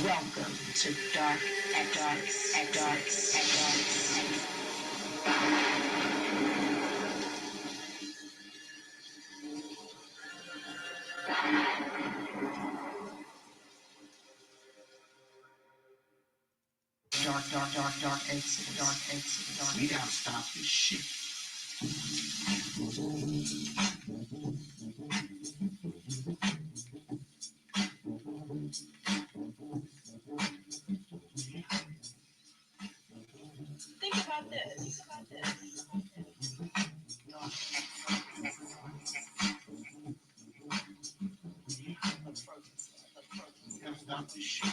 Welcome to Dark and Dark and Dark and Dark and dark exit, dark exit, dark. We gotta stop this shit. Think about this. We gotta stop this shit.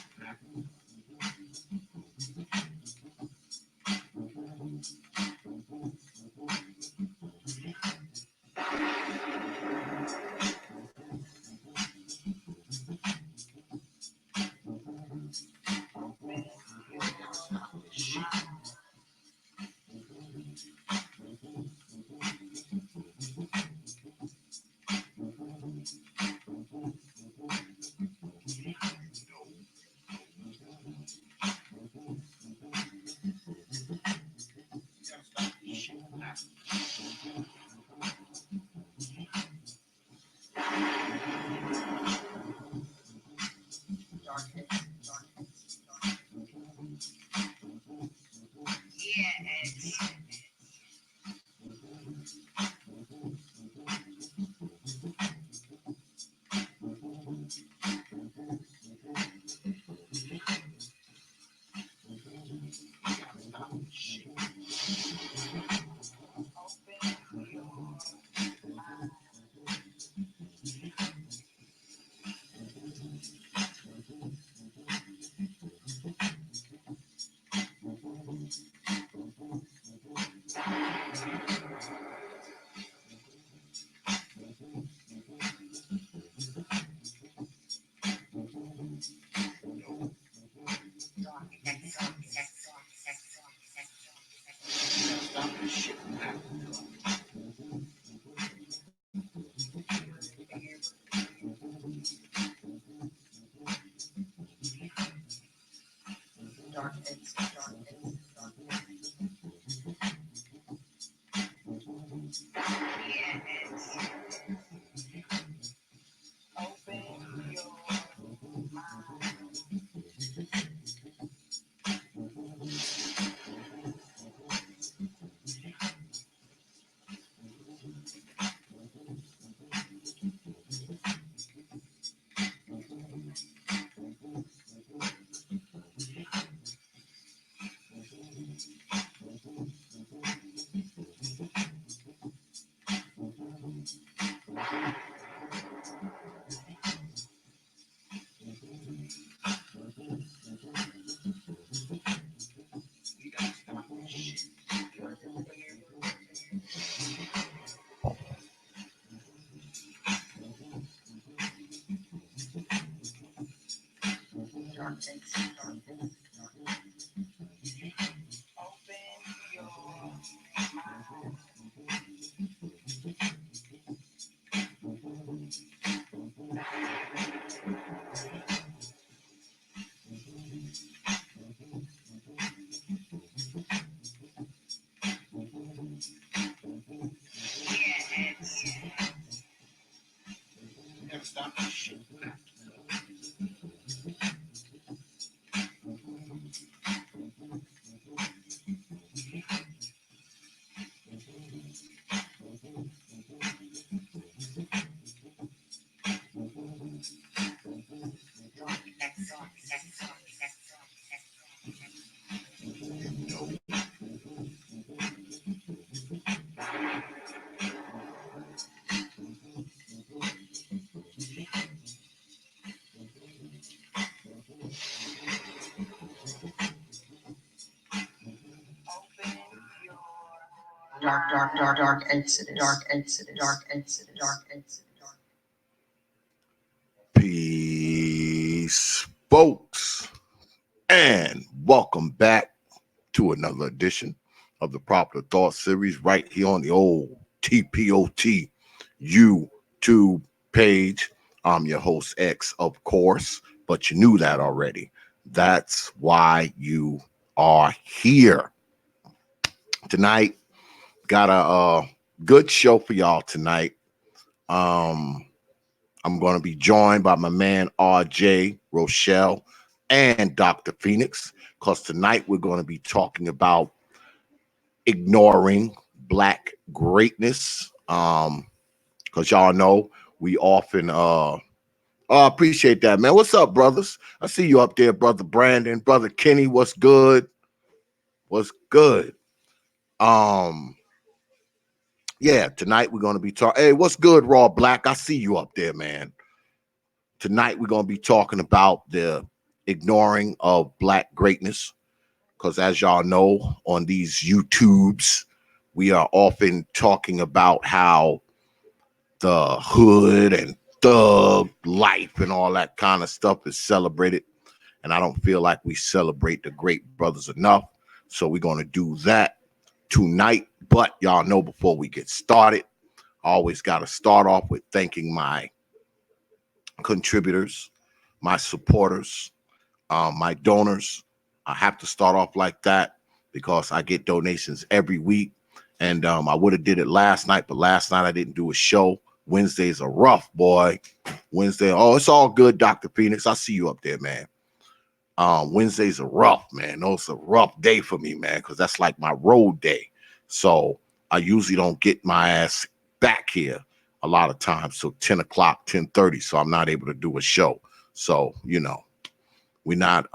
Stop this shit. Dark exit, dark exit, dark exit, dark exit, dark. Peace, folks, and welcome back to another edition of the Proper Thought series right here on the old TPOT YouTube page. I'm your host, X, of course, but you knew that already. That's why you are here. Tonight, got a good show for y'all tonight. Um, I'm going to be joined by my man RJ, Rochelle, and Dr. Phoenix, because tonight we're going to be talking about ignoring Black greatness. Because y'all know we often appreciate that, man. What's up, brothers? I see you up there, brother Brandon, brother Kenny. What's good? What's good? Um, yeah, tonight we're gonna be talking. Hey, what's good, Raw Black? I see you up there, man. Tonight we're gonna be talking about the ignoring of Black greatness. Because as y'all know, on these YouTubes, we are often talking about how the hood and thug life and all that kind of stuff is celebrated. And I don't feel like we celebrate the great brothers enough. So we're going to do that tonight. But y'all know before we get started, I always got to start off with thanking my contributors, my supporters, my donors. I have to start off like that because I get donations every week. And I would have did it last night, but last night I didn't do a show. Wednesdays are rough, boy. Wednesday, oh, it's all good, Dr. Phoenix. I see you up there, man. Wednesdays are rough, man. No, it's a rough day for me, man, because that's like my road day. So I usually don't get my ass back here a lot of times till 10 o'clock, 10:30. So I'm not able to do a show. So, you know, we may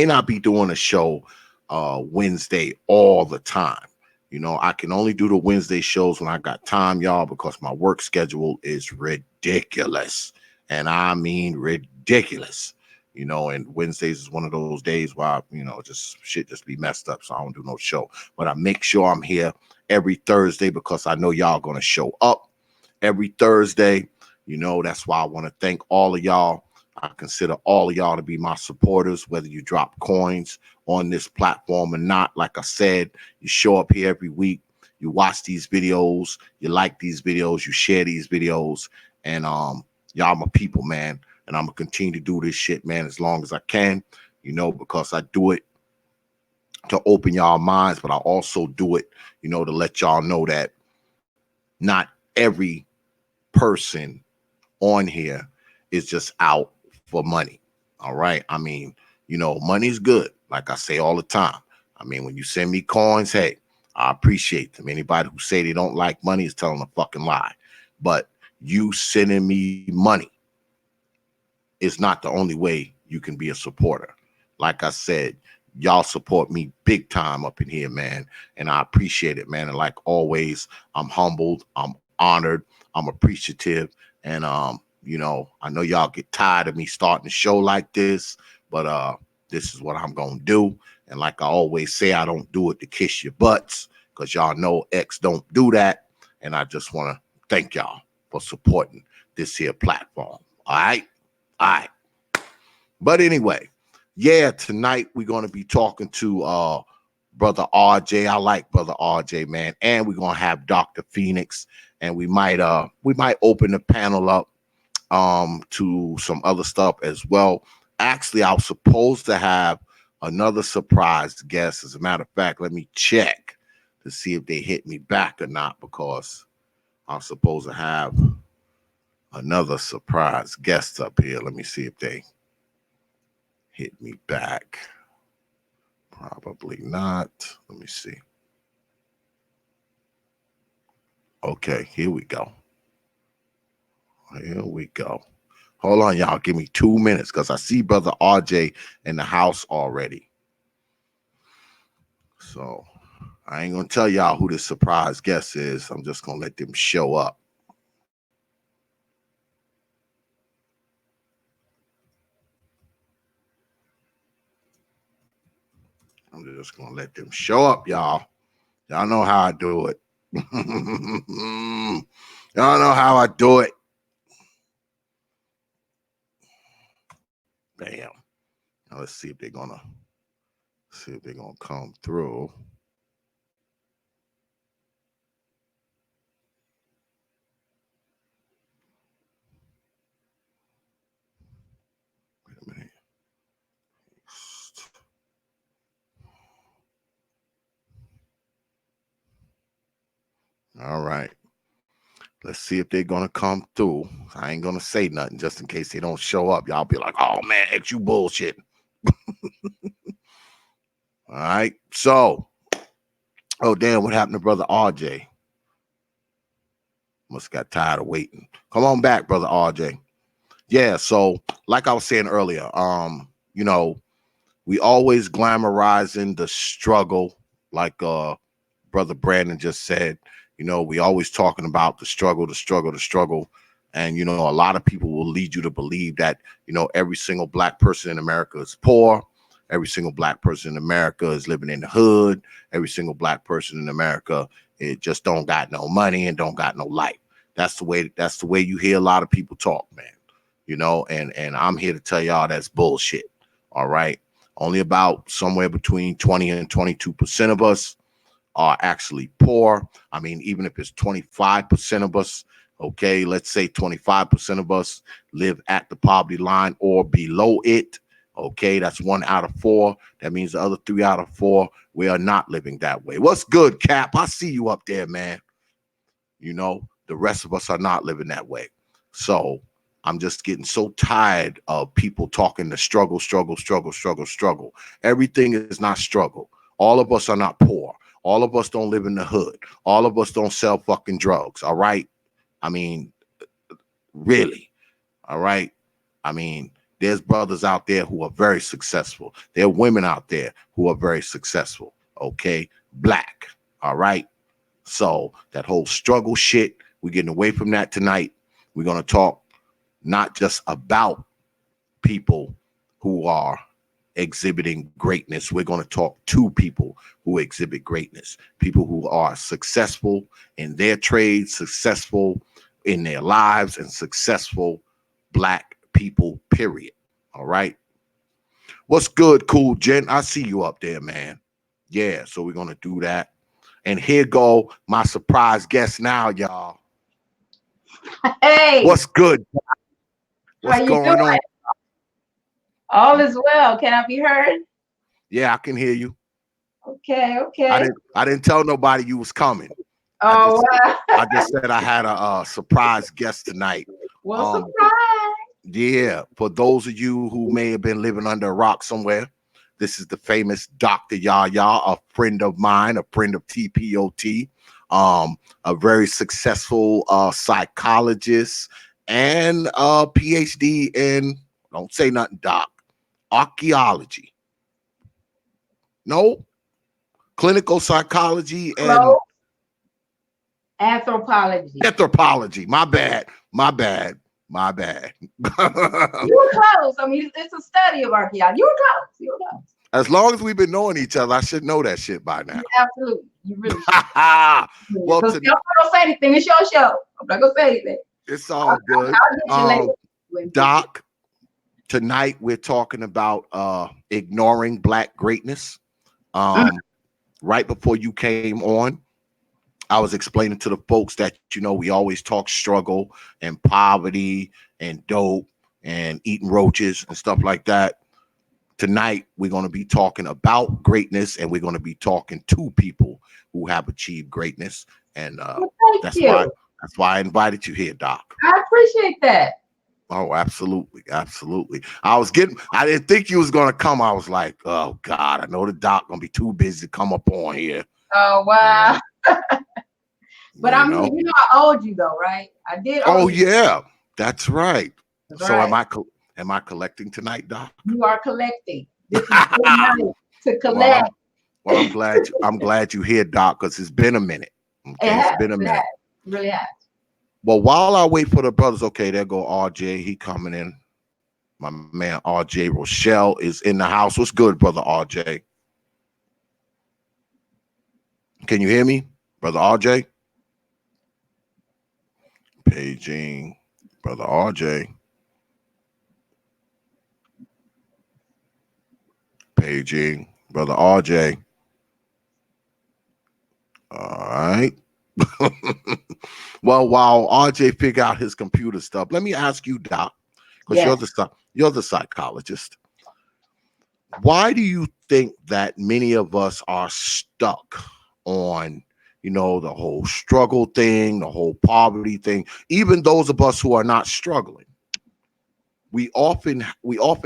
not be doing a show Wednesday all the time. You know, I can only do the Wednesday shows when I got time, y'all, because my work schedule is ridiculous. And I mean ridiculous. You know, and Wednesdays is one of those days where, just shit just be messed up. So I don't do no show. But I make sure I'm here every Thursday because I know y'all going to show up every Thursday. You know, that's why I want to thank all of y'all. I consider all of y'all to be my supporters, whether you drop coins on this platform or not. Like I said, you show up here every week, you watch these videos, you like these videos, you share these videos, and y'all my people, man. And I'm gonna continue to do this shit, man, as long as I can, because I do it to open y'all minds, but I also do it, to let y'all know that not every person on here is just out for money. All right. I mean, money's good. Like I say all the time. I mean, when you send me coins, hey, I appreciate them. Anybody who say they don't like money is telling a fucking lie. But you sending me money is not the only way you can be a supporter. Like I said, y'all support me big time up in here, man. And I appreciate it, man. And like always, I'm humbled, I'm honored, I'm appreciative. And I know y'all get tired of me starting a show like this, but this is what I'm gonna do. And like I always say, I don't do it to kiss your butts, because y'all know X don't do that. And I just want to thank y'all for supporting this here platform. All right. All right. But anyway, yeah, tonight we're going to be talking to brother RJ. I like brother RJ, man. And we're going to have Dr. Phoenix, and we might open the panel up to some other stuff as well. Actually, I was supposed to have another surprise guest. As a matter of fact, let me check to see if they hit me back or not, because I'm supposed to have another surprise guest up here. Let me see if they hit me back. Probably not. Let me see. Okay, here we go. Here we go. Hold on, y'all. Give me 2 minutes, because I see brother RJ in the house already. So I ain't going to tell y'all who this surprise guest is. I'm just going to let them show up. I'm just going to let them show up, y'all. Y'all know how I do it. Y'all know how I do it. Bam. Now let's see if they're gonna come through. Wait a minute. All right. Let's see if they're gonna come through. I ain't gonna say nothing just in case they don't show up. Y'all be like, "Oh man, X, you bullshit." All right. So, oh damn, what happened to brother RJ? Must have got tired of waiting. Come on back, brother RJ. Yeah. So, like I was saying earlier, you know, we always glamorizing the struggle, like brother Brandon just said. You know, we always talking about the struggle, the struggle, the struggle. And, you know, a lot of people will lead you to believe that, you know, every single black person in America is poor. Every single black person in America is living in the hood. Every single black person in America, it just don't got no money and don't got no life. That's the way you hear a lot of people talk, man. You know, and I'm here to tell y'all that's bullshit. All right. Only about somewhere between 20 and 22% of us are actually poor. I mean, even if it's 25% of us, okay, let's say 25% of us live at the poverty line or below it. Okay, that's 1 out of 4. That means the other 3 out of 4, we are not living that way. What's good, Cap? I see you up there, man. You know, the rest of us are not living that way. So I'm just getting so tired of people talking the struggle, struggle, struggle, struggle, struggle. Everything is not struggle. All of us are not poor. All of us don't live in the hood. All of us don't sell fucking drugs. All right. I mean, really. All right. I mean, there's brothers out there who are very successful. There are women out there who are very successful. Okay. Black. All right. So that whole struggle shit, we're getting away from that tonight. We're going to talk not just about people who are exhibiting greatness. We're going to talk to people who exhibit greatness, people who are successful in their trade, successful in their lives, and successful black people, period. All right. What's good, cool gent? I see you up there, man. Yeah, so we're going to do that. And here go my surprise guest now, y'all. Hey, What's good? What's how you going doing? on? All is well. Can I be heard? Yeah, I can hear you. Okay, I okay. didn't tell nobody you was coming. Oh, wow. I just said I had a surprise guest tonight. What a Um, surprise. yeah, for those of you who may have been living under a rock somewhere, this is the famous Dr.YaYa, a friend of mine, a friend of TPOT, a very successful psychologist and a PhD in, don't say nothing, doc, archaeology. No, clinical psychology and Hello, anthropology. anthropology. My bad. My bad. My bad. You were close. I mean, it's a study of archaeology. You were close. You were close. As long as we've been knowing each other, I should know that shit by now. Absolutely. You really should. Well, Because I'm not going to say anything. It's your show. I'm not going to say anything. it's all good. I'll get you later. Doc, tonight we're talking about ignoring black greatness. Right before you came on, I was explaining to the folks that, you know, we always talk struggle and poverty and dope and eating roaches and stuff like that. Tonight, we're going to be talking about greatness, and we're going to be talking to people who have achieved greatness. And Well, thank that's you. why I invited you here, Doc. I appreciate that. Oh, absolutely. Absolutely. I didn't think you was going to come. I was like, oh, God, I know the Doc going to be too busy to come up on here. Oh, wow. But You I know? mean, I owed you though, right? I did owe Oh, you. yeah. That's right. That's So right. am I collecting tonight, Doc? You are collecting. This is good night to Well, collect. I'm glad you're here, Doc, because it's been a minute. Okay, it's been a minute. It really has. Well, while I wait for the brothers, okay, there go RJ. He coming in. My man RJ Rochelle is in the house. What's good, brother RJ? Can you hear me, brother RJ? Paging, brother RJ. Paging, brother RJ. All right. Well, while RJ figure out his computer stuff, let me ask you, Doc, because you're the psychologist. Why do you think that many of us are stuck on, you know, the whole struggle thing, the whole poverty thing, even those of us who are not struggling. We often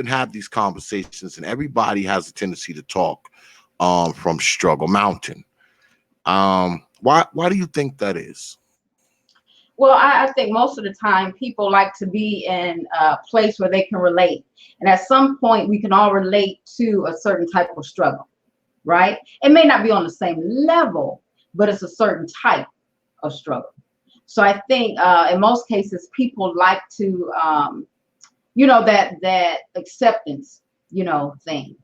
have these conversations, and everybody has a tendency to talk from struggle mountain. Why do you think that is? Well, I think most of the time people like to be in a place where they can relate. And at some point, we can all relate to a certain type of struggle, right? It may not be on the same level, but it's a certain type of struggle. So I think in most cases, people like to, that acceptance, thing.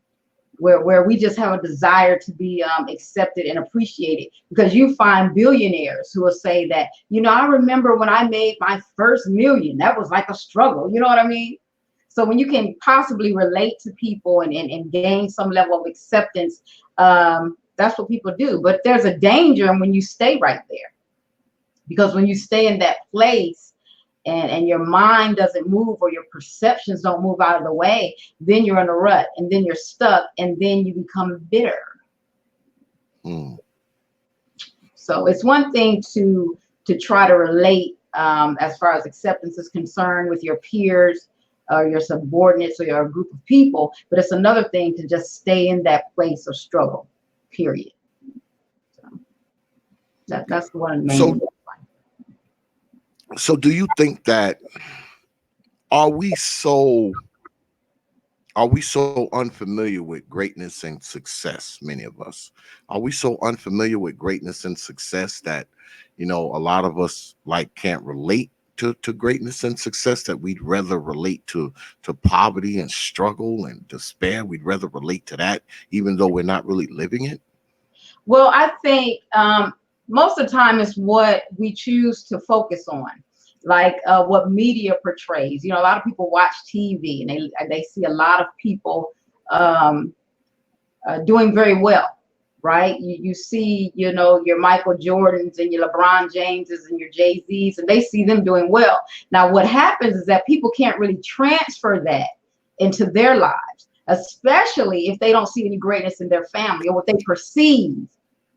Where we just have a desire to be accepted and appreciated, because you find billionaires who will say that, I remember when I made my first million, that was like a struggle. You know what I mean? So when you can possibly relate to people and gain some level of acceptance, that's what people do. But there's a danger when you stay right there, because when you stay in that place, and your mind doesn't move, or your perceptions don't move out of the way, then you're in a rut, and then you're stuck, and then you become bitter. So it's one thing to try to relate as far as acceptance is concerned with your peers or your subordinates or your group of people, but it's another thing to just stay in that place of struggle, period. So that's one of the main. So do you think that are we so unfamiliar with greatness and success? Many of us, are we so unfamiliar with greatness and success that, a lot of us can't relate to greatness and success, that we'd rather relate to poverty and struggle and despair? We'd rather relate to that, even though we're not really living it. Well, I think most of the time it's what we choose to focus on, like what media portrays. A lot of people watch TV and they see a lot of people doing very well, right? You see, your Michael Jordans and your LeBron Jameses and your Jay-Z's, and they see them doing well. Now, what happens is that people can't really transfer that into their lives, especially if they don't see any greatness in their family or what they perceive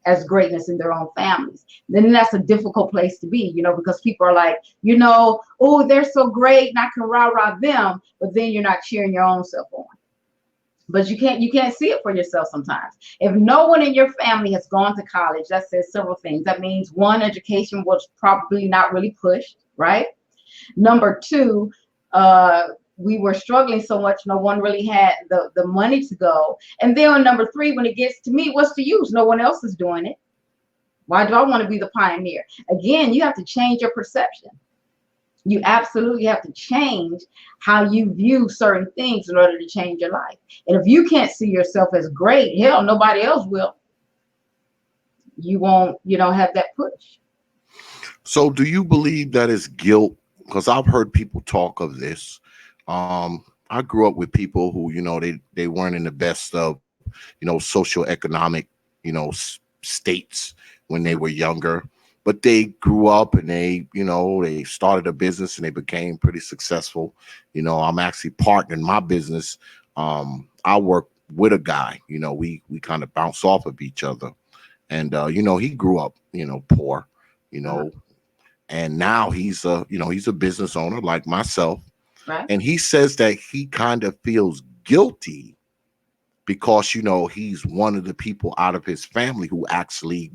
as greatness in their own families. Then that's a difficult place to be, because people are like, oh, they're so great and I can rah-rah them, but then you're not cheering your own self on. But you can't see it for yourself sometimes. If no one in your family has gone to college, that says several things. That means, one, education was probably not really pushed, right? Number two, we were struggling so much, no one really had the money to go. And then on number three, when it gets to me, what's the use? No one else is doing it. Why do I want to be the pioneer? Again, you have to change your perception. You absolutely have to change how you view certain things in order to change your life. And if you can't see yourself as great, hell, nobody else will. You won't, have that push. So do you believe that is guilt? Because I've heard people talk of this. I grew up with people who, they weren't in the best of, socioeconomic, states when they were younger, but they grew up and they started a business and they became pretty successful. I'm actually partnering my business. I work with a guy, we kind of bounce off of each other, and, he grew up, poor, and now he's a business owner like myself. Right. And he says that he kind of feels guilty because, he's one of the people out of his family who actually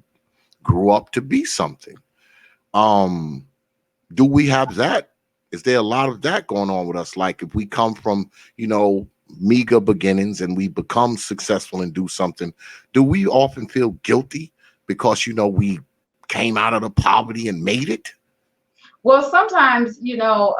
grew up to be something. Do we have that? Is there a lot of that going on with us? Like if we come from, meager beginnings and we become successful and do something, do we often feel guilty because, we came out of the poverty and made it? Well, sometimes, you'll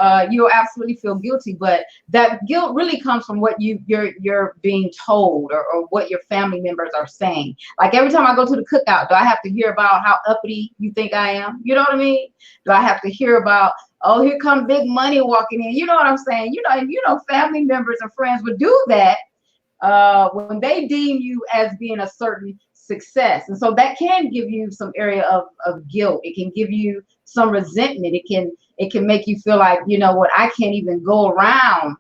absolutely feel guilty, but that guilt really comes from what you're being told or what your family members are saying. Like every time I go to the cookout, do I have to hear about how uppity you think I am? You know what I mean? Do I have to hear about, oh, here come big money walking in? You know what I'm saying? Family members and friends would do that when they deem you as being a certain success. And so that can give you some area of guilt. It can give you some resentment. It can make you feel like, I can't even go around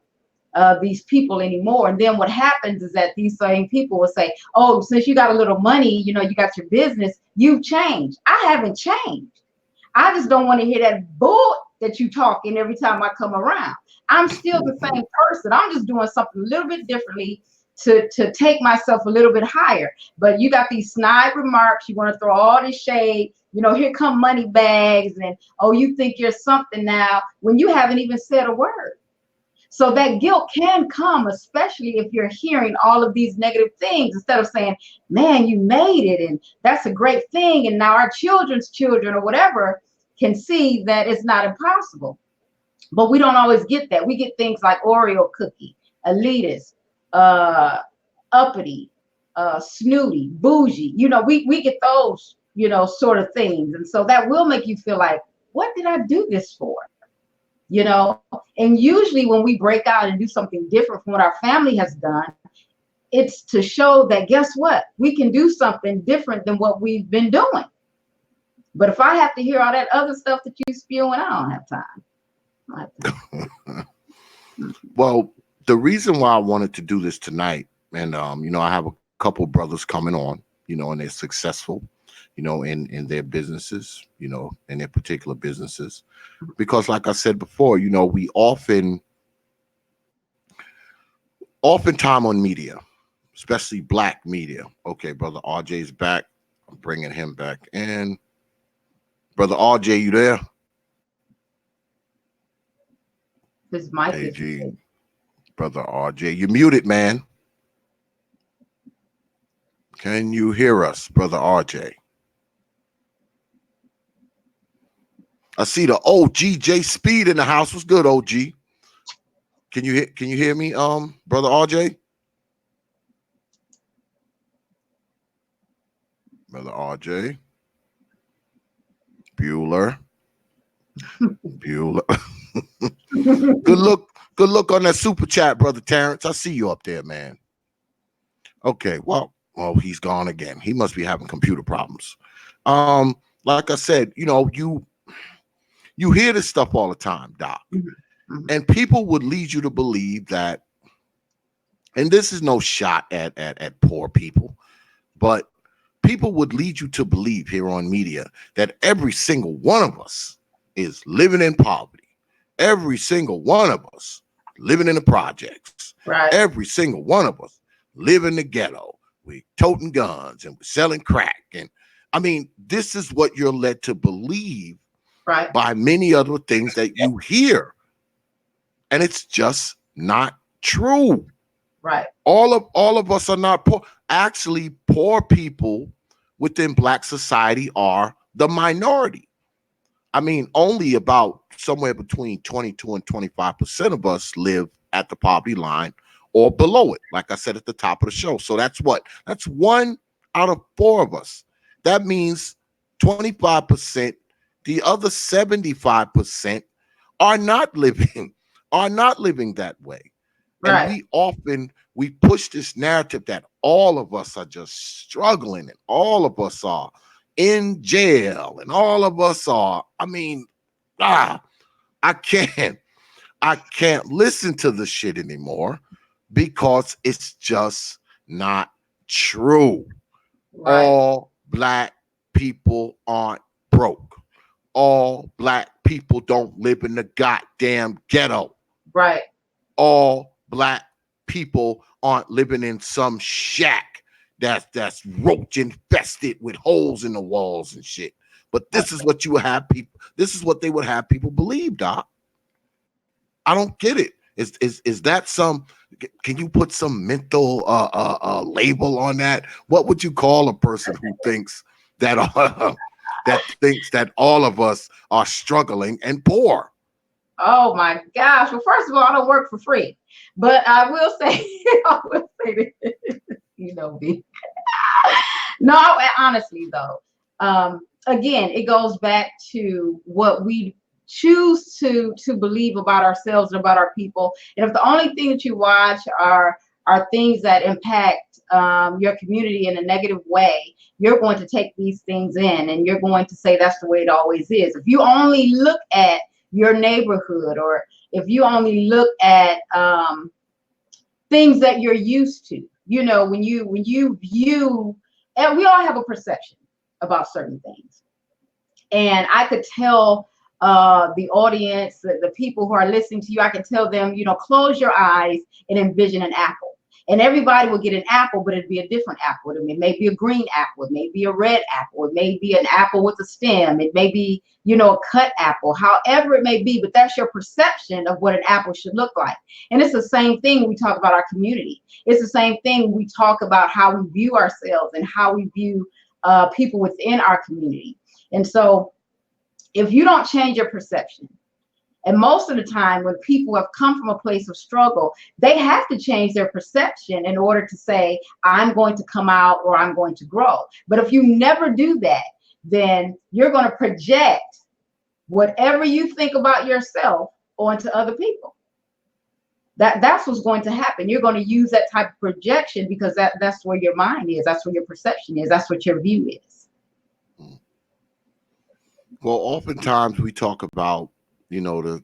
these people anymore. And then what happens is that these same people will say, oh, since you got a little money, you know, you got your business, you've changed. I haven't changed. I just don't want to hear that bull that you talking every time I come around. I'm still the same person. I'm just doing something a little bit differently to take myself a little bit higher. But you got these snide remarks. You want to throw all this shade. You know, here come money bags and, oh, you think you're something now when you haven't even said a word. So that guilt can come, especially if you're hearing all of these negative things, instead of saying, man, you made it and that's a great thing. And now our children's children or whatever can see that it's not impossible. But we don't always get that. We get things like Oreo cookie, elitist, uppity, snooty, bougie. You know, we get those, you know, sort of things. And so that will make you feel like, what did I do this for? You know, and usually when we break out and do something different from what our family has done, it's to show that, guess what? We can do something different than what we've been doing. But if I have to hear all that other stuff that you spewing, I don't have time. Well, the reason why I wanted to do this tonight, and you know, I have a couple brothers coming on, you know, and they're successful, you know, in their businesses, you know, in their particular businesses, because like I said before, you know, we oftentimes on media, especially black media. Okay, brother RJ's back. I'm bringing him back in. Brother RJ, you there? His mic is Brother RJ, you muted, man. Can you hear us, Brother RJ? I see the OG J Speed in the house. What's good, OG? Can you hear me, Brother RJ? Brother RJ. Bueller. Good look on that super chat, Brother Terrence. I see you up there, man. Okay, well, he's gone again. He must be having computer problems. Like I said, you know, you hear this stuff all the time, Doc. Mm-hmm. And people would lead you to believe that, and this is no shot at poor people, but people would lead you to believe here on media that every single one of us is living in poverty. Every single one of us living in the projects. Right. Every single one of us live in the ghetto. We toting guns and we're selling crack. And I mean, this is what you're led to believe, right, by many other things that you hear. And it's just not true. Right. All of us are not poor. Actually, poor people within Black society are the minority. I mean, only about somewhere between 22 and 25% of us live at the poverty line or below it, like I said at the top of the show. So that's what? That's 1 out of 4 of us. That means 25%, the other 75% are not living that way. Right. And we push this narrative that all of us are just struggling and all of us are in jail and all of us are, I mean, I can't listen to the shit anymore because it's just not true. Right. All Black people aren't broke. All Black people don't live in the goddamn ghetto. Right. All Black people aren't living in some shack that's roach infested with holes in the walls and shit. But this is what you have people. This is what they would have people believe, Doc. I don't get it. Is that some? Can you put some mental label on that? What would you call a person who thinks that that all of us are struggling and poor? Oh my gosh! Well, first of all, I don't work for free, but I will say this, you know me. No, honestly though, again, it goes back to what we choose to believe about ourselves and about our people. And if the only thing that you watch are things that impact your community in a negative way, you're going to take these things in and you're going to say that's the way it always is. If you only look at your neighborhood, or if you only look at things that you're used to. You know, when you view, and we all have a perception about certain things. And I could tell the audience, the people who are listening to you, I can tell them, you know, close your eyes and envision an apple. And everybody will get an apple, but it'd be a different apple. It may be a green apple. It may be a red apple. It may be an apple with a stem. It may be, you know, a cut apple, however it may be, but that's your perception of what an apple should look like. And it's the same thing when we talk about our community. It's the same thing when we talk about how we view ourselves and how we view people within our community. And so if you don't change your perception, and most of the time when people have come from a place of struggle, they have to change their perception in order to say, I'm going to come out or I'm going to grow. But if you never do that, then you're going to project whatever you think about yourself onto other people. That's what's going to happen. You're going to use that type of projection because that's where your mind is. That's where your perception is. That's what your view is. Well, oftentimes we talk about, you know, the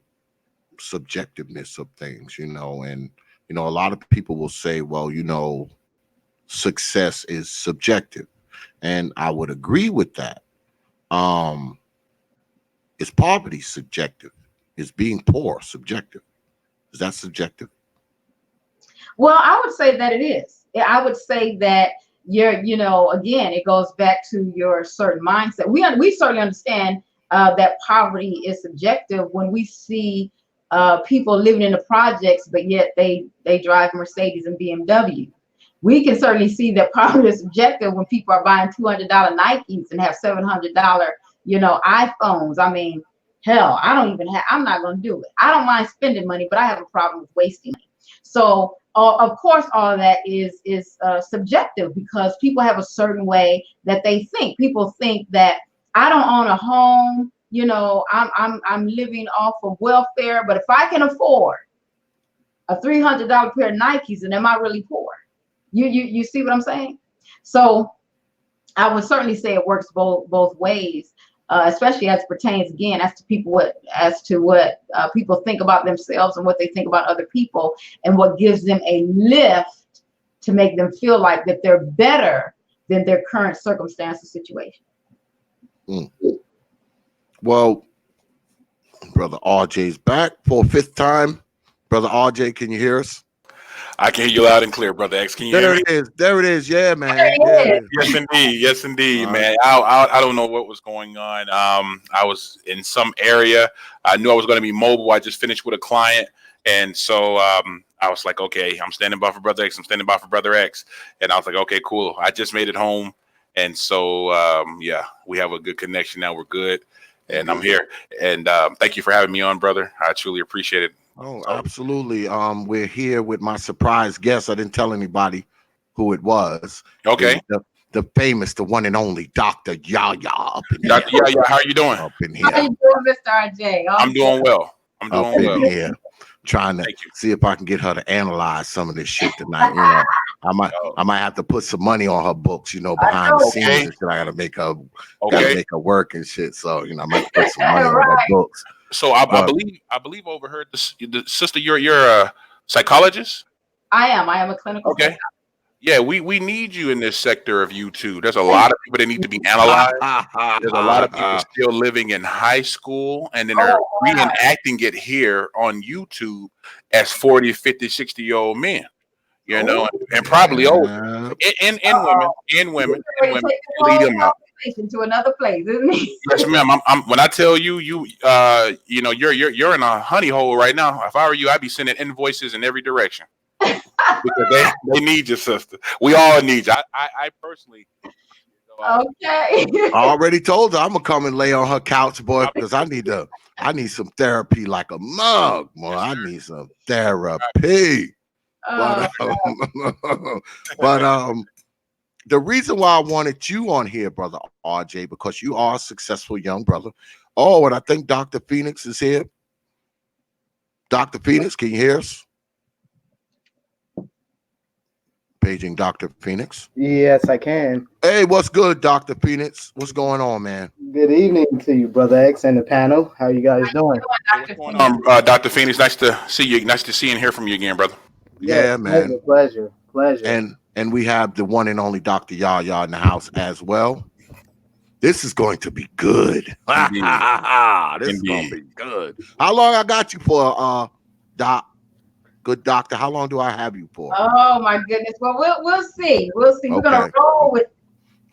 subjectiveness of things, you know, and, you know, a lot of people will say, well, you know, success is subjective. And I would agree with that. Is poverty subjective? Is being poor subjective? Is that subjective? Well, I would say that it is. I would say that you know, again, it goes back to your certain mindset. We certainly understand that poverty is subjective when we see people living in the projects, but yet they drive Mercedes and BMW. We can certainly see that poverty is subjective when people are buying $200 Nikes and have $700, you know, iPhones. I mean, hell, I'm not going to do it. I don't mind spending money, but I have a problem with wasting money. So of course, all of that is subjective because people have a certain way that they think. People think that I don't own a home, you know, I'm living off of welfare, but if I can afford a $300 pair of Nikes, then am I really poor? You see what I'm saying? So I would certainly say it works both ways, especially as it pertains again as to what people think about themselves and what they think about other people and what gives them a lift to make them feel like that they're better than their current circumstance or situation. Well, Brother RJ's back for a fifth time. Brother RJ, can you hear us? I can hear you loud and clear, Brother X. Can you hear me? There it is. Yeah, man. Yes, indeed. Yes, indeed, man. I don't know what was going on. I was in some area. I knew I was going to be mobile. I just finished with a client. And so I was like, okay, I'm standing by for Brother X. I'm standing by for Brother X. And I was like, okay, cool. I just made it home. And so, yeah, we have a good connection now. We're good. And I'm here. And thank you for having me on, brother. I truly appreciate it. Oh, absolutely. We're here with my surprise guest. I didn't tell anybody who it was. Okay. The famous, the one and only Dr.YaYa up in Dr. here. YaYa, how are you doing? Up in here. How you doing, Mr. RJ? I'm doing well. I'm doing well. Here. Trying to see if I can get her to analyze some of this shit tonight. You know, I might have to put some money on her books, you know, behind the scenes and shit. I gotta make her work and shit. So, you know, I might put some money on her books. So I believe overheard the sister. You're a psychologist. I am a clinical. Okay. Yeah, we need you in this sector of YouTube. There's a lot of people that need to be analyzed. There's a lot of people still living in high school and then they're reenacting it here on YouTube as 40, 50, 60-year-old men. You know, and probably older. And women lead them out. To another place, isn't he? Yes, ma'am. I'm when I tell you, you know, you're in a honey hole right now. If I were you, I'd be sending invoices in every direction because they need your sister. We all need you. I personally. Okay. I already told her I'm gonna come and lay on her couch, boy, because I need some therapy like a mug, boy. I need some therapy. But the reason why I wanted you on here, Brother RJ, because you are a successful young brother. Oh, and I think Dr. Phoenix is here. Dr. Phoenix, can you hear us? Paging Dr. Phoenix. Yes, I can. Hey, what's good, Dr. Phoenix? What's going on, man? Good evening to you, Brother X, and the panel. How you guys doing? What's going on, Dr. Phoenix? Nice to see you. Nice to see and hear from you again, brother. Yeah, man. Pleasure. And we have the one and only Dr.YaYa in the house as well. This is going to be good. Indeed. This is gonna Indeed. be good. How long I got you for, Doc? Good doctor. How long do I have you for? Oh my goodness. Well, we'll see. We'll see. We're gonna Okay. roll with.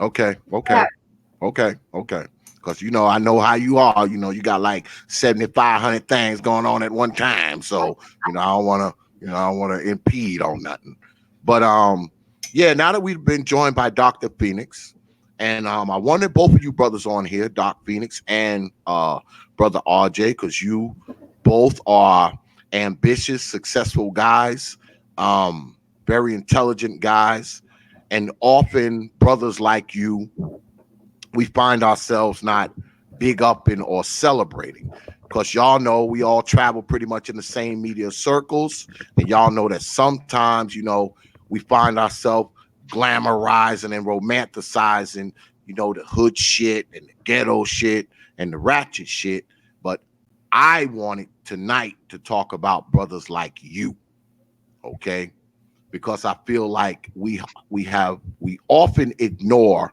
Okay. Yeah. Because I know how you are. You got like 7,500 things going on at one time. So I don't want to impede on nothing. But yeah. Now that we've been joined by Dr. Phoenix, and I wanted both of you brothers on here, Doc Phoenix and Brother RJ, because you both are ambitious, successful guys, very intelligent guys, and often brothers like you, we find ourselves not big upping or celebrating, because y'all know we all travel pretty much in the same media circles, and y'all know that sometimes we find ourselves glamorizing and romanticizing the hood shit and the ghetto shit and the ratchet shit. But I wanted tonight to talk about brothers like you, okay? Because I feel like we often ignore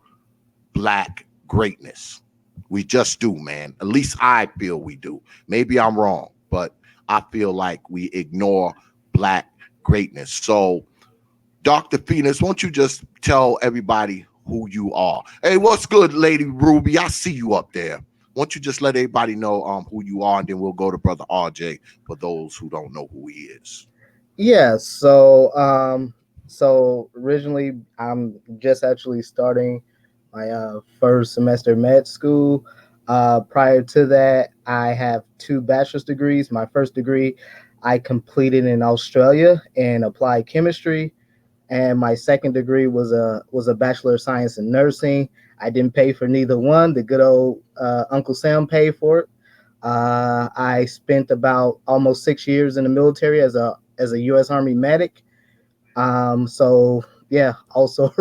Black greatness. We just do, man. At least I feel we do. Maybe I'm wrong, but I feel like we ignore Black greatness. So, Dr. Phoenix, won't you just tell everybody who you are? Hey, what's good, Lady Ruby? I see you up there. Won't you just let everybody know who you are, and then we'll go to Brother RJ for those who don't know who he is. Yeah. So originally, I'm just actually starting my first semester med school. Prior to that, I have 2 bachelor's degrees. My first degree I completed in Australia in applied chemistry, and my second degree was a Bachelor of Science in nursing. I didn't pay for neither one. The good old Uncle Sam paid for it. I spent about almost 6 years in the military as a U.S. Army medic. So yeah, also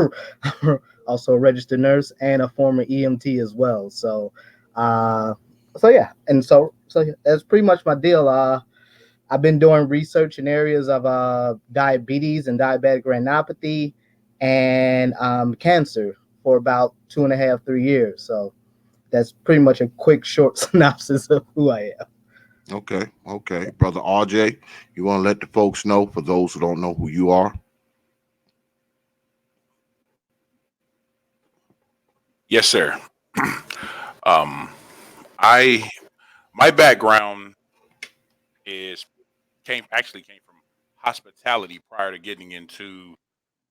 also a registered nurse and a former EMT as well. So yeah, and so yeah, that's pretty much my deal. I've been doing research in areas of diabetes and diabetic retinopathy and cancer for about 2.5, 3 years. So that's pretty much a quick, short synopsis of who I am. Okay. Brother RJ, you want to let the folks know, for those who don't know who you are? Yes, sir. My background came from hospitality prior to getting into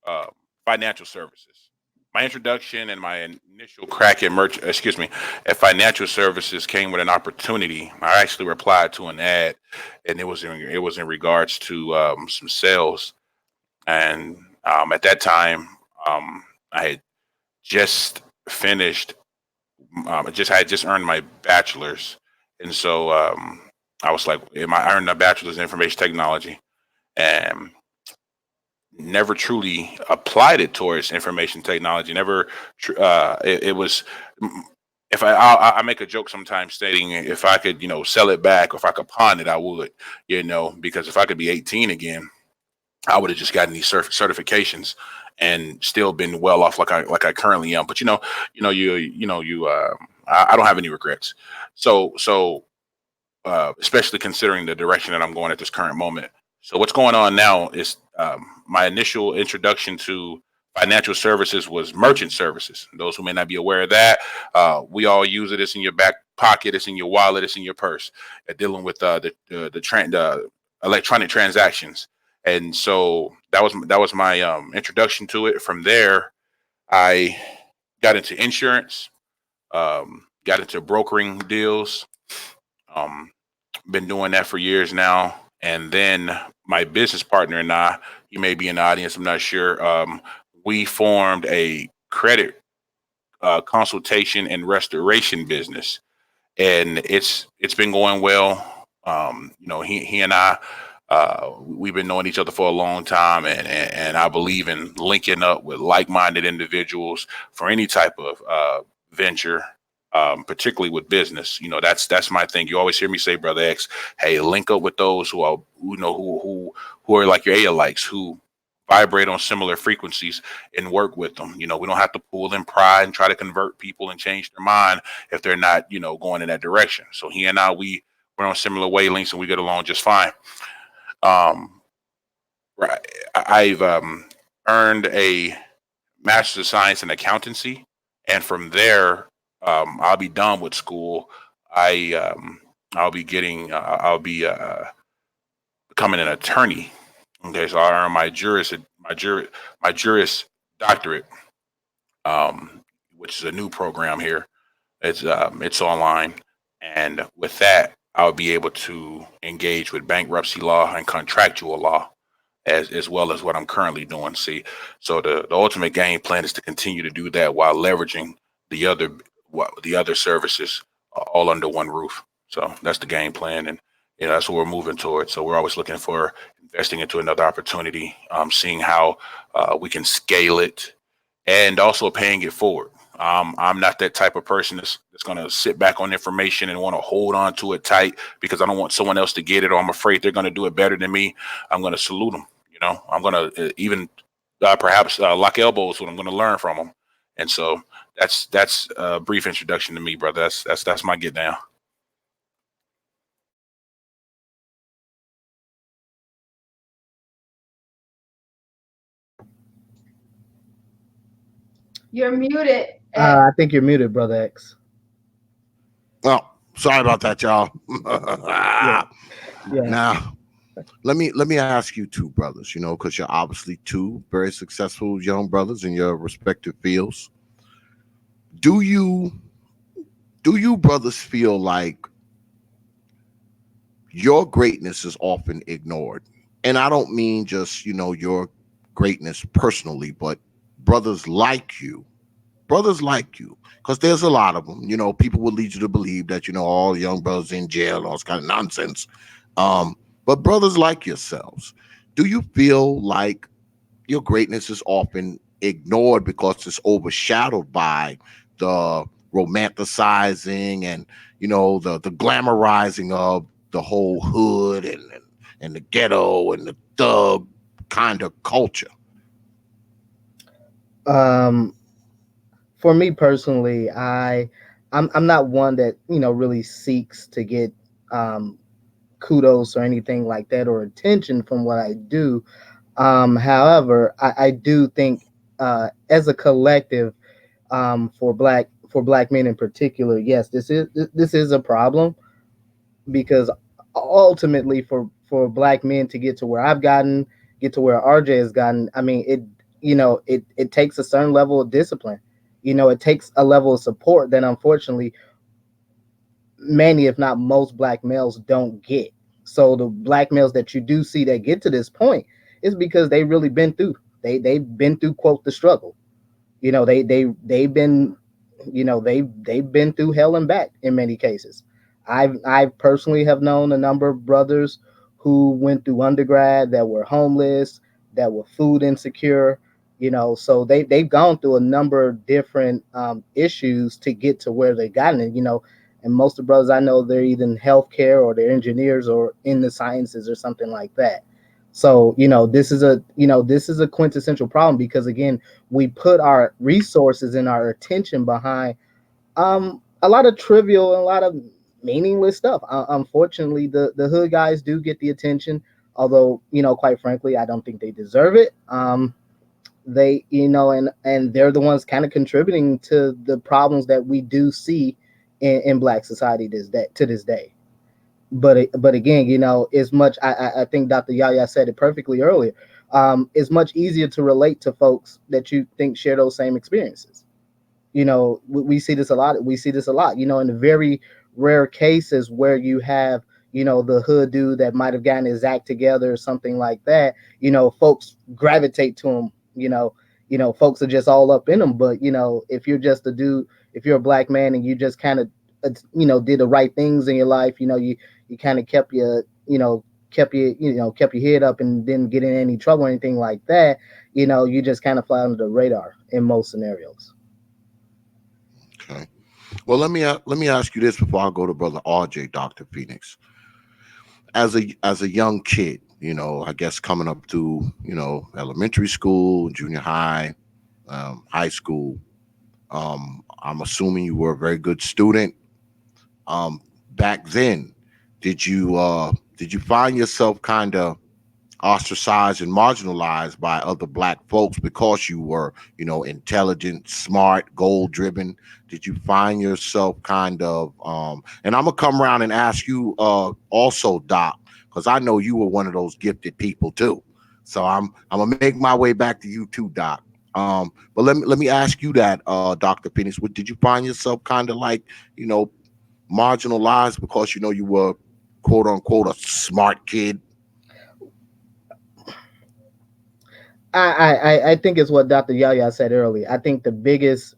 uh, financial services. My introduction and my initial crack at financial services came with an opportunity. I actually replied to an ad, and it was in regards to some sales. And at that time, I had just finished. I had just earned my bachelor's, and so I was like, I earned a bachelor's in information technology, and never truly applied it towards information technology. Never, it was. If I make a joke sometimes stating if I could, sell it back, or if I could pawn it, I would, because if I could be 18 again, I would have just gotten these certifications and still been well off like I currently am. But I don't have any regrets. So especially considering the direction that I'm going at this current moment. So what's going on now is my initial introduction to financial services was merchant services. Those who may not be aware of that, we all use it. It's in your back pocket. It's in your wallet. It's in your purse. Dealing with the electronic transactions. And so that was my introduction to it. From there, I got into insurance, got into brokering deals. Been doing that for years now. And then my business partner and I, you may be in the audience, I'm not sure. We formed a credit consultation and restoration business, and it's been going well. He and I, we've been knowing each other for a long time, and I believe in linking up with like-minded individuals for any type of venture. particularly with business. You know, that's my thing. You always hear me say, Brother X, hey, link up with those who are, who are like your A likes, who vibrate on similar frequencies, and work with them. You know, we don't have to pull in pride and try to convert people and change their mind if they're not, you know, going in that direction. So he and I, we're on similar wavelengths and we get along just fine. Right. I've earned a Master's of Science in Accountancy, and from there, I'll be done with school. I'll be getting, I'll be becoming an attorney. Okay, so I earn my Juris Doctorate, which is a new program here. It's online, and with that, I'll be able to engage with bankruptcy law and contractual law, as well as what I'm currently doing. See, so the ultimate game plan is to continue to do that while leveraging the other the other services all under one roof. So that's the game plan, and you know that's what we're moving towards. So we're always looking for investing into another opportunity, seeing how we can scale it, and also paying it forward. I'm not that type of person that's going to sit back on information and want to hold on to it tight because I don't want someone else to get it, or I'm afraid they're going to do it better than me. I'm going to salute them. You know, I'm going to even perhaps lock elbows when I'm going to learn from them. And so that's a brief introduction to me, brother. That's my get down. You're muted. I think you're muted, Brother X. Oh, sorry about that, y'all. Yeah. Now, let me ask you two brothers, you know, because you're obviously two very successful young brothers in your respective fields. Do you brothers feel like your greatness is often ignored? And I don't mean just, you know, your greatness personally, but brothers like you, because there's a lot of them. You know, people will lead you to believe that, you know, all young brothers in jail, all this kind of nonsense. But brothers like yourselves, do you feel like your greatness is often ignored because it's overshadowed by the romanticizing and, you know, the glamorizing of the whole hood and the ghetto and the thug kind of culture? For me personally, I'm not one that, you know, really seeks to get kudos or anything like that or attention from what I do. However, I do think as a collective, for black men in particular, yes, this is a problem, because ultimately for black men to get to where I've gotten, get to where RJ has gotten, I mean, it takes a certain level of discipline. You know, it takes a level of support that unfortunately many, if not most, black males don't get. So the black males that you do see that get to this point is because they really been through. They've been through, quote, the struggle. You know, they've been, you know, they've been through hell and back in many cases. I personally have known a number of brothers who went through undergrad that were homeless, that were food insecure. You know, so they've gone through a number of different issues to get to where they gotten it. You know, and most of the brothers I know, they're either in healthcare or they're engineers or in the sciences or something like that. So, you know, this is a quintessential problem, because again, we put our resources and our attention behind a lot of trivial and a lot of meaningless stuff. Unfortunately, the hood guys do get the attention, although, you know, quite frankly, I don't think they deserve it. They, you know, and they're the ones kind of contributing to the problems that we do see in black society to this day. But again, you know, as much I think Dr.YaYa said it perfectly earlier. It's much easier to relate to folks that you think share those same experiences. You know, we see this a lot. You know, in the very rare cases where you have, you know, the hood dude that might have gotten his act together or something like that. You know, folks gravitate to him. Folks are just all up in them. But you know, if you're just a dude, if you're a black man and you just kind of, you know, did the right things in your life, you know, you kind of kept your head up and didn't get in any trouble or anything like that, you know, you just kind of fly under the radar in most scenarios. Okay. Well, let me ask you this before I go to Brother RJ, Dr. Phoenix. As a young kid, I guess coming up through, elementary school, junior high, high school. I'm assuming you were a very good student. Back then, did you find yourself kind of ostracized and marginalized by other black folks because you were, intelligent, smart, goal driven? Did you find yourself kind of and I'm gonna come around and ask you also, Doc, because I know you were one of those gifted people too. So I'm gonna make my way back to you too, Doc. But let me ask you that, Dr. Phoenix, did you find yourself kind of like, you know, marginalized because you were quote unquote a smart kid? I think it's what Dr. YaYa said earlier. I think the biggest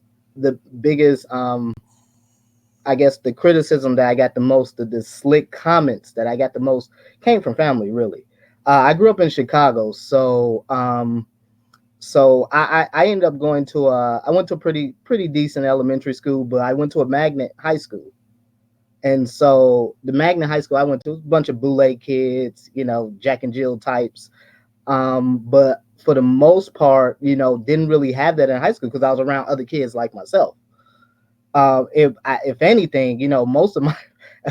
I guess the criticism that I got the most, the slick comments that I got the most came from family, really. I grew up in Chicago, so I ended up going to I went to a pretty decent elementary school, but I went to a magnet high school. And so the magnet high school I went to was a bunch of boule kids, Jack and Jill types. But for the most part, didn't really have that in high school because I was around other kids like myself. If anything, most of my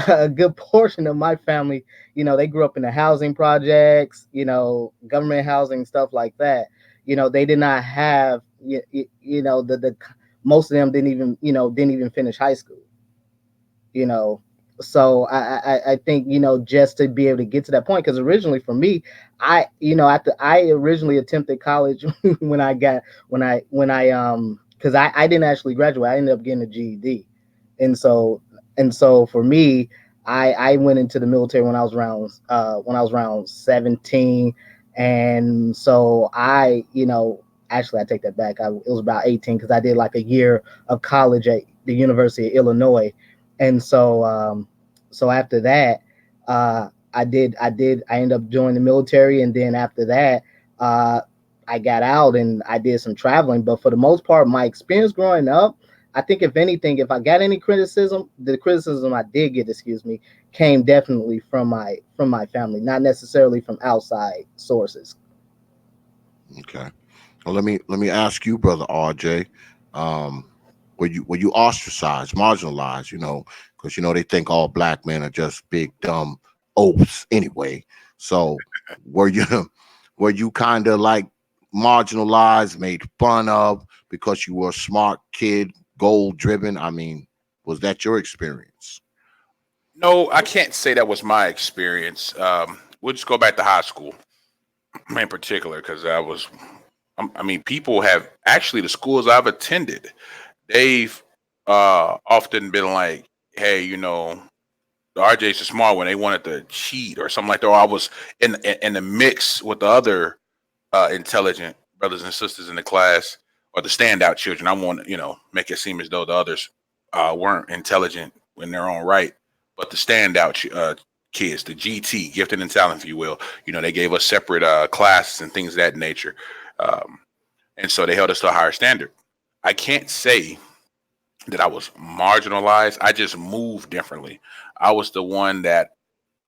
a good portion of my family, they grew up in the housing projects, government housing, stuff like that. They did not have, the most of them didn't even finish high school. you know so I think just to be able to get to that point, because originally for me, after I originally attempted college when I because I didn't actually graduate. I ended up getting a GED. And so for me, I went into the military when I was around 17. And so actually I take that back. It was about 18 because I did like a year of college at the University of Illinois. And so after that, I ended up joining the military. And then after that, uh I got out and I did some traveling. But for the most part, my experience growing up, I think if anything, if I got any criticism, the criticism I did get, excuse me, came definitely from my family, not necessarily from outside sources. Okay. Well, let me ask you, Brother RJ. Um, were you ostracized, marginalized? Because they think all black men are just big dumb oafs anyway. So were you were you kind of like marginalized, made fun of because you were a smart kid, goal driven? I mean, was that your experience? No, I can't say that was my experience. We'll just go back to high school in particular because I mean, people have actually the schools I've attended. They've often been like, "Hey, the RJ's a smart one." They wanted to cheat or something like that. Or I was in the mix with the other intelligent brothers and sisters in the class, or the standout children. I want to, make it seem as though the others weren't intelligent in their own right, but the standout kids, the GT, gifted and talent, if you will, they gave us separate classes and things of that nature, um, and so they held us to a higher standard. I can't say that I was marginalized. I just moved differently. I was the one that,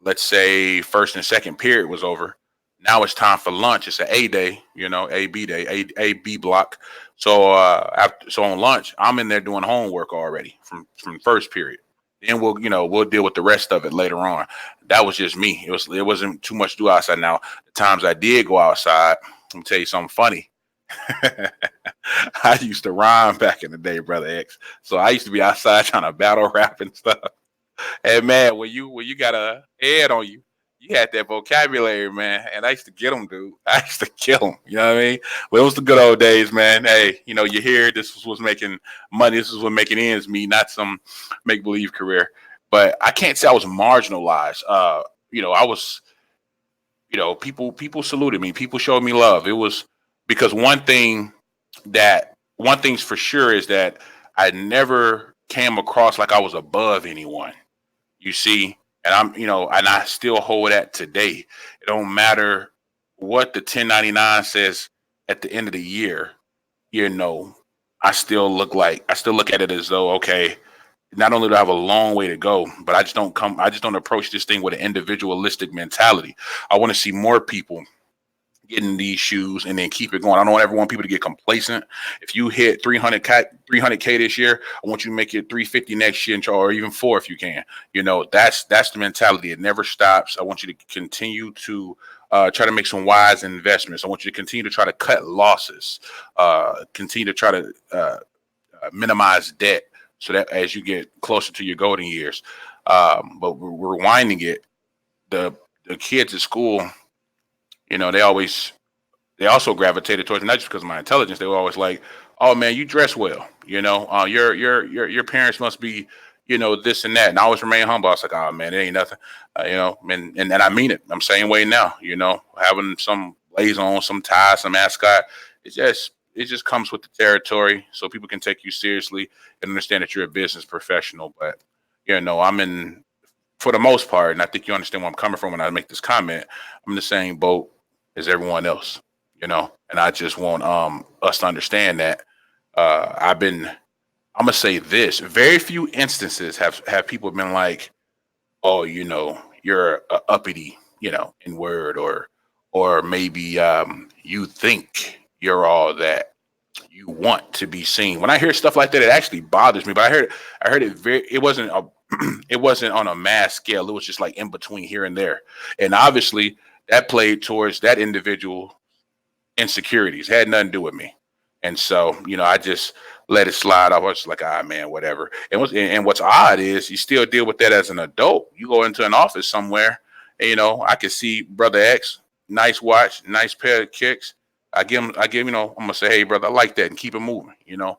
let's say, first and second period was over. Now it's time for lunch. It's an A day, A B day, A B block. So so on lunch, I'm in there doing homework already from first period. Then we'll deal with the rest of it later on. That was just me. It wasn't too much to do outside. Now the times I did go outside, let me tell you something funny. I used to rhyme back in the day, brother X. So I used to be outside trying to battle rap and stuff. And man, when you got a head on you, you had that vocabulary, man. And I used to get them, dude. I used to kill them. You know what I mean? Well, it was the good old days, man. Hey, you hear this was making money. This was what making ends meet, not some make believe career. But I can't say I was marginalized. I was. People saluted me. People showed me love. It was because one thing's for sure is that I never came across like I was above anyone. You see, and and I still hold that today. It don't matter what the 1099 says at the end of the year. You know, I still look at it as though, okay, not only do I have a long way to go, but I just don't approach this thing with an individualistic mentality. I want to see more people get in these shoes and then keep it going. I don't ever want people to get complacent. If you hit 300K this year, I want you to make it 350 next year, or even 4 if you can. You know, that's the mentality. It never stops. I want you to continue to try to make some wise investments. I want you to continue to try to cut losses, continue to try to minimize debt, so that as you get closer to your golden years. But we're rewinding it. The kids at school, you know, they also gravitated towards, not just because of my intelligence. They were always like, "Oh man, you dress well. You know, your parents must be, you know, this and that." And I always remain humble. I was like, "Oh man, it ain't nothing." You know, and I mean it. I'm same way now. You know, having some blaze on, some tie, some ascot. It just comes with the territory, so people can take you seriously and understand that you're a business professional. But you know, for the most part, and I think you understand where I'm coming from when I make this comment. I'm in the same boat as everyone else, you know, and I just want us to understand that I'm gonna say this: very few instances have people been like, "Oh, you know, you're a uppity, you know, in word, or maybe you think you're all that you want to be seen." When I hear stuff like that, it actually bothers me. But I heard it it wasn't it wasn't on a mass scale. It was just like in between here and there, and obviously that played towards that individual insecurities. It had nothing to do with me. And so, you know, I just let it slide. I was like, ah, man, whatever. And what's odd is you still deal with that as an adult. You go into an office somewhere, and, you know, I can see Brother X, nice watch, nice pair of kicks. I give him, you know, I'm gonna say, hey, brother, I like that, and keep it moving. You know,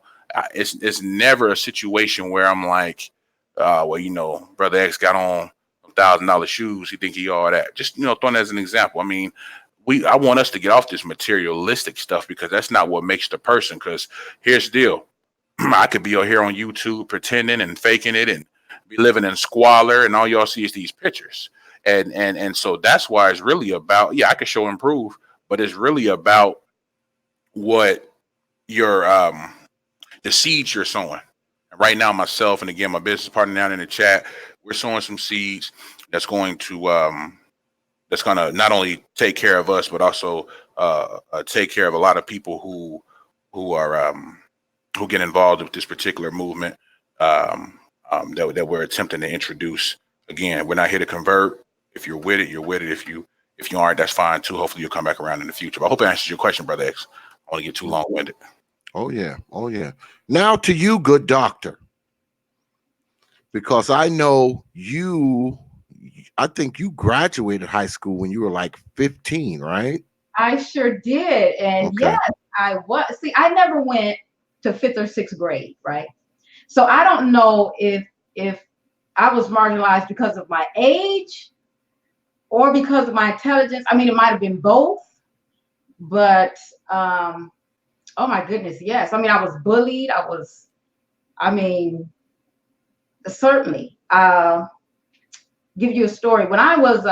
it's never a situation where I'm like, well, you know, Brother X got on $1,000 shoes. He think he all that. Just, you know, throwing that as an example. I mean, I want us to get off this materialistic stuff, because that's not what makes the person. Because here's the deal. I could be here on YouTube pretending and faking it and be living in squalor, and all y'all see is these pictures. And so that's why it's really about, yeah, I can show and prove, but it's really about what your the seeds you're sowing. And right now, myself and again my business partner down in the chat, we're sowing some seeds that's going to not only take care of us, but also take care of a lot of people who are who get involved with this particular movement that we're attempting to introduce. Again, we're not here to convert. If you're with it, you're with it. If you aren't, that's fine too. Hopefully you'll come back around in the future. But I hope it answers your question, Brother X. I want to get too long-winded. Oh yeah. Now to you, good doctor, because I know you. I think you graduated high school when you were like 15, right? I sure did. And Okay. yes, I was. See, I never went to 5th or 6th grade, right? So I don't know if I was marginalized because of my age or because of my intelligence. I mean, it might have been both, but oh my goodness, yes. I mean, I was bullied. Certainly. Give you a story. When I was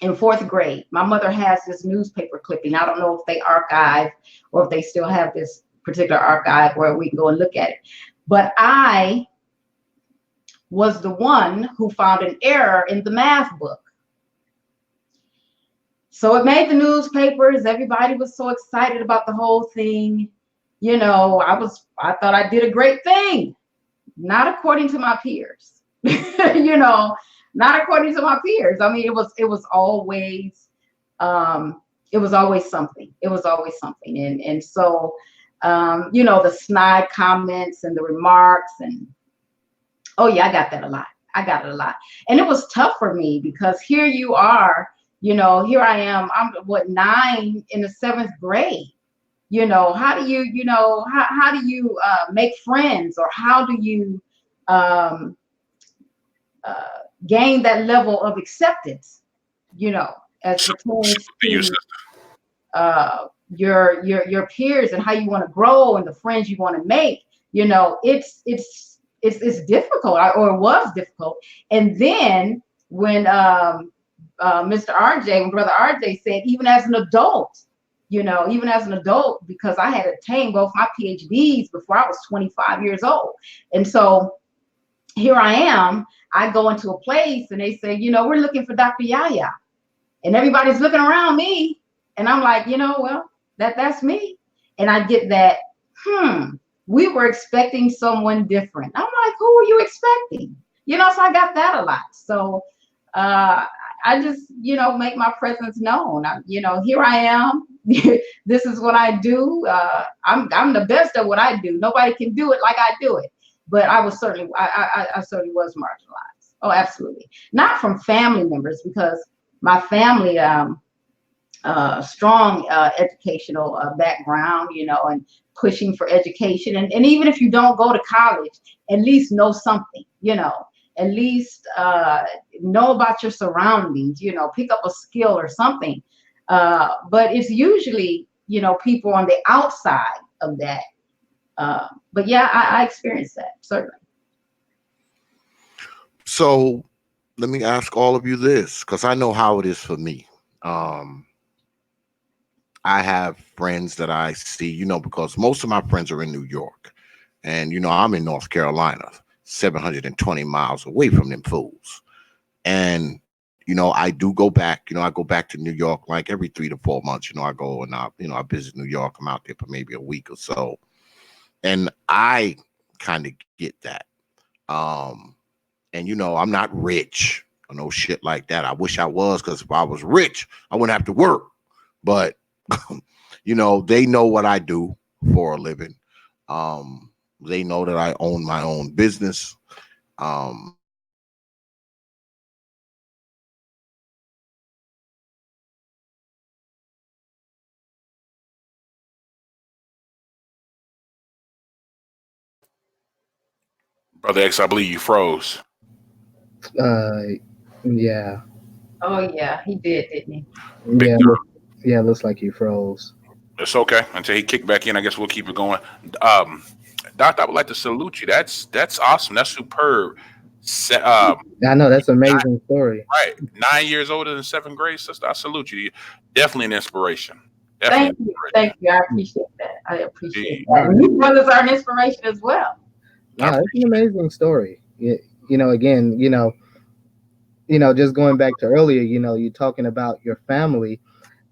in 4th grade, my mother has this newspaper clipping. I don't know if they archive or if they still have this particular archive where we can go and look at it. But I was the one who found an error in the math book. So it made the newspapers. Everybody was so excited about the whole thing. You know, I thought I did a great thing, not according to my peers. You know, not according to my peers. I mean, it was always something. It was always something. And so, you know, the snide comments and the remarks, and oh yeah, I got that a lot. I got it a lot. And it was tough for me because here you are, you know, here I am, I'm 9 in the 7th grade. You know, how do you make friends, or how do you gain that level of acceptance, you know, as pertains to your peers and how you want to grow and the friends you want to make. You know, it's difficult, or it was difficult. And then when Brother RJ said, even as an adult, because I had attained both my PhDs before I was 25 years old. And so here I am. I go into a place and they say, we're looking for Dr.YaYa, and everybody's looking around me, and I'm like, well, that's me, and I get that. We were expecting someone different. I'm like, who were you expecting? So I got that a lot. So I just, make my presence known. Here I am. This is what I do. I'm the best at what I do. Nobody can do it like I do it. But I certainly was marginalized. Oh, absolutely. Not from family members, because my family, strong educational background, and pushing for education. And even if you don't go to college, at least know something, at least know about your surroundings, pick up a skill or something. But it's usually, people on the outside of that. But yeah, I experienced that, certainly. So let me ask all of you this, because I know how it is for me. I have friends that I see, because most of my friends are in New York, and I'm in North Carolina, 720 miles away from them fools. And I do go back. I go back to New York like every 3 to 4 months. I go and I visit New York. I'm out there for maybe a week or so, and I kind of get that. And I'm not rich or no shit like that. I wish I was, because if I was rich, I wouldn't have to work. But they know what I do for a living. They know that I own my own business. Brother X, I believe you froze. Yeah. Oh yeah, he did, didn't he? Yeah. Victor. Yeah, looks like you froze. It's okay until he kicked back in. I guess we'll keep it going. Doctor, I would like to salute you. That's awesome. That's superb. I know, that's an amazing story. Right, 9 years older than seventh grade, sister. I salute you. Definitely an inspiration. Definitely. Thank you. I appreciate that. I appreciate Gee. that. And you brothers are an inspiration as well. No, it's an amazing story. Again, just going back to earlier, you talking about your family.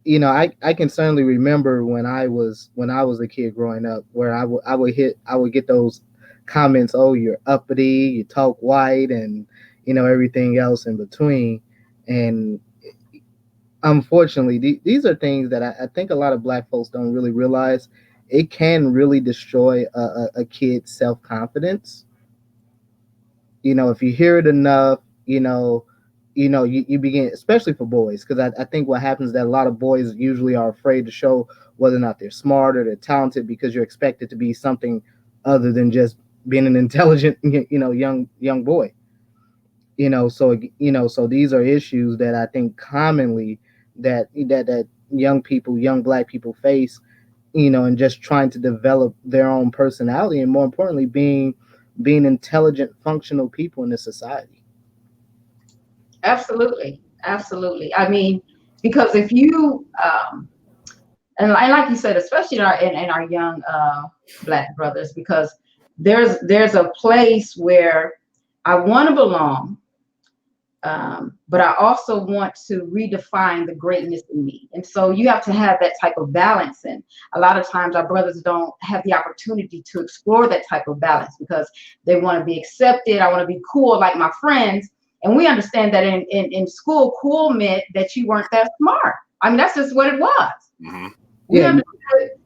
I can certainly remember when I was a kid growing up, where I would get those comments, oh, you're uppity, you talk white, and everything else in between. And unfortunately, these are things that I think a lot of Black folks don't really realize. It can really destroy a kid's self-confidence. If you hear it enough, you begin, especially for boys, because I think what happens is that a lot of boys usually are afraid to show whether or not they're smart or they're talented, because you're expected to be something other than just being an intelligent, young boy. So these are issues that I think commonly that young Black people face, and just trying to develop their own personality, and more importantly, being intelligent, functional people in this society. Absolutely. I mean, because if you and like you said, especially in our young Black brothers, because there's a place where I want to belong, but I also want to redefine the greatness in me. And so you have to have that type of balance. And a lot of times our brothers don't have the opportunity to explore that type of balance, because they want to be accepted. I want to be cool like my friends. And we understand that in school, cool meant that you weren't that smart. I mean, that's just what it was. Mm-hmm.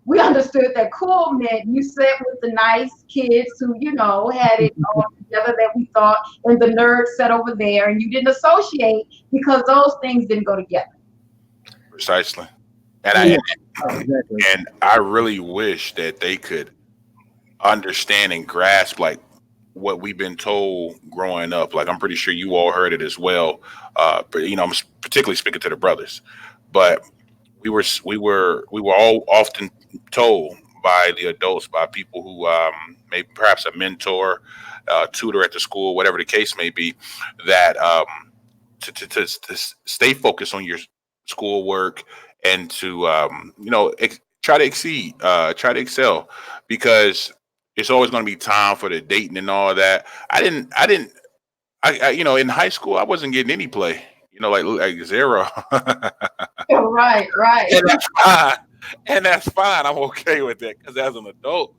We understood that cool meant you sat with the nice kids who, had it all together, that we thought, and the nerds sat over there, and you didn't associate because those things didn't go together. Precisely. And I really wish that they could understand and grasp like what we've been told growing up. Like, I'm pretty sure you all heard it as well. But I'm particularly speaking to the brothers, but we were all often told by the adults, by people who maybe perhaps a mentor, tutor at the school, whatever the case may be, that to stay focused on your schoolwork and to try to exceed, try to excel, because it's always going to be time for the dating and all that. I in high school, I wasn't getting any play, like zero. Right, right. And that's fine. And that's fine. I'm okay with that because as an adult,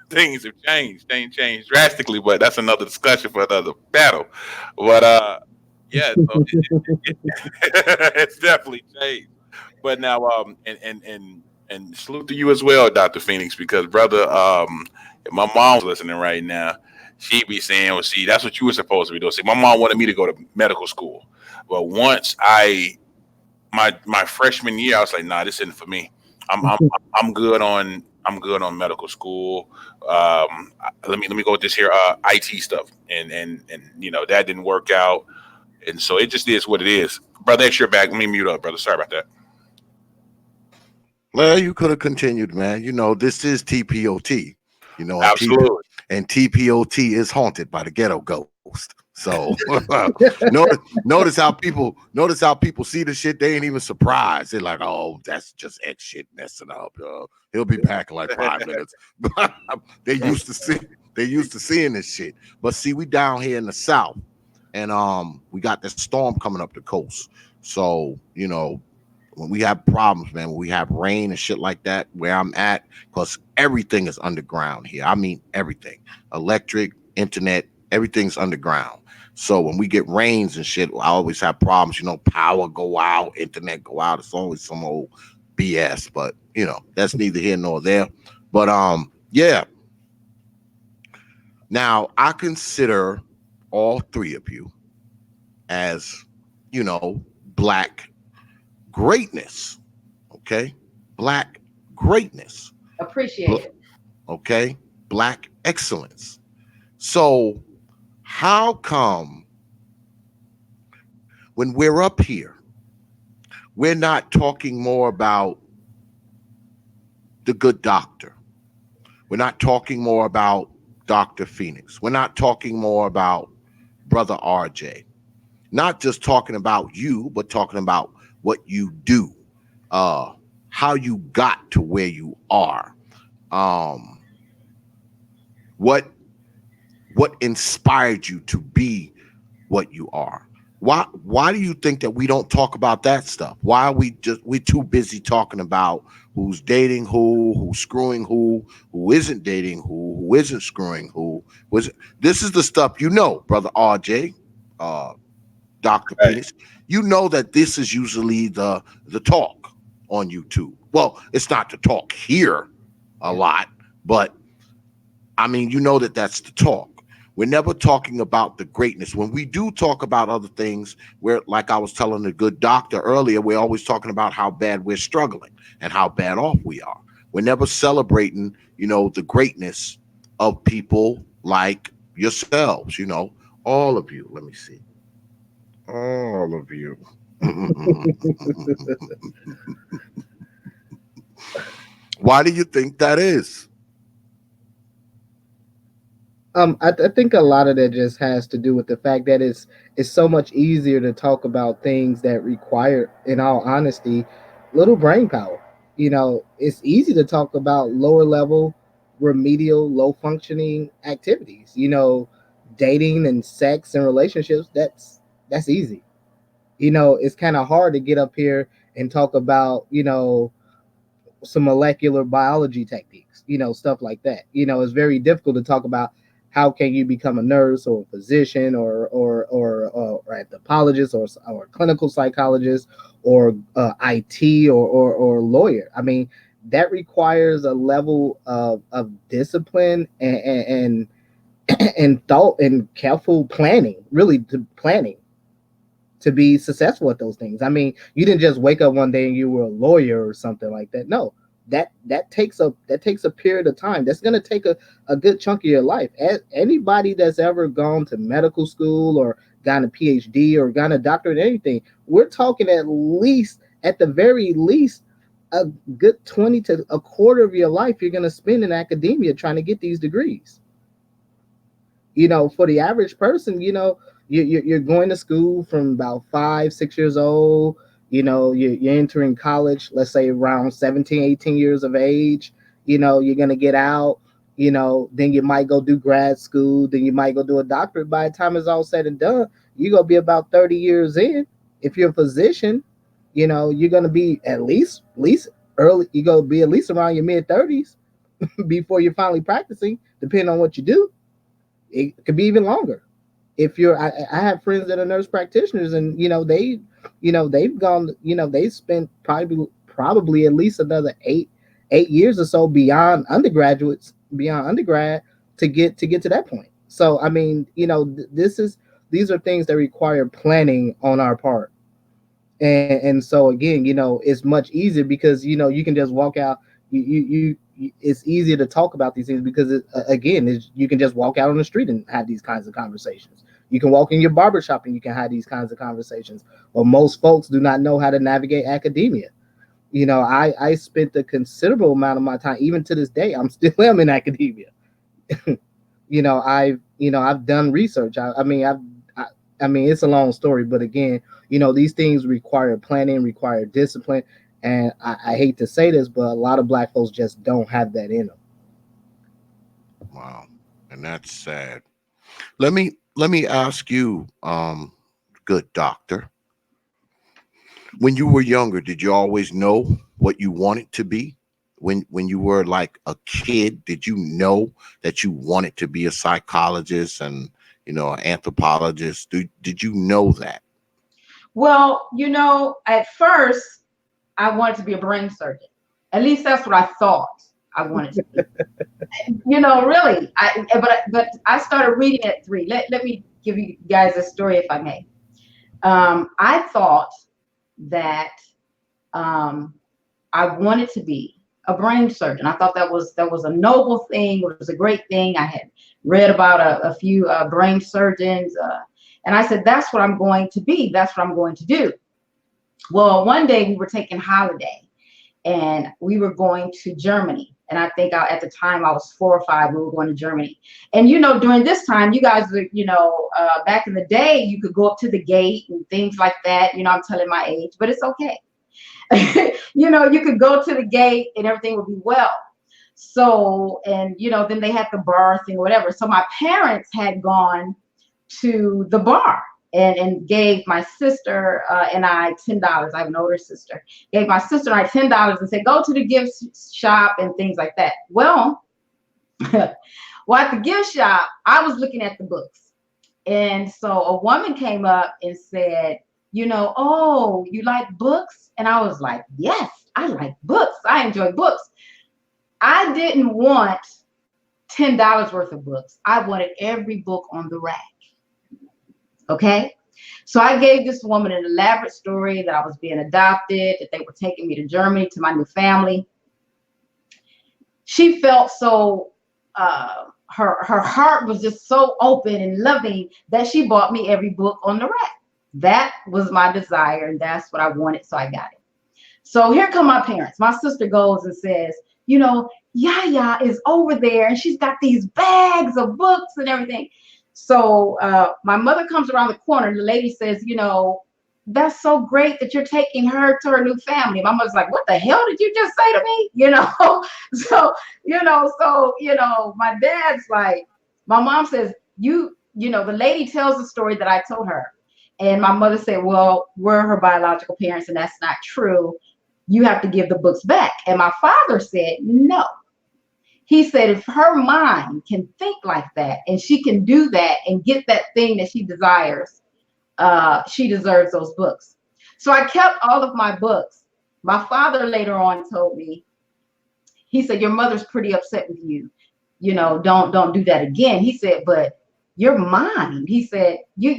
things have changed. Things changed drastically, but that's another discussion for another battle. But yeah, so it's definitely changed. But now, and salute to you as well, Dr. Phoenix, because brother, if my mom's listening right now, she be saying, "Well, see, that's what you were supposed to be doing." See, my mom wanted me to go to medical school, but once my freshman year, I was like, "Nah, this isn't for me. I'm good on medical school. Let me go with this here IT stuff, and that didn't work out, and so it just is what it is." Brother, X, you're back. Let me mute up, brother. Sorry about that. Well, you could have continued, man. This is TPOT. Absolutely. And TPOT is haunted by the ghetto ghost. So notice how people see the shit. They ain't even surprised. They're like, "Oh, that's just X shit messing up. He'll be back in like 5 minutes." They used to seeing this shit. But see, we down here in the South, and we got this storm coming up the coast. So when we have problems, man, when we have rain and shit like that, where I'm at, because everything is underground here. I mean, everything, electric, internet, everything's underground. So when we get rains and shit, I always have problems. Power go out, internet go out. It's always some old BS, but that's neither here nor there. But yeah. Now I consider all three of you as Black greatness. Okay, Black greatness. Appreciate it. Okay, Black excellence. So how come when we're up here, we're not talking more about the good doctor? We're not talking more about Dr. Phoenix. We're not talking more about Brother RJ. Not just talking about you, but talking about what you do, how you got to where you are, what inspired you to be what you are. Why do you think that we don't talk about that stuff? Why are we too busy talking about who's dating who's screwing who isn't dating who isn't screwing who? This is the stuff Brother RJ, Dr. Phoenix. You know that this is usually the talk on YouTube. Well, it's not the talk here a lot, but I mean, that's the talk. We're never talking about the greatness. When we do talk about other things, we're, like I was telling the good doctor earlier, we're always talking about how bad we're struggling and how bad off we are. We're never celebrating, the greatness of people like yourselves, all of you. Let me see. All of you. Why do you think that is? I think a lot of that just has to do with the fact that it's so much easier to talk about things that require, in all honesty, little brain power. It's easy to talk about lower level, remedial, low functioning activities. Dating and sex and relationships. That's easy. It's kind of hard to get up here and talk about some molecular biology techniques, stuff like that. It's very difficult to talk about how can you become a nurse or a physician or anthropologist or clinical psychologist or IT or lawyer. I mean, that requires a level of discipline and thought and careful planning, really planning to be successful at those things. I mean, you didn't just wake up one day and you were a lawyer or something like that. No, that takes a period of time. That's going to take a good chunk of your life. Anybody that's ever gone to medical school or gotten a PhD or gotten a doctorate in anything, we're talking at the very least, a good 20 to a quarter of your life you're going to spend in academia trying to get these degrees. For the average person, you're going to school from about 5-6 years old. You're entering college, let's say around 17-18 years of age. You're going to get out. you know, then you might go do grad school, then you might go do a doctorate. By the time it's all said and done, you're gonna be about 30 years in. If you're a physician, you know, you're gonna be at least early, you're gonna be at least around your mid-30s before you're finally practicing, depending on what you do. It could be even longer. If you're I have friends that are nurse practitioners, and they've gone, they spent probably at least another 8 years or so beyond undergrad to get to that point. So I mean, these are things that require planning on our part. And so again, it's much easier because you can just walk out. It's easier to talk about these things because you can just walk out on the street and have these kinds of conversations. You can walk in your barbershop and you can have these kinds of conversations. Well, most folks do not know how to navigate academia. I spent a considerable amount of my time, even to this day, I'm still in academia. I've done research. I mean, it's a long story, but again, these things require planning, require discipline. And I hate to say this, but a lot of Black folks just don't have that in them. Wow. And that's sad. Let me ask you, good doctor. When you were younger, did you always know what you wanted to be? When you were like a kid, did you know that you wanted to be a psychologist and an anthropologist? Did you know that? Well, at first I wanted to be a brain surgeon. At least that's what I thought I wanted to be. Really. But I started reading at 3. Let me give you guys a story, if I may. I thought that I wanted to be a brain surgeon. I thought that was a noble thing. It was a great thing. I had read about a few brain surgeons, and I said, that's what I'm going to be. That's what I'm going to do. Well, one day we were taking holiday, and we were going to Germany. And I think at the time I was 4 or 5. We were going to Germany. And during this time, you guys were, back in the day, you could go up to the gate and things like that. I'm telling my age, but it's okay. You could go to the gate and everything would be well. So, and then they had the bar thing or whatever. So my parents had gone to the bar and gave my sister and I $10. I have an older sister. Gave my sister and I $10 and said, go to the gift shop and things like that. Well, at the gift shop, I was looking at the books. And so a woman came up and said, oh, you like books? And I was like, yes, I like books. I enjoy books. I didn't want $10 worth of books. I wanted every book on the rack. Okay. So I gave this woman an elaborate story that I was being adopted, that they were taking me to Germany to my new family. She felt so, her heart was just so open and loving that she bought me every book on the rack. That was my desire, and that's what I wanted, so I got it. So here come my parents. My sister goes and says, Yaya is over there, and she's got these bags of books and everything. So my mother comes around the corner, and the lady says, that's so great that you're taking her to her new family. My mother's like, what the hell did you just say to me? So my dad's like, my mom says, the lady tells the story that I told her. And my mother said, well, we're her biological parents, and that's not true. You have to give the books back. And my father said, no. He said, if her mind can think like that, and she can do that and get that thing that she desires, she deserves those books. So I kept all of my books. My father later on told me, he said, your mother's pretty upset with you. Don't do that again. He said, but your mind, he said, I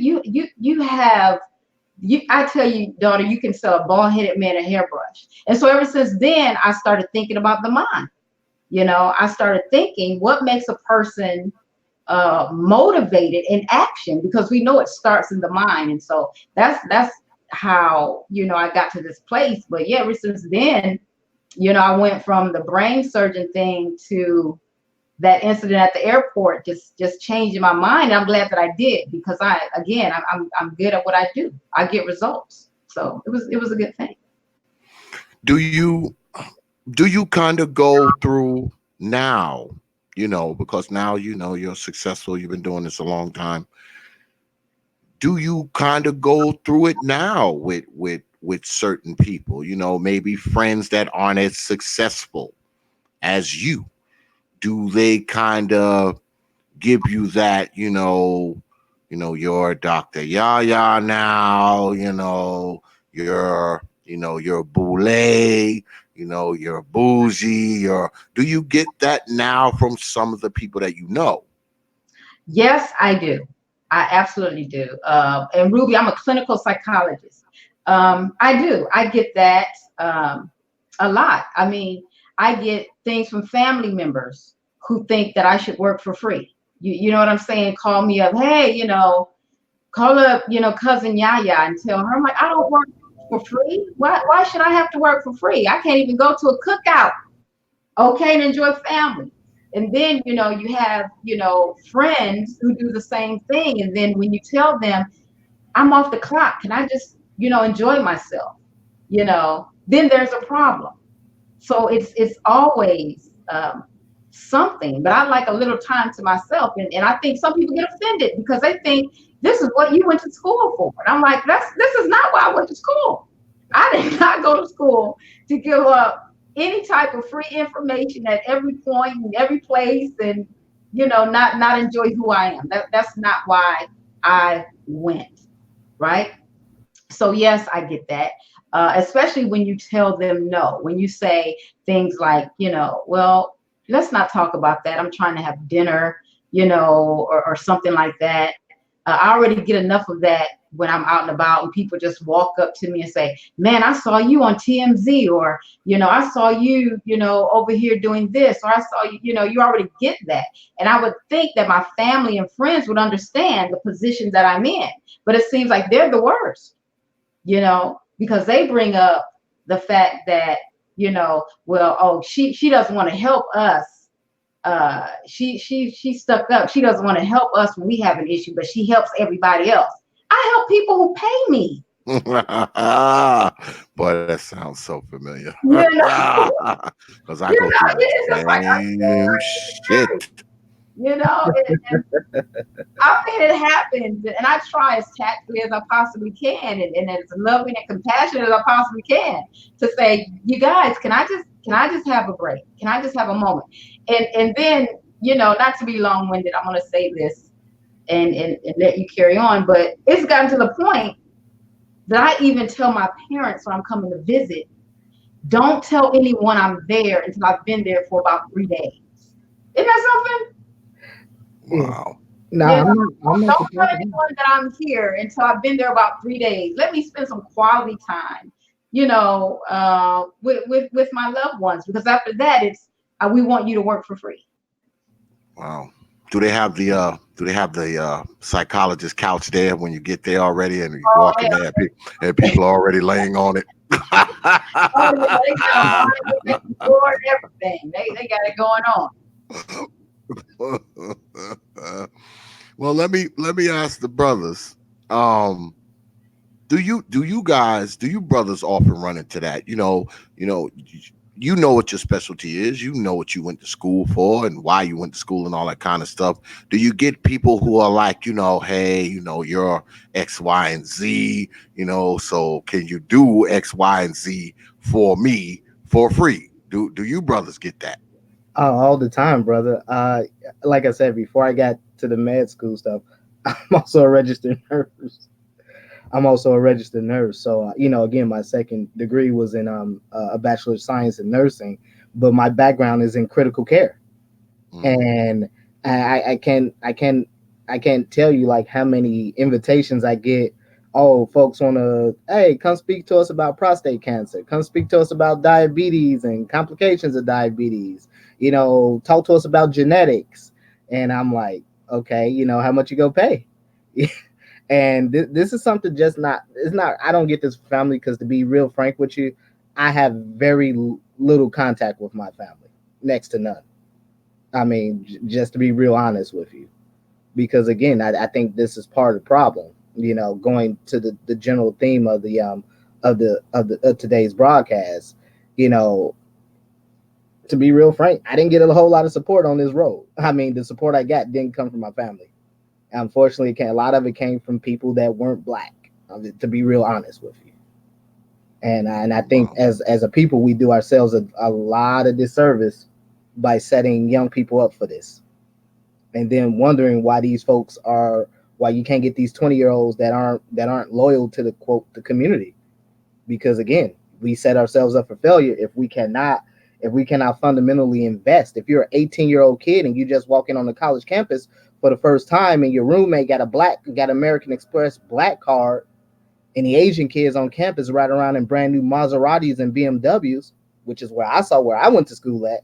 tell you, daughter, you can sell a bald-headed man a hairbrush. And so ever since then, I started thinking about the mind. I started thinking, what makes a person motivated in action? Because we know it starts in the mind. And so that's how, I got to this place. But yeah, ever since then, I went from the brain surgeon thing to that incident at the airport, just changing my mind. I'm glad that I did, because I'm good at what I do. I get results. So it was a good thing. Do you kind of go through now, because now you're successful, you've been doing this a long time. Do you kind of go through it now with certain people, maybe friends that aren't as successful as you? Do they kind of give you that, you're Dr.YaYa now, you're boule, you're bougie, do you get that now from some of the people that you know? Yes, I do. I absolutely do. And Ruby, I'm a clinical psychologist. I do. I get that a lot. I mean, I get things from family members who think that I should work for free. You know what I'm saying? Call me up. Hey, call up, cousin Yaya and tell her. I'm like, I don't work for free. Why should I have to work for free? I can't even go to a cookout. Okay, and enjoy family. And then, you have, friends who do the same thing. And then when you tell them, I'm off the clock, can I just, enjoy myself? Then there's a problem. So it's always something, but I like a little time to myself. And I think some people get offended because they think this is what you went to school for. And I'm like, this is not why I went to school. I did not go to school to give up any type of free information at every point and every place, and not enjoy who I am. That's not why I went, right? So yes, I get that. Especially when you tell them no, when you say things like, well, let's not talk about that. I'm trying to have dinner, or something like that. I already get enough of that when I'm out and about and people just walk up to me and say, man, I saw you on TMZ, or, I saw you, over here doing this, or I saw you, you already get that. And I would think that my family and friends would understand the position that I'm in, but it seems like they're the worst, because they bring up the fact that, well, oh, she doesn't want to help us. She stuck up. She doesn't want to help us when we have an issue, but she helps everybody else. I help people who pay me. Boy, that sounds so familiar. Because I go through the same shit. And I mean, it happens, and I try as tactfully as I possibly can, and as loving and compassionate as I possibly can, to say, you guys, can I just have a break? Can I just have a moment? And then, not to be long-winded, I'm going to say this and let you carry on, but it's gotten to the point that I even tell my parents when I'm coming to visit, don't tell anyone I'm there until I've been there for about 3 days. Isn't that something? Wow. No, don't tell anyone that I'm here until I've been there about 3 days. Let me spend some quality time, with my loved ones, because after that, it's we want you to work for free. Wow. Do they have the psychologist couch there when you get there already, and you walk in there and people are already laying on it? They got everything. They got it going on. Well, let me ask the brothers. Do you brothers often run into that? You know what your specialty is. You know what you went to school for and why you went to school and all that kind of stuff. Do you get people who are like, hey, you're X, Y, and Z, so can you do X, Y, and Z for me for free? Do you brothers get that? All the time, brother. Like I said, before I got to the med school stuff, I'm also a registered nurse. So, again, my second degree was in a Bachelor of Science in nursing, but my background is in critical care. And I can't tell you like how many invitations I get. Oh, folks want to, hey, come speak to us about prostate cancer. Come speak to us about diabetes and complications of diabetes. Talk to us about genetics. And I'm like, okay, how much you go pay? And this is something I don't get this family, because to be real frank with you, I have very little contact with my family, next to none. I mean, just to be real honest with you, because again, I think this is part of the problem, going to the general theme of the of today's broadcast, to be real frank, I didn't get a whole lot of support on this road. I mean, the support I got didn't come from my family. Unfortunately, a lot of it came from people that weren't black, to be real honest with you. And I think as a people, we do ourselves a lot of disservice by setting young people up for this, and then wondering why you can't get these 20-year-olds that aren't loyal to the community, because again, we set ourselves up for failure if we cannot fundamentally invest. If you're an 18-year-old kid and you just walk in on the college campus for the first time and your roommate got American Express black card, and the Asian kids on campus ride around in brand new Maseratis and BMWs, which is where I went to school at,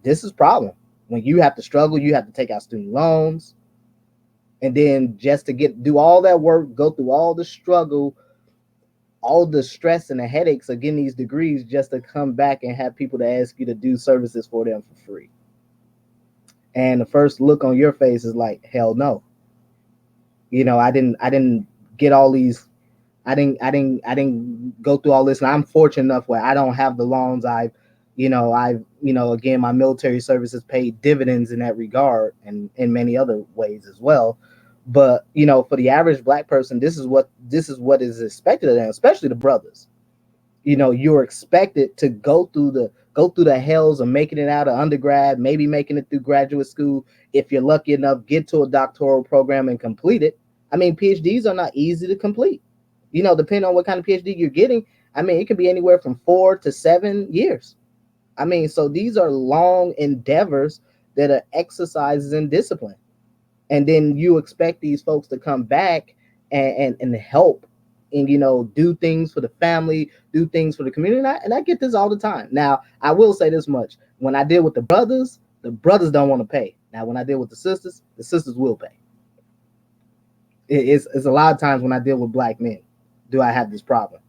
this is a problem. When you have to struggle, you have to take out student loans, and then just to do all that work, go through all the struggle, all the stress and the headaches of getting these degrees, just to come back and have people to ask you to do services for them for free. And the first look on your face is like, hell no. I didn't get all these. I didn't go through all this, and I'm fortunate enough where I don't have the loans. Again, my military services paid dividends in that regard, and in many other ways as well. But for the average black person, this is what is expected of them, especially the brothers. You're expected to go through the hells of making it out of undergrad, maybe making it through graduate school. If you're lucky enough, get to a doctoral program and complete it. I mean, PhDs are not easy to complete. Depending on what kind of PhD you're getting, I mean, it could be anywhere from 4 to 7 years. I mean, so these are long endeavors that are exercises in discipline. And then you expect these folks to come back and help and, do things for the family, do things for the community. And I get this all the time. Now, I will say this much. When I deal with the brothers don't want to pay. Now, when I deal with the sisters will pay. It's a lot of times when I deal with black men, do I have this problem?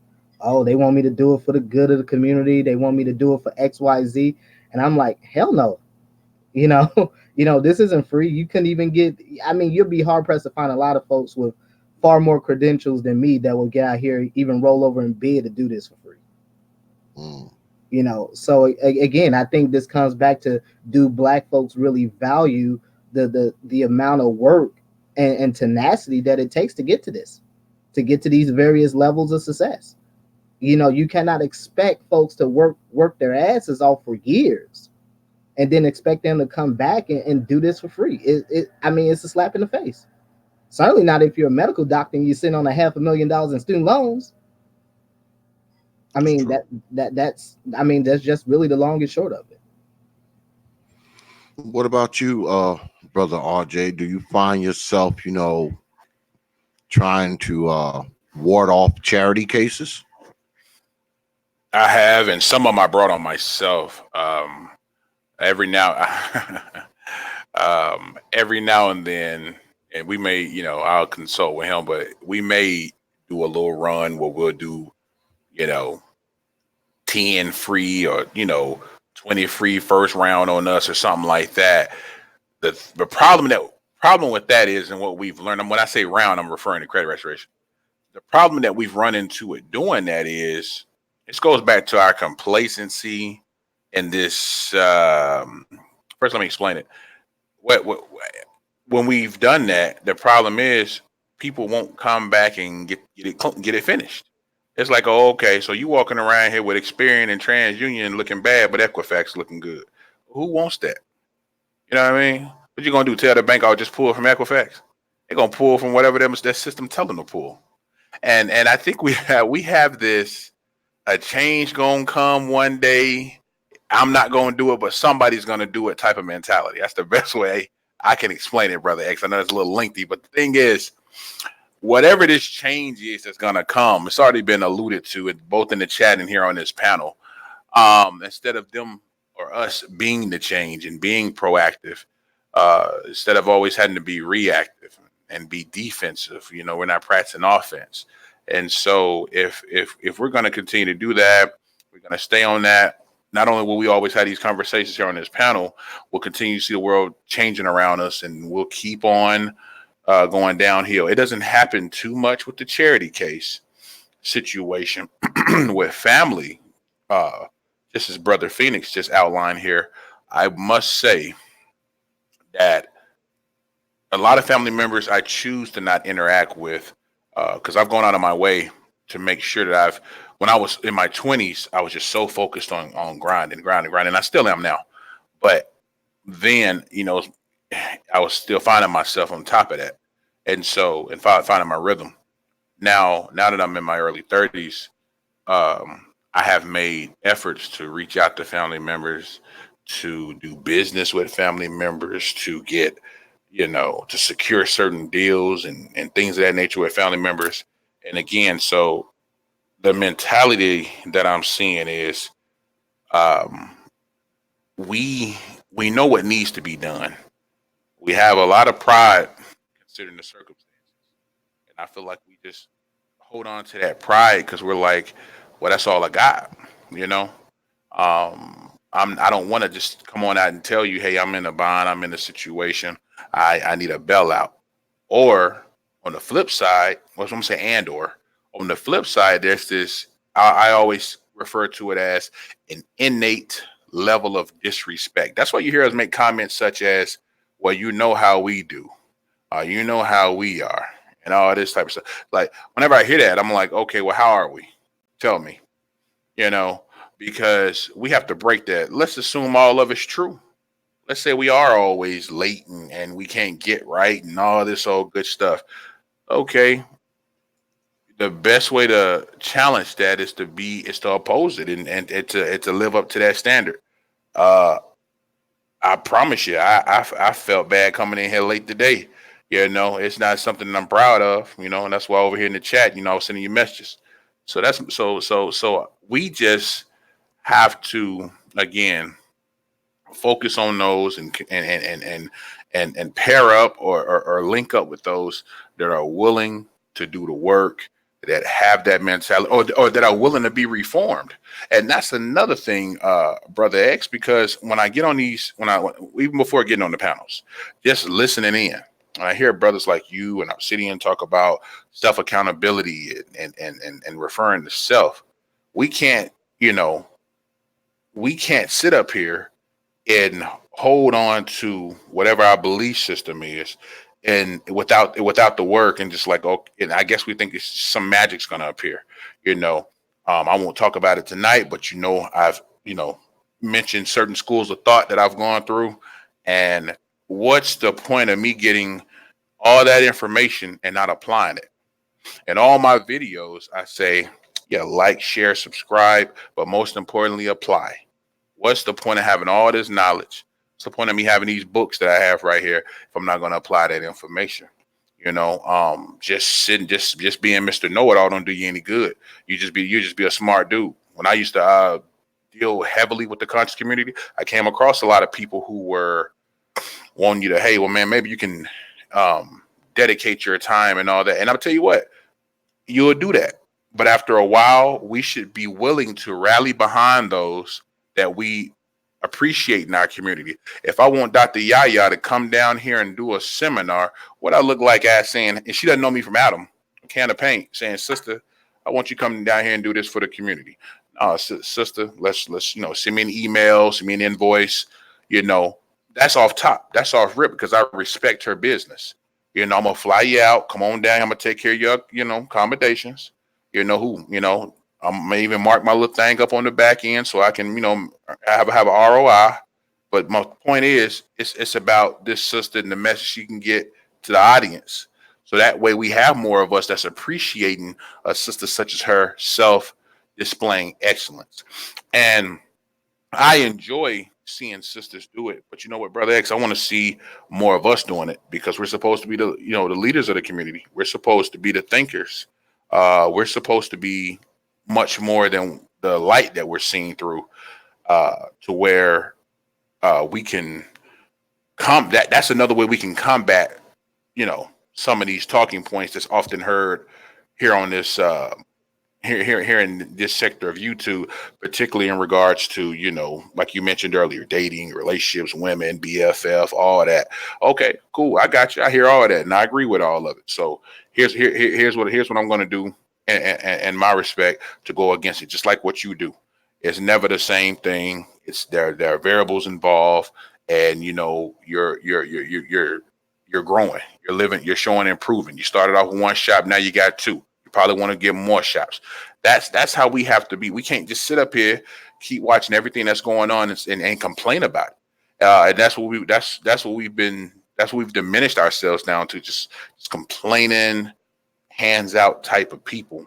Oh, they want me to do it for the good of the community. They want me to do it for X, Y, Z. And I'm like, hell no. This isn't free. You couldn't even you'll be hard pressed to find a lot of folks with far more credentials than me that will get out here, even roll over in bed to do this for free. So again, I think this comes back to, do black folks really value the amount of work and tenacity that it takes to get to these various levels of success? You cannot expect folks to work their asses off for years and then expect them to come back and do this for free. It's a slap in the face. Certainly not if you're a medical doctor and you're sitting on $500,000 in student loans. I mean, that's just really the long and short of it. What about you, brother RJ? Do you find yourself, trying to ward off charity cases? I have, and some of them I brought on myself. Every now and then, and we may, I'll consult with him, but we may do a little run where we'll do, 10 free or 20 free first round on us or something like that. The problem with that is, and what we've learned, and when I say round, I'm referring to credit restoration. The problem that we've run into with doing that is, this goes back to our complacency and this. First, let me explain it. When we've done that, the problem is people won't come back and get it finished. It's like, oh, okay, so you walking around here with Experian and TransUnion looking bad, but Equifax looking good. Who wants that? You know what I mean? What you gonna do? Tell the bank, I'll just pull from Equifax? They're gonna pull from whatever that system tell them to pull. And I think we have this, a change gonna come one day. I'm not gonna do it, but somebody's gonna do it type of mentality. That's the best way I can explain it, Brother X. I know it's a little lengthy, but the thing is, whatever this change is that's gonna come, it's already been alluded to it both in the chat and here on this panel. Instead of them or us being the change and being proactive, instead of always having to be reactive and be defensive, we're not practicing offense. And so if we're going to continue to do that, we're going to stay on that. Not only will we always have these conversations here on this panel, we'll continue to see the world changing around us, and we'll keep on going downhill. It doesn't happen too much with the charity case situation with family just as Brother Phoenix just outlined here, I must say that a lot of family members I choose to not interact with because I've gone out of my way to make sure that when I was in my 20s, I was just so focused on grinding. I still am now. But then, I was still finding myself on top of that. And so, and finding my rhythm. Now that I'm in my early 30s, I have made efforts to reach out to family members, to do business with family members, to get, to secure certain deals and things of that nature with family members. And again, so the mentality that I'm seeing is um, we we know what needs to be done. We have a lot of pride considering the circumstances. And I feel like we just hold on to that pride because we're like, well, that's all I got, you know. I don't want to just come on out and tell you, hey, I'm in a bind, I'm in a situation, I need a bailout. Or on the flip side, what's I'm saying, and or on the flip side, there's this. I always refer to it as an innate level of disrespect. That's why you hear us make comments such as, "Well, you know how we do, you know how we are," and all this type of stuff. Like whenever I hear that, I'm like, okay, well, how are we? Tell me, you know, because we have to break that. Let's assume all of it's true. Let's say we are always late and we can't get right and all this old good stuff. Okay, the best way to challenge that is to oppose it and to live up to that standard. Uh, I promise you, I felt bad coming in here late today. You know, it's not something that I'm proud of. You know, and that's why over here in the chat, I was sending you messages. So that's so we just have to again focus on those and pair up or link up with those that are willing to do the work, that have that mentality, or that are willing to be reformed. And that's another thing, Brother X, because when I get on these, even before getting on the panels, just listening in, and I hear brothers like you and Obsidian talk about self accountability and referring to self. We can't, we can't sit up here and hold on to whatever our belief system is and without the work and just like, okay, and I guess we think it's some magic's gonna appear, I won't talk about it tonight, but I've mentioned certain schools of thought that I've gone through, and what's the point of me getting all that information and not applying it? In all my videos I say, yeah, like, share, subscribe, but most importantly, apply. What's the point of having all this knowledge? What's the point of me having these books that I have right here if I'm not going to apply that information? Just sitting, just being Mr. Know-It-All don't do you any good. You just be a smart dude. When I used to deal heavily with the conscious community, I came across a lot of people who were wanting you to, hey, well, man, maybe you can dedicate your time and all that. And I'll tell you what, you'll do that. But after a while, we should be willing to rally behind those that we appreciate in our community. If I want Dr.YaYa to come down here and do a seminar, what I look like as saying, and she doesn't know me from Adam, a can of paint, saying, sister, I want you coming down here and do this for the community. Sister, let's send me an email, send me an invoice. That's off top. That's off rip because I respect her business. I'm gonna fly you out. Come on down. I'm gonna take care of your, accommodations. I may even mark my little thing up on the back end so I can, have a ROI. But my point is, it's about this sister and the message she can get to the audience. So that way we have more of us that's appreciating a sister such as herself displaying excellence. And I enjoy seeing sisters do it. But you know what, Brother X, I want to see more of us doing it because we're supposed to be the leaders of the community. We're supposed to be the thinkers. We're supposed to be much more than the light that we're seeing through, to where we can that's another way we can combat, some of these talking points that's often heard here on this here in this sector of YouTube, particularly in regards to, like you mentioned earlier, dating, relationships, women, BFF, all of that. Okay, cool. I got you. I hear all of that, and I agree with all of it. So here's what I'm going to do, and my respect to go against it, just like what you do. It's never the same thing. It's there are variables involved, and you're growing, you're living, you're showing improving. You started off with one shop, now you got two. You probably want to get more shops. That's how we have to be. We can't just sit up here, keep watching everything that's going on and complain about it. And that's what we've diminished ourselves down to, just complaining, hands out type of people.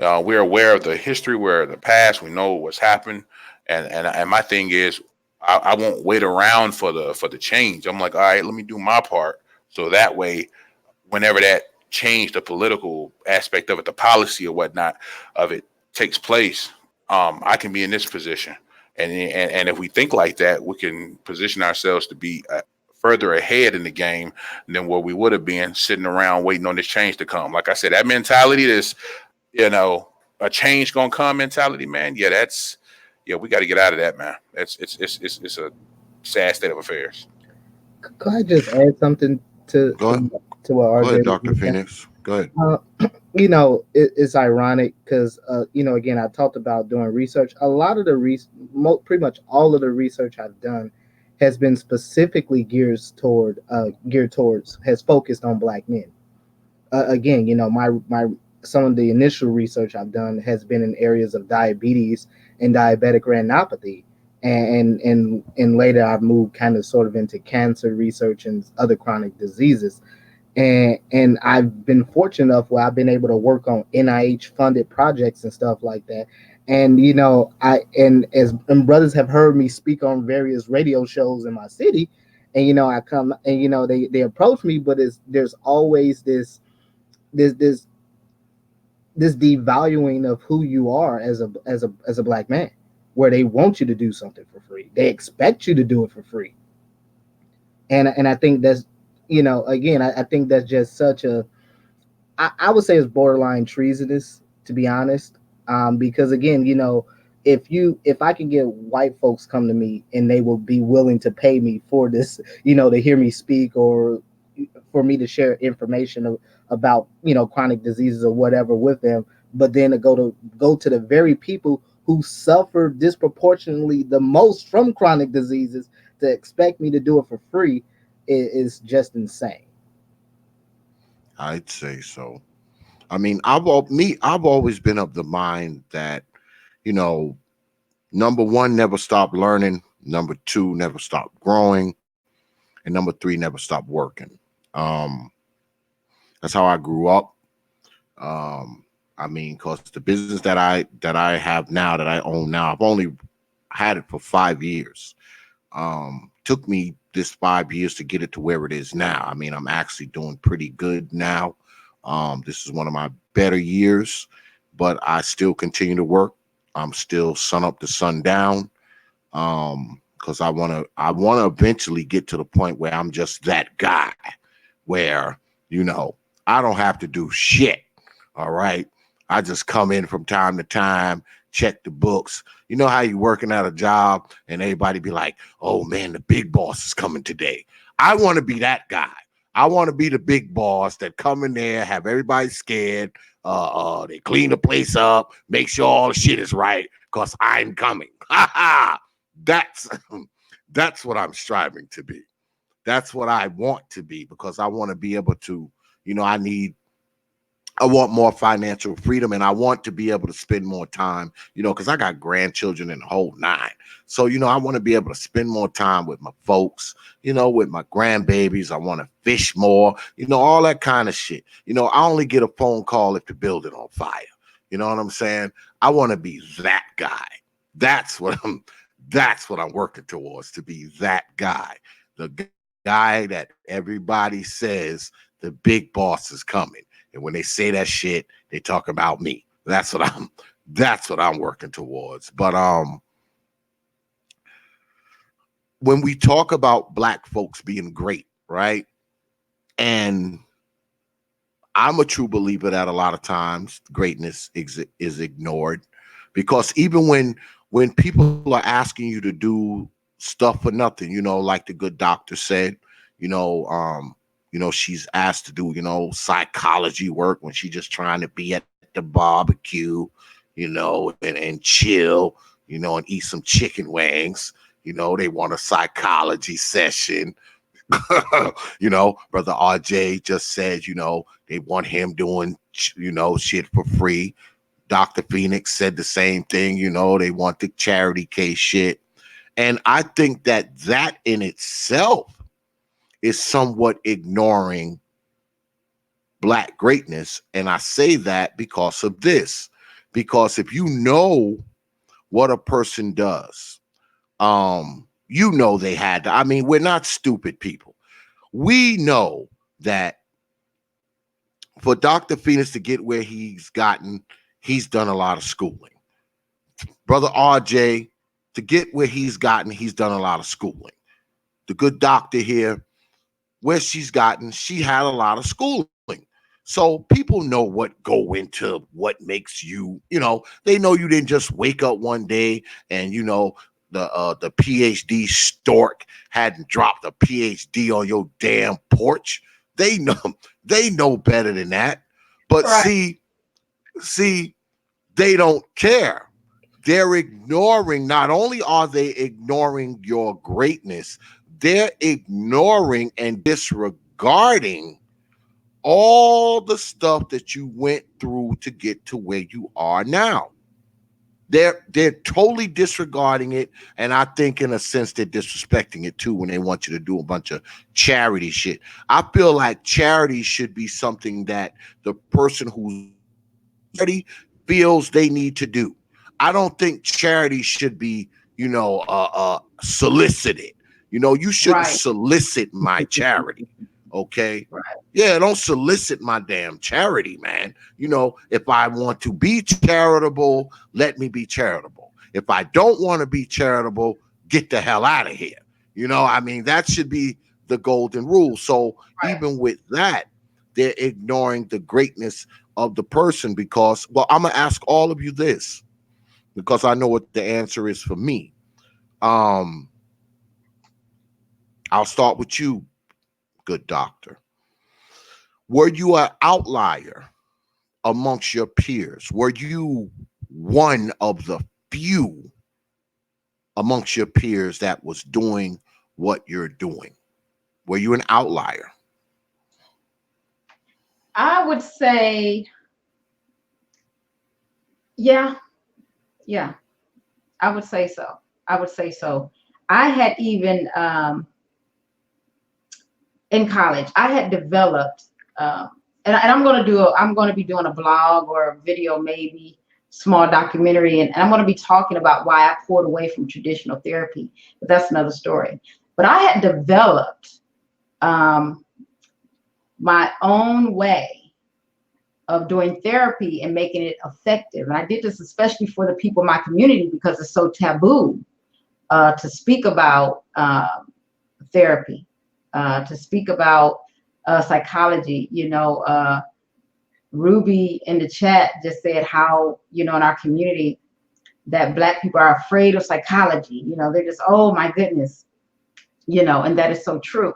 We're aware of the history, we're the past, we know what's happened, and my thing is, I won't wait around for the change. I'm like, all right, let me do my part, so that way, whenever that change, the political aspect of it, the policy or whatnot of it takes place, I can be in this position, and if we think like that, we can position ourselves to be further ahead in the game than where we would have been sitting around waiting on this change to come. Like I said, that mentality, this, a change gonna come mentality, man. Yeah, we got to get out of that, man. It's a sad state of affairs. Could I just add something to Go ahead. what Go RJ ahead, was Dr. saying? Phoenix. Go ahead. It's ironic because again, I talked about doing research. A lot of the pretty much all of the research I've done has been specifically geared towards, has focused on Black men. Again, my some of the initial research I've done has been in areas of diabetes and diabetic retinopathy, and later I've moved kind of sort of into cancer research and other chronic diseases. And I've been fortunate enough where I've been able to work on NIH funded projects and stuff like that. And brothers have heard me speak on various radio shows in my city, and I come and they approach me, but there's always this devaluing of who you are as a Black man, where they want you to do something for free, they expect you to do it for free, and I think that's again, I think that's just such a, I would say it's borderline treasonous, to be honest. Because again, if I can get white folks come to me and they will be willing to pay me for this, to hear me speak, or for me to share information about chronic diseases or whatever with them, but then to go to the very people who suffer disproportionately the most from chronic diseases, to expect me to do it for free is just insane. I'd say so. I mean, I've always been of the mind that, you know, number one, never stop learning. Number two, never stop growing. And number three, never stop working. Um, that's how I grew up. I mean, because the business that I have now, that I own now, I've only had it for 5 years. Took me this 5 years to get it to where it is now. I mean, I'm actually doing pretty good now. This is one of my better years, but I still continue to work. I'm still sun up to sundown. Because I wanna eventually get to the point where I'm just that guy where, I don't have to do shit. All right. I just come in from time to time, check the books. You know how you working at a job and everybody be like, oh man, the big boss is coming today. I want to be that guy. I want to be the big boss that come in there, have everybody scared. They clean the place up, make sure all the shit is right, because I'm coming. That's that's what I'm striving to be. That's what I want to be, because I want to be able to, I want more financial freedom, and I want to be able to spend more time, because I got grandchildren and the whole nine. So, I want to be able to spend more time with my folks, with my grandbabies. I want to fish more, all that kind of shit. I only get a phone call if the building on fire. You know what I'm saying? I want to be that guy. That's what I'm working towards, to be that guy. The guy that everybody says the big boss is coming. And when they say that shit, they talk about me. That's what I'm working towards. But when we talk about Black folks being great, right? And I'm a true believer that a lot of times greatness is ignored, because even when people are asking you to do stuff for nothing, like the good doctor said, she's asked to do, psychology work when she's just trying to be at the barbecue, and chill, you know, and eat some chicken wings. You know, they want a psychology session. You know, Brother RJ just said, you know, they want him doing, you know, shit for free. Dr. Phoenix said the same thing, you know, they want the charity case shit. And I think that that in itself is somewhat ignoring Black greatness. And I say that because of this. Because if you know what a person does, you know they had to, I mean, we're not stupid people. We know that for Dr. Phoenix to get where he's gotten, he's done a lot of schooling. Brother RJ, to get where he's gotten, he's done a lot of schooling. The good doctor here, where she's gotten, she had a lot of schooling. So people know what go into what makes you, you know, they know you didn't just wake up one day and, you know, the PhD stork hadn't dropped a PhD on your damn porch. They know better than that. But Right. see, they don't care. They're ignoring, not only are they ignoring your greatness, they're ignoring and disregarding all the stuff that you went through to get to where you are now. They're totally disregarding it, and I think in a sense they're disrespecting it too when they want you to do a bunch of charity shit. I feel like charity should be something that the person who's charity feels they need to do. I don't think charity should be, you know, solicited. You know, you shouldn't Right. solicit my charity. Okay. Right. Yeah, don't solicit my damn charity, man. You know, if I want to be charitable, let me be charitable. If I don't want to be charitable, get the hell out of here. You know, I mean, that should be the golden rule. So Right. even with that, they're ignoring the greatness of the person because, well, I'm going to ask all of you this because I know what the answer is for me. I'll start with you, good doctor. Were you an outlier amongst your peers? Were you one of the few amongst your peers that was doing what you're doing? Were you an outlier? I would say, yeah, I would say so. I had even in college, I had developed, and I'm going to be doing a blog or a video, maybe small documentary, and I'm going to be talking about why I pulled away from traditional therapy, but that's another story. But I had developed my own way of doing therapy and making it effective. And I did this especially for the people in my community because it's so taboo to speak about therapy, to speak about psychology. You know, Ruby in the chat just said how, you know, in our community that Black people are afraid of psychology. You know, they're just, oh my goodness, you know, and that is so true.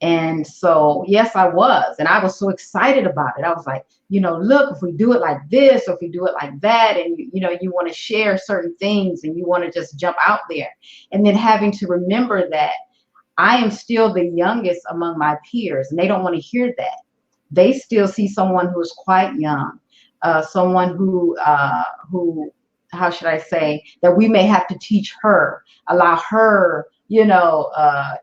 And so, yes, I was. And I was so excited about it. I was like, you know, look, if we do it like this, or if we do it like that, and, you know, you want to share certain things and you want to just jump out there. And then having to remember that I am still the youngest among my peers, and they don't want to hear that. They still see someone who is quite young, someone who, how should I say, that we may have to teach her, allow her, you know,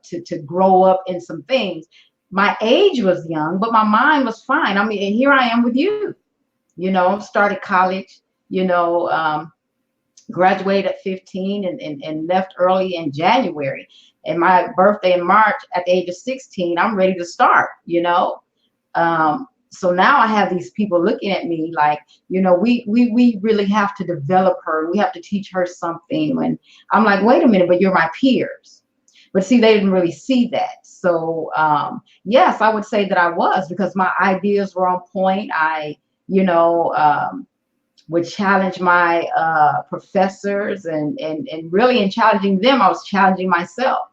to grow up in some things. My age was young, but my mind was fine. I mean, and here I am with you, you know, started college, you know, graduated at 15 and left early in January. And my birthday in March at the age of 16, I'm ready to start, you know. So now I have these people looking at me like, you know, we really have to develop her. We have to teach her something. And I'm like, wait a minute, but you're my peers. But see, they didn't really see that. So yes, I would say that I was, because my ideas were on point. I, you know, would challenge my professors and really in challenging them, I was challenging myself.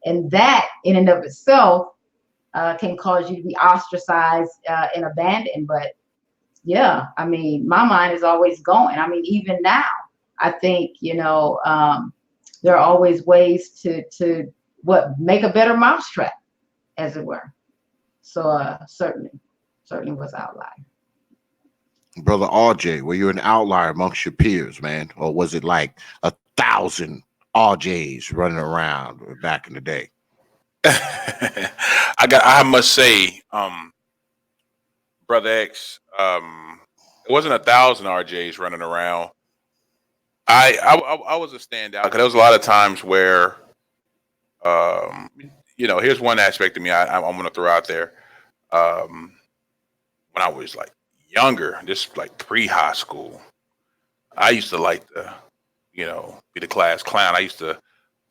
And that in and of itself can cause you to be ostracized and abandoned. But yeah, I mean, my mind is always going. I mean, even now, I think, there are always ways to make a better mousetrap, as it were. So certainly was outlier. Brother RJ, were you an outlier amongst your peers, man? Or was it like 1,000 RJs running around back in the day? I must say, Brother X, it wasn't 1,000 RJs running around. I was a standout because there was a lot of times where, here's one aspect of me I'm going to throw out there. When I was like younger, just like pre-high school, I used to like to, be the class clown. I used to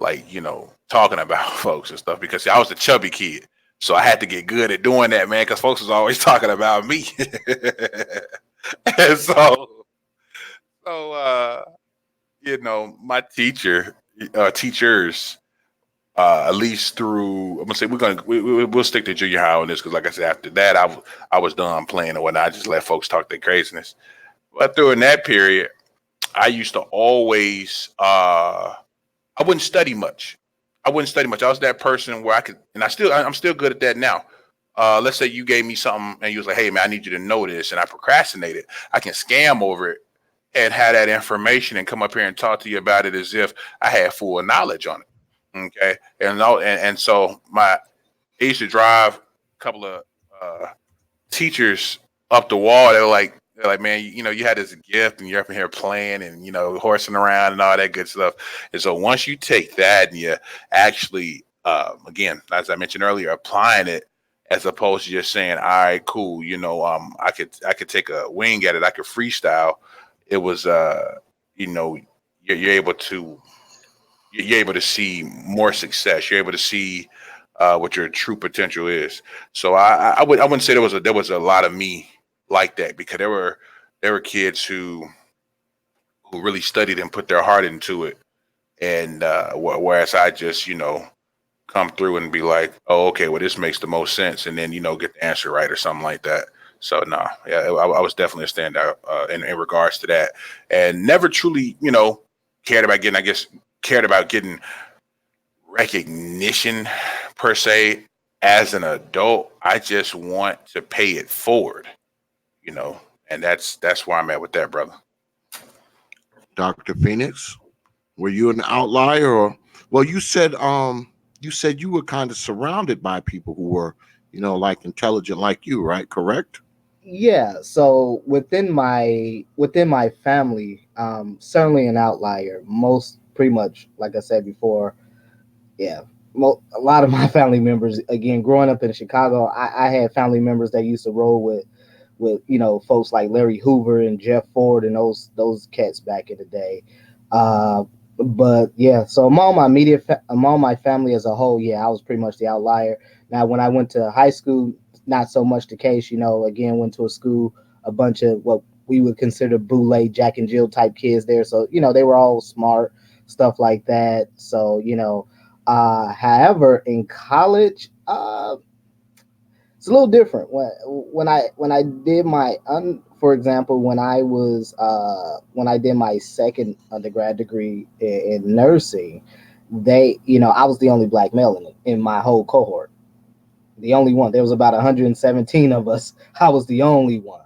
like, talking about folks and stuff because see, I was the chubby kid. So I had to get good at doing that, man, because folks was always talking about me. And my teachers, at least through, I'm gonna say we'll stick to junior high on this because, like I said, after that I was done playing and whatnot. I just let folks talk their craziness. But during that period, I used to always I wouldn't study much. I was that person where I could, and I'm still good at that now. Let's say you gave me something and you was like, "Hey man, I need you to know this," and I procrastinated. I can scam over it and have that information and come up here and talk to you about it as if I had full knowledge on it. Okay, and so I used to drive a couple of teachers up the wall. They're like, man, you had this gift and you're up in here playing and horsing around and all that good stuff. And so once you take that and you actually, again, as I mentioned earlier, applying it as opposed to just saying, all right, cool, I could take a wing at it, I could freestyle. It was, you're able to see more success. You're able to see what your true potential is. So I wouldn't say there was a lot of me like that because there were kids who really studied and put their heart into it, and whereas I just come through and be like, oh okay, well this makes the most sense, and then get the answer right or something like that. So no, yeah, I was definitely a standout in regards to that, and never truly cared about getting recognition per se as an adult. I just want to pay it forward, and that's where I'm at with that, brother. Dr. Phoenix, were you an outlier or well you said you were kind of surrounded by people who were, like intelligent like you, right? Correct? Yeah, so within my family, certainly an outlier. Most pretty much, like I said before, yeah. A lot of my family members, again, growing up in Chicago, I had family members that used to roll with folks like Larry Hoover and Jeff Ford and those cats back in the day. But yeah, so among my family as a whole, yeah, I was pretty much the outlier. Now, when I went to high school, not so much the case. Again, went to a school, a bunch of what we would consider boule, Jack and Jill type kids there. So they were all smart, stuff like that. So however, in college, it's a little different. When I did my for example, when I did my second undergrad degree in nursing, I was the only black male in my whole cohort. The only one. There was about 117 of us. I was the only one.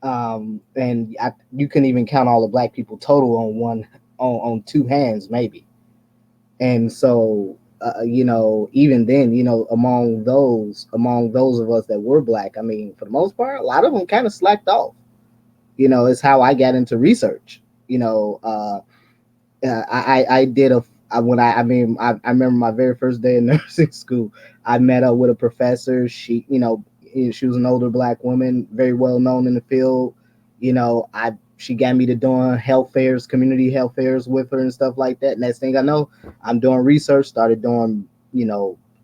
And you couldn't even count all the black people total on two hands, maybe. And so, even then, among those of us that were black, I mean, for the most part, a lot of them kind of slacked off. It's how I got into research. I did I remember my very first day in nursing school. I met up with a professor. She was an older black woman, very well known in the field. She got me to doing health fairs, community health fairs with her and stuff like that. Next thing I know, I'm doing research, started doing,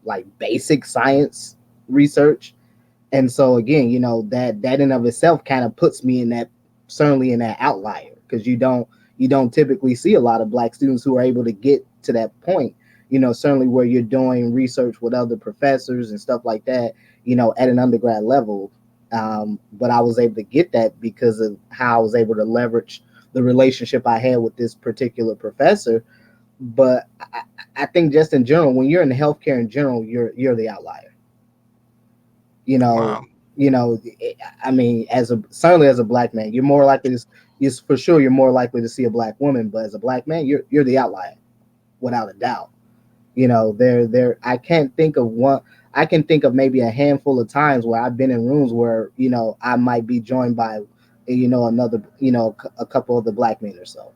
like basic science research. And so again, that in of itself kind of puts me certainly in that outlier, because you don't typically see a lot of black students who are able to get to that point, certainly where you're doing research with other professors and stuff like that, at an undergrad level. But I was able to get that because of how I was able to leverage the relationship I had with this particular professor. But I think just in general, when you're in healthcare in general, you're the outlier. You know, Wow. I mean, certainly as a black man, you're more likely to, for sure, you're more likely to see a black woman. But as a black man, you're the outlier, without a doubt. I can't think of one. I can think of maybe a handful of times where I've been in rooms where I might be joined by another a couple of the black men or so.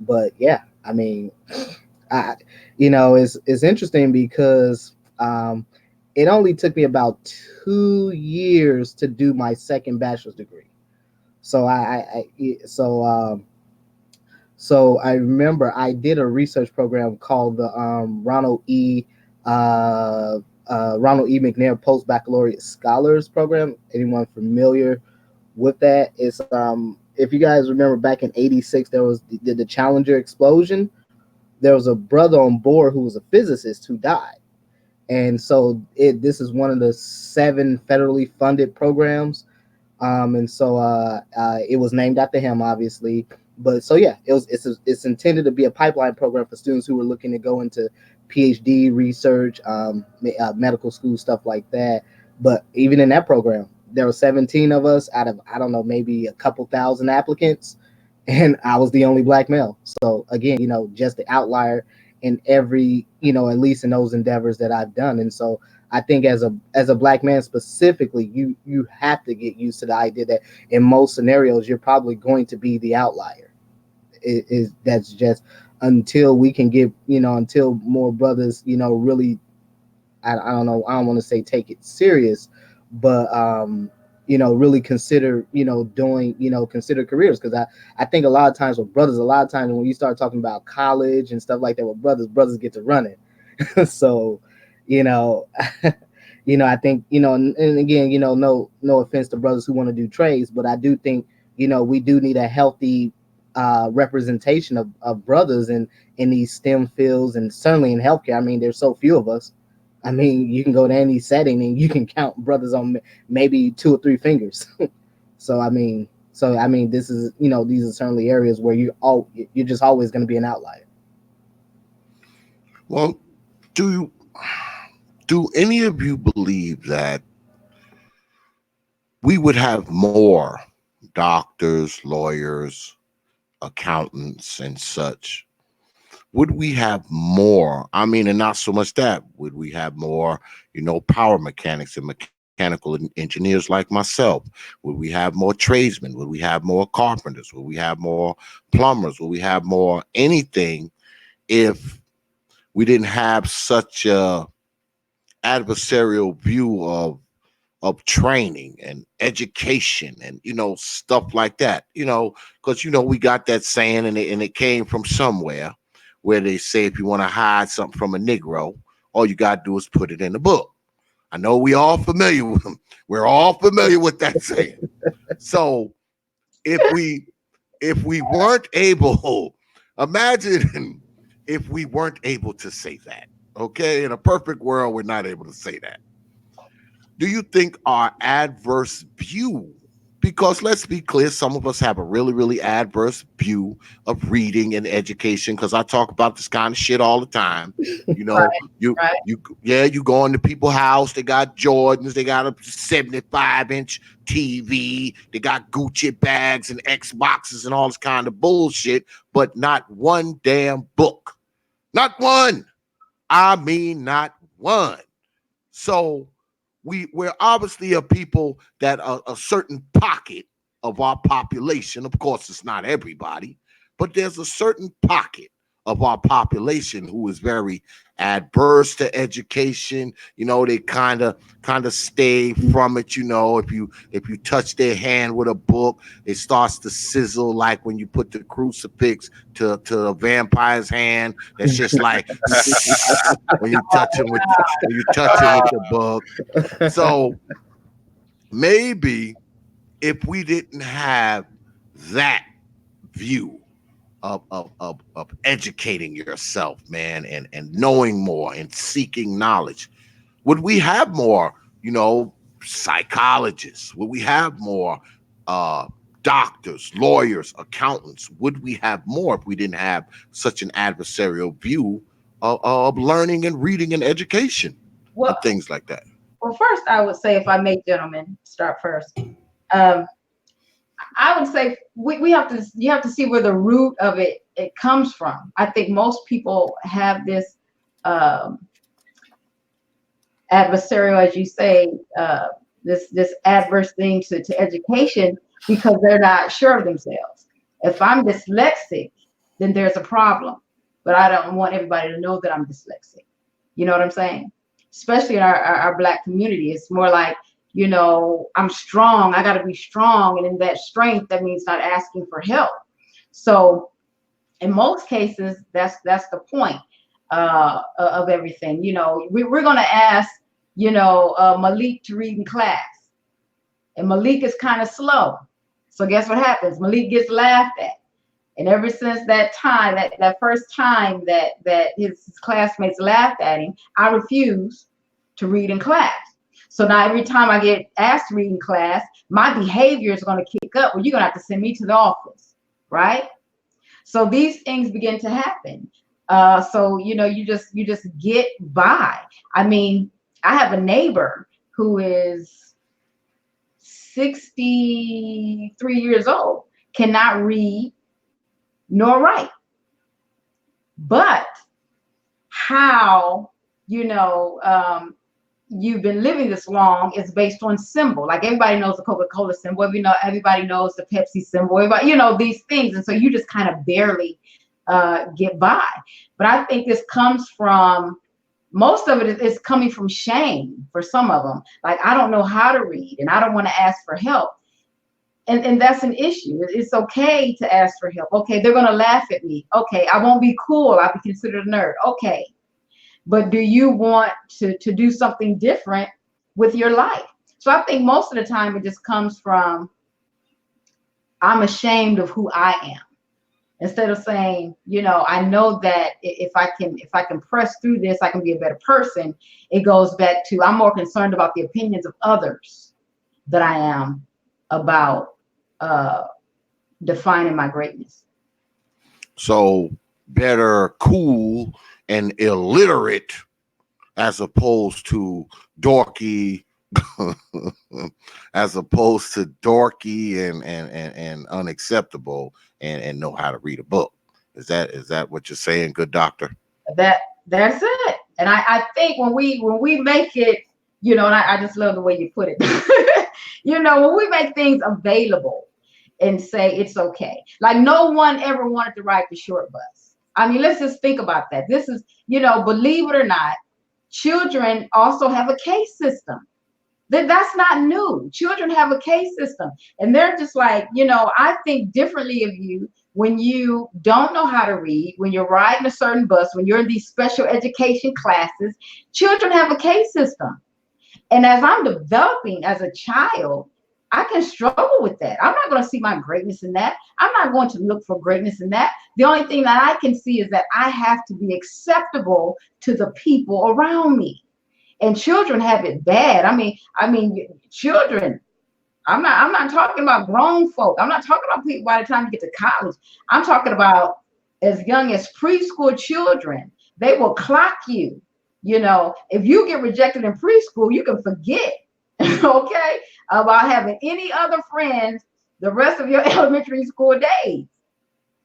But yeah, I mean, I it's interesting because it only took me about 2 years to do my second bachelor's degree. So so I remember I did a research program called the Ronald E. McNair Post Baccalaureate Scholars Program. Anyone familiar with that? It's if you guys remember back in '86, there was the Challenger explosion. There was a brother on board who was a physicist who died, and so this is one of the 7 federally funded programs. And so it was named after him, obviously. But so yeah, it's intended to be a pipeline program for students who were looking to go into PhD research, medical school, stuff like that. But even in that program, there were 17 of us out of, I don't know, maybe a couple thousand applicants, and I was the only black male. So again, just the outlier in every, at least in those endeavors that I've done. And so I think as a black man specifically, you have to get used to the idea that in most scenarios you're probably going to be the outlier. That's just until we can get until more brothers really, I don't know, I don't want to say take it serious, but really consider doing consider careers, because I think a lot of times with brothers, a lot of times when you start talking about college and stuff like that with brothers get to run it. So I think and again no offense to brothers who want to do trades, but I do think we do need a healthy representation of brothers in these STEM fields, and certainly in healthcare. I mean, there's so few of us. I mean, you can go to any setting and you can count brothers on maybe 2 or 3 fingers. So I mean, this is these are certainly areas where you're just always going to be an outlier. Well, do any of you believe that we would have more doctors, lawyers, accountants, and such? Would we have more? I mean, and not so much that. Would we have more, power mechanics and mechanical engineers like myself? Would we have more tradesmen? Would we have more carpenters? Would we have more plumbers? Would we have more anything if we didn't have such a adversarial view of training and education and stuff like that? Because we got that saying, and it came from somewhere, where they say if you want to hide something from a Negro, all you got to do is put it in the book. I know we all familiar with them. We're all familiar with that saying. So if we weren't able, imagine if we weren't able to say that. Okay, in a perfect world, we're not able to say that. Do you think our adverse view, because let's be clear, some of us have a really, really adverse view of reading and education, because I talk about this kind of shit all the time. Right. You go into people's house, they got Jordans, they got a 75-inch TV, they got Gucci bags and Xboxes and all this kind of bullshit, but not one damn book. Not one. I mean, not one. So we're obviously a people that a certain pocket of our population, of course it's not everybody, but there's a certain pocket of our population who is very adverse to education. They kind of stay from it. If you touch their hand with a book, it starts to sizzle like when you put the crucifix to a vampire's hand. That's just like when you touch him with the book. So maybe if we didn't have that view of educating yourself, man, and knowing more and seeking knowledge, would we have more, psychologists? Would we have more doctors, lawyers, accountants. Would we have more if we didn't have such an adversarial view of learning and reading and education and things like that? Well, first, I would say, if I may, gentlemen, start first. I would say you have to see where the root of it comes from. I think most people have this adversarial, as you say, this adverse thing to education because they're not sure of themselves. If I'm dyslexic, then there's a problem, but I don't want everybody to know that I'm dyslexic. You know what I'm saying? Especially in our Black community, it's more like, you know, I'm strong. I got to be strong. And in that strength, that means not asking for help. So in most cases, that's the point of everything. You know, we're going to ask, you know, Malik to read in class. And Malik is kind of slow. So guess what happens? Malik gets laughed at. And ever since that time, that first time that his classmates laughed at him, I refuse to read in class. So now every time I get asked to read in class, my behavior is going to kick up. Well, you're going to have to send me to the office, right? So these things begin to happen. So, you know, you just get by. I mean, I have a neighbor who is 63 years old, cannot read nor write. But how, you know, you've been living this long is based on symbol. Like everybody knows the Coca-Cola symbol, you know, everybody knows the Pepsi symbol, everybody, you know, these things. And so you just kind of barely get by. But I think this comes from, most of it is coming from shame for some of them. Like, I don't know how to read and I don't want to ask for help. And that's an issue. It's okay to ask for help. Okay, they're going to laugh at me. Okay, I won't be cool. I'll be considered a nerd. Okay. But do you want to do something different with your life? So I think most of the time it just comes from, I'm ashamed of who I am. Instead of saying, you know, I know that if I can press through this, I can be a better person. It goes back to, I'm more concerned about the opinions of others than I am about defining my greatness. So better cool and illiterate as opposed to dorky, as opposed to dorky and unacceptable and know how to read a book. Is that what you're saying, good doctor? That's it. And I think when we make it, you know, and I just love the way you put it. You know, when we make things available and say it's okay. Like, no one ever wanted to ride the short bus. I mean, let's just think about that. This is, you know, believe it or not, children also have a K system. That's not new. Children have a K system. And they're just like, you know, I think differently of you when you don't know how to read, when you're riding a certain bus, when you're in these special education classes. Children have a K system. And as I'm developing as a child, I can struggle with that. I'm not going to see my greatness in that. I'm not going to look for greatness in that. The only thing that I can see is that I have to be acceptable to the people around me. And children have it bad. I mean, children. I'm not talking about grown folk. I'm not talking about people by the time you get to college. I'm talking about as young as preschool children. They will clock you. You know, if you get rejected in preschool, you can forget. Okay, about having any other friends the rest of your elementary school days,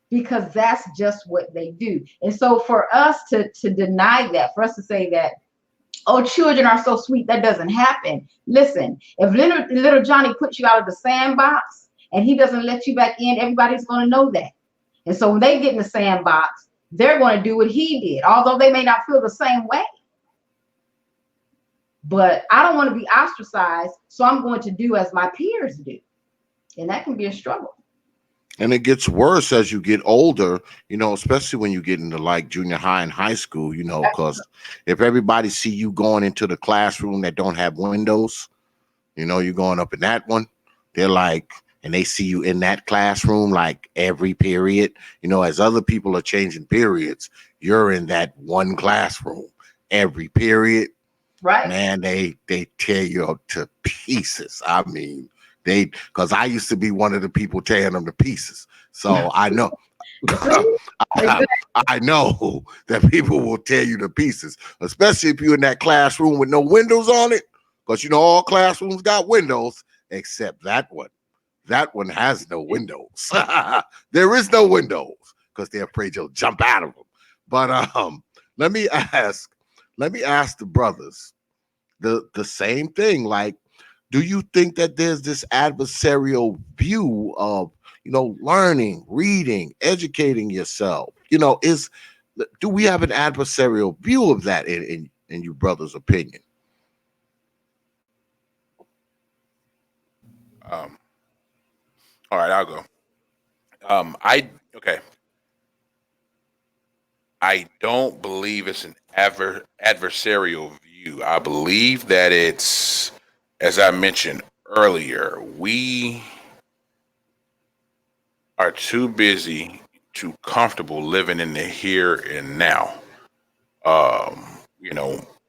because that's just what they do. And so for us to deny that, for us to say that, oh, children are so sweet, that doesn't happen. Listen, if little Johnny puts you out of the sandbox and he doesn't let you back in, everybody's going to know that. And so when they get in the sandbox, they're going to do what he did, although they may not feel the same way. But I don't want to be ostracized, so I'm going to do as my peers do. And that can be a struggle. And it gets worse as you get older, you know, especially when you get into like junior high and high school, you know, because if everybody see you going into the classroom that don't have windows, you know, you're going up in that one, they're like, and they see you in that classroom like every period, you know, as other people are changing periods, you're in that one classroom every period. Right. Man, they tear you up to pieces. I mean, Because I used to be one of the people tearing them to pieces. So I know. I know that people will tear you to pieces, especially if you're in that classroom with no windows on it. Because all classrooms got windows except that one. That one has no windows. There is no windows because they're afraid you'll jump out of them. But let me ask the brothers the same thing. Like, do you think that there's this adversarial view of learning, reading, educating yourself? Do we have an adversarial view of that in you brothers' opinion? All right, I'll go. I don't believe it's an adversarial view. I believe that it's, as I mentioned earlier, we are too busy, too comfortable living in the here and now.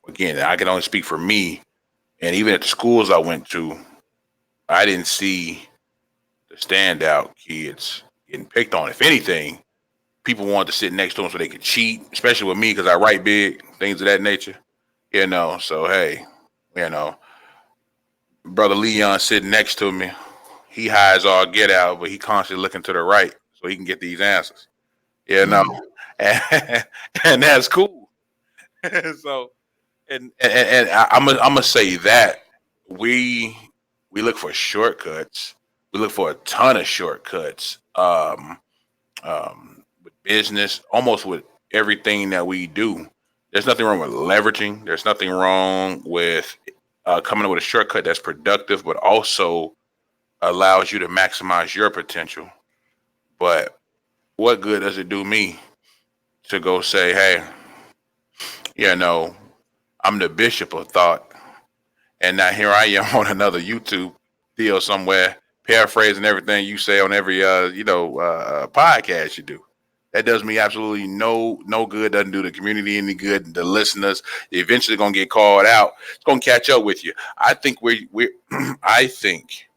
Again, I can only speak for me, and even at the schools I went to, I didn't see the standout kids getting picked on. If anything, people wanted to sit next to them so they could cheat, especially with me because I write big, things of that nature. So hey, brother Leon sitting next to me, he high as all get out, but he constantly looking to the right so he can get these answers. And that's cool. So, and I'm gonna say that we look for shortcuts. We look for a ton of shortcuts. With business, almost with everything that we do. There's nothing wrong with leveraging. There's nothing wrong with coming up with a shortcut that's productive, but also allows you to maximize your potential. But what good does it do me to go say, hey, I'm the bishop of thought, and now here I am on another YouTube deal somewhere, paraphrasing everything you say on every podcast you do. That does me absolutely no good. Doesn't do the community any good. The listeners, they're eventually gonna get called out. It's gonna catch up with you. I think I think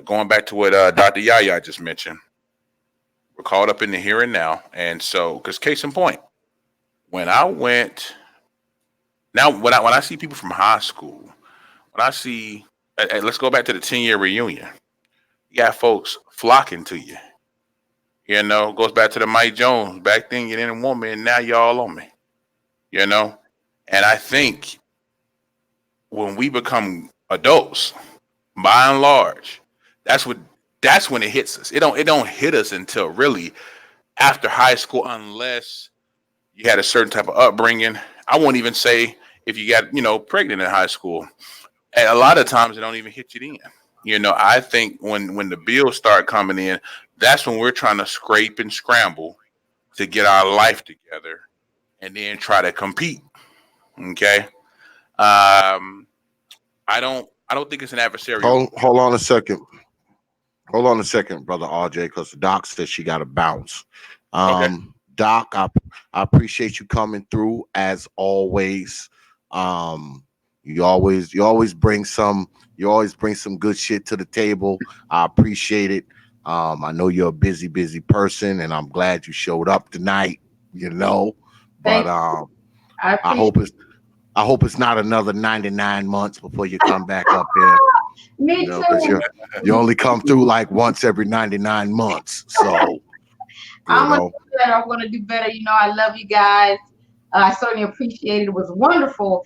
going back to what Dr.YaYa just mentioned, we're caught up in the here and now, and so because case in point, when I see people from high school, when I see, let's go back to the 10-year reunion. You got folks flocking to you. Goes back to the Mike Jones. Back then you didn't want me, and now y'all on me. And I think when we become adults, by and large, that's when it hits us. It don't hit us until really after high school, unless you had a certain type of upbringing. I won't even say if you got pregnant in high school. And a lot of times it don't even hit you then. I think when the bills start coming in, that's when we're trying to scrape and scramble to get our life together and then try to compete. Okay. I don't think it's an adversarial. Hold on a second. Hold on a second, brother RJ, because the doc says she got to bounce. Okay. Doc, I appreciate you coming through as always. You always bring some good shit to the table. I appreciate it. I know you're a busy person, and I'm glad you showed up tonight. But I hope it's not another 99 months before you come back up here. Me too. Because you only come through like once every 99 months. So I'm gonna do better. I love you guys. I certainly appreciate it. It was wonderful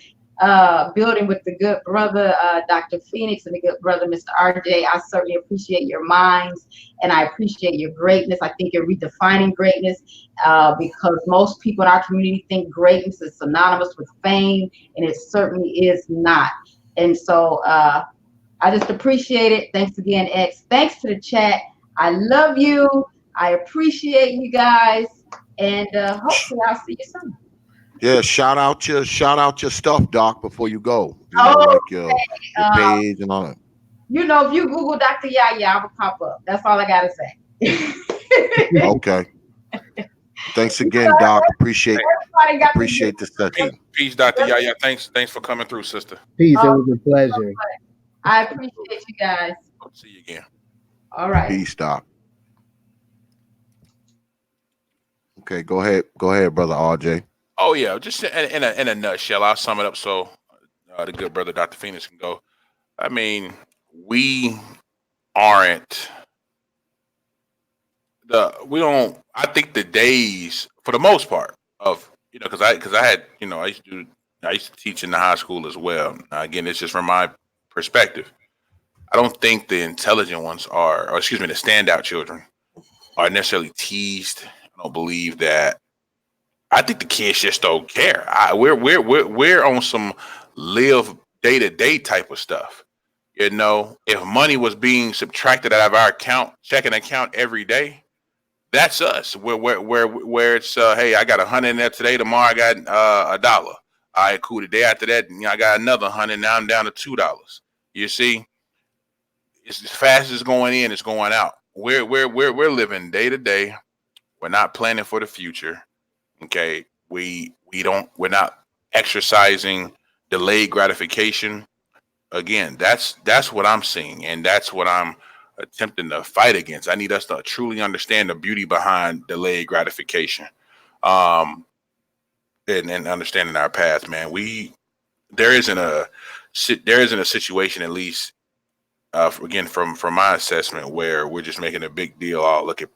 building with the good brother Dr. Phoenix and the good brother Mr. RJ. I certainly appreciate your minds, and I appreciate your greatness. I think you're redefining greatness because most people in our community think greatness is synonymous with fame, and it certainly is not. And so I just appreciate it. Thanks again, X. Thanks to the chat. I love you. I appreciate you guys, and hopefully I'll see you soon. Yeah, shout out your stuff, Doc, before you go. Like your page and all that. If you Google Dr.YaYa, I will pop up. That's all I gotta say. Okay. Thanks again, Doc. Appreciate the session. Peace, Dr.YaYa. Thanks for coming through, sister. Peace. It was a pleasure. I appreciate you guys. See you again. All right. Peace, Doc. Okay, go ahead, brother RJ. Oh yeah, just in a nutshell, I'll sum it up so the good brother Dr. Phoenix can go. I mean, we aren't we don't. I think the days, for the most part, of because I had I used to teach in the high school as well. Again, it's just from my perspective. I don't think the intelligent ones are, or excuse me, the standout children are necessarily teased. I don't believe that. I think the kids just don't care. We're on some live day to day type of stuff. If money was being subtracted out of our checking account every day, that's us. Where it's hey, I got 100 in there today. Tomorrow I got $1. All right, cool. The day after that, I got another 100. Now I'm down to $2. You see, it's as fast as it's going in, it's going out. We're living day to day. We're not planning for the future. Okay, we're not exercising delayed gratification. Again, that's what I'm seeing, and that's what I'm attempting to fight against. I need us to truly understand the beauty behind delayed gratification, um, and understanding our path. Man, there isn't a there isn't a situation, at least again from my assessment, where we're just making a big deal. Oh, look at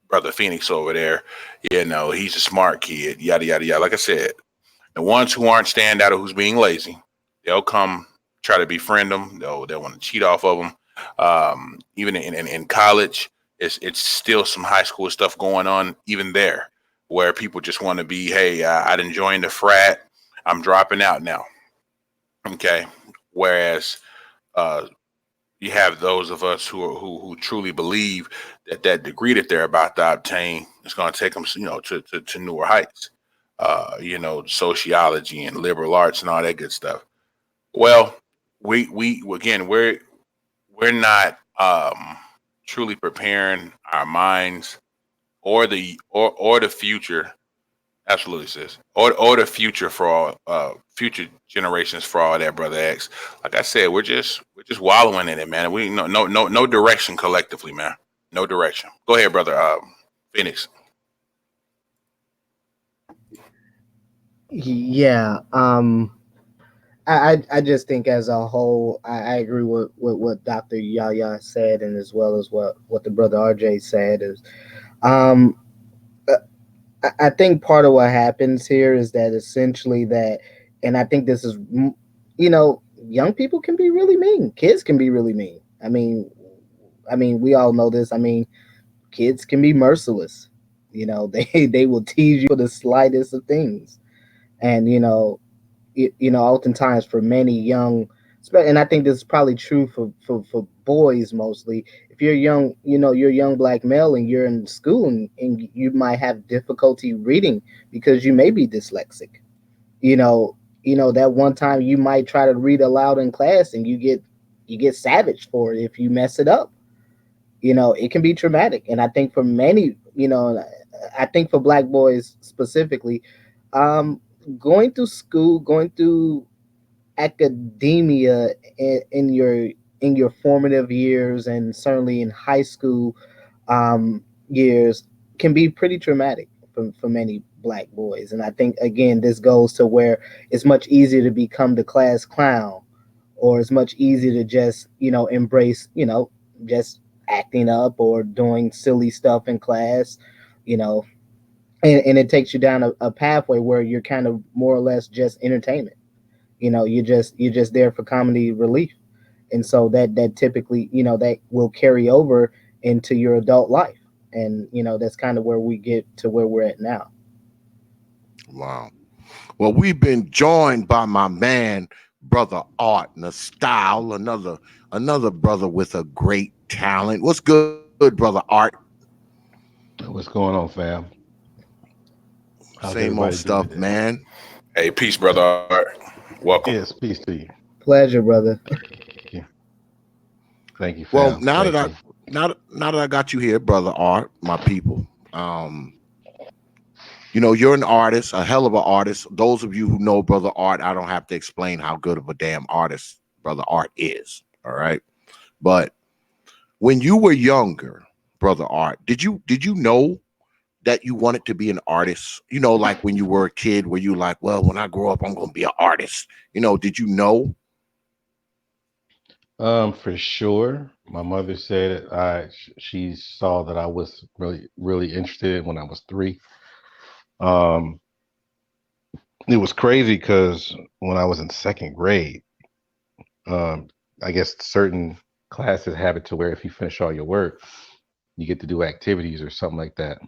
brother Phoenix over there. He's a smart kid. Yada yada yada. Like I said, the ones who aren't standout or who's being lazy, they'll come try to befriend them. They'll want to cheat off of them. Even in college, it's still some high school stuff going on even there, where people just want to be, hey, I didn't join the frat, I'm dropping out now. Okay, whereas you have those of us who truly believe that degree that they're about to obtain is going to take them, to newer heights. Sociology and liberal arts and all that good stuff. Well, we again we're not truly preparing our minds or the future. Absolutely, sis. Or the future for all future generations for all that, brother X. Like I said, we're just wallowing in it, man. We no direction collectively, man. No direction. Go ahead, brother Phoenix. Yeah. I just think as a whole, I agree with what Dr. YaYa said, and as well as what the brother RJ said is, um, I think part of what happens here is that essentially that, and I think this is, young people can be really mean. Kids can be really mean. I mean, we all know this. I mean, kids can be merciless. They will tease you for the slightest of things, and oftentimes for many young, and I think this is probably true for boys mostly. If you're young, you're a young black male and you're in school, and you might have difficulty reading because you may be dyslexic. You know, that one time you might try to read aloud in class and you get savaged for it if you mess it up. It can be traumatic, and I think for many, I think for black boys specifically, um, going through school, going through academia in your formative years, and certainly in high school years, can be pretty traumatic for many black boys. And I think again this goes to where it's much easier to become the class clown, or it's much easier to just embrace just acting up or doing silly stuff in class, you know and it takes you down a pathway where you're kind of more or less just entertainment. You're just there for comedy relief. And so that typically, that will carry over into your adult life. And that's kind of where we get to where we're at now. Wow. Well, we've been joined by my man, brother Art Nustal, another brother with a great talent. What's good, brother Art? What's going on, fam? How's Same old everybody doing stuff, today? man. Hey, peace, brother Art. Welcome. Yes, peace to you. Pleasure, brother. Thank you, Thank you, Well, fam. Thank you. now that I got you here, brother Art, my people. You're an artist, a hell of an artist. Those of you who know brother Art, I don't have to explain how good of a damn artist Brother Art is. All right. But when you were younger, Brother Art, did you know that you wanted to be an artist? You know, like when you were a kid, where you like, well, when I grow up, I'm going to be an artist. You know, did you know? For sure. My mother said she saw that I was really interested when I was 3. Um, it was crazy because when I was in 2nd grade, um, I guess certain classes have it to where if you finish all your work, you get to do activities or something like that.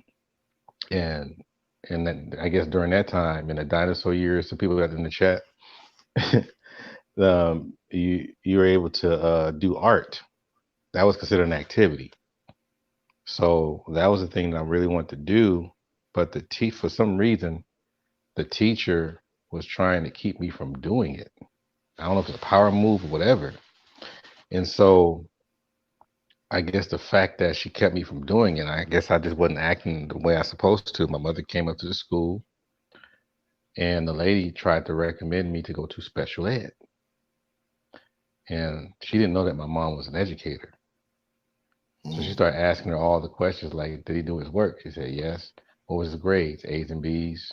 And then I guess during that time in the dinosaur years, some people got in the chat, you were able to do art. That was considered an activity. So that was the thing that I really wanted to do. But for some reason, the teacher was trying to keep me from doing it. I don't know if it's a power move or whatever. And so I guess the fact that she kept me from doing it, I guess I just wasn't acting the way I was supposed to. My mother came up to the school and the lady tried to recommend me to go to special ed. And she didn't know that my mom was an educator. So she started asking her all the questions like, did he do his work? She said, yes. What was his grades? A's and B's?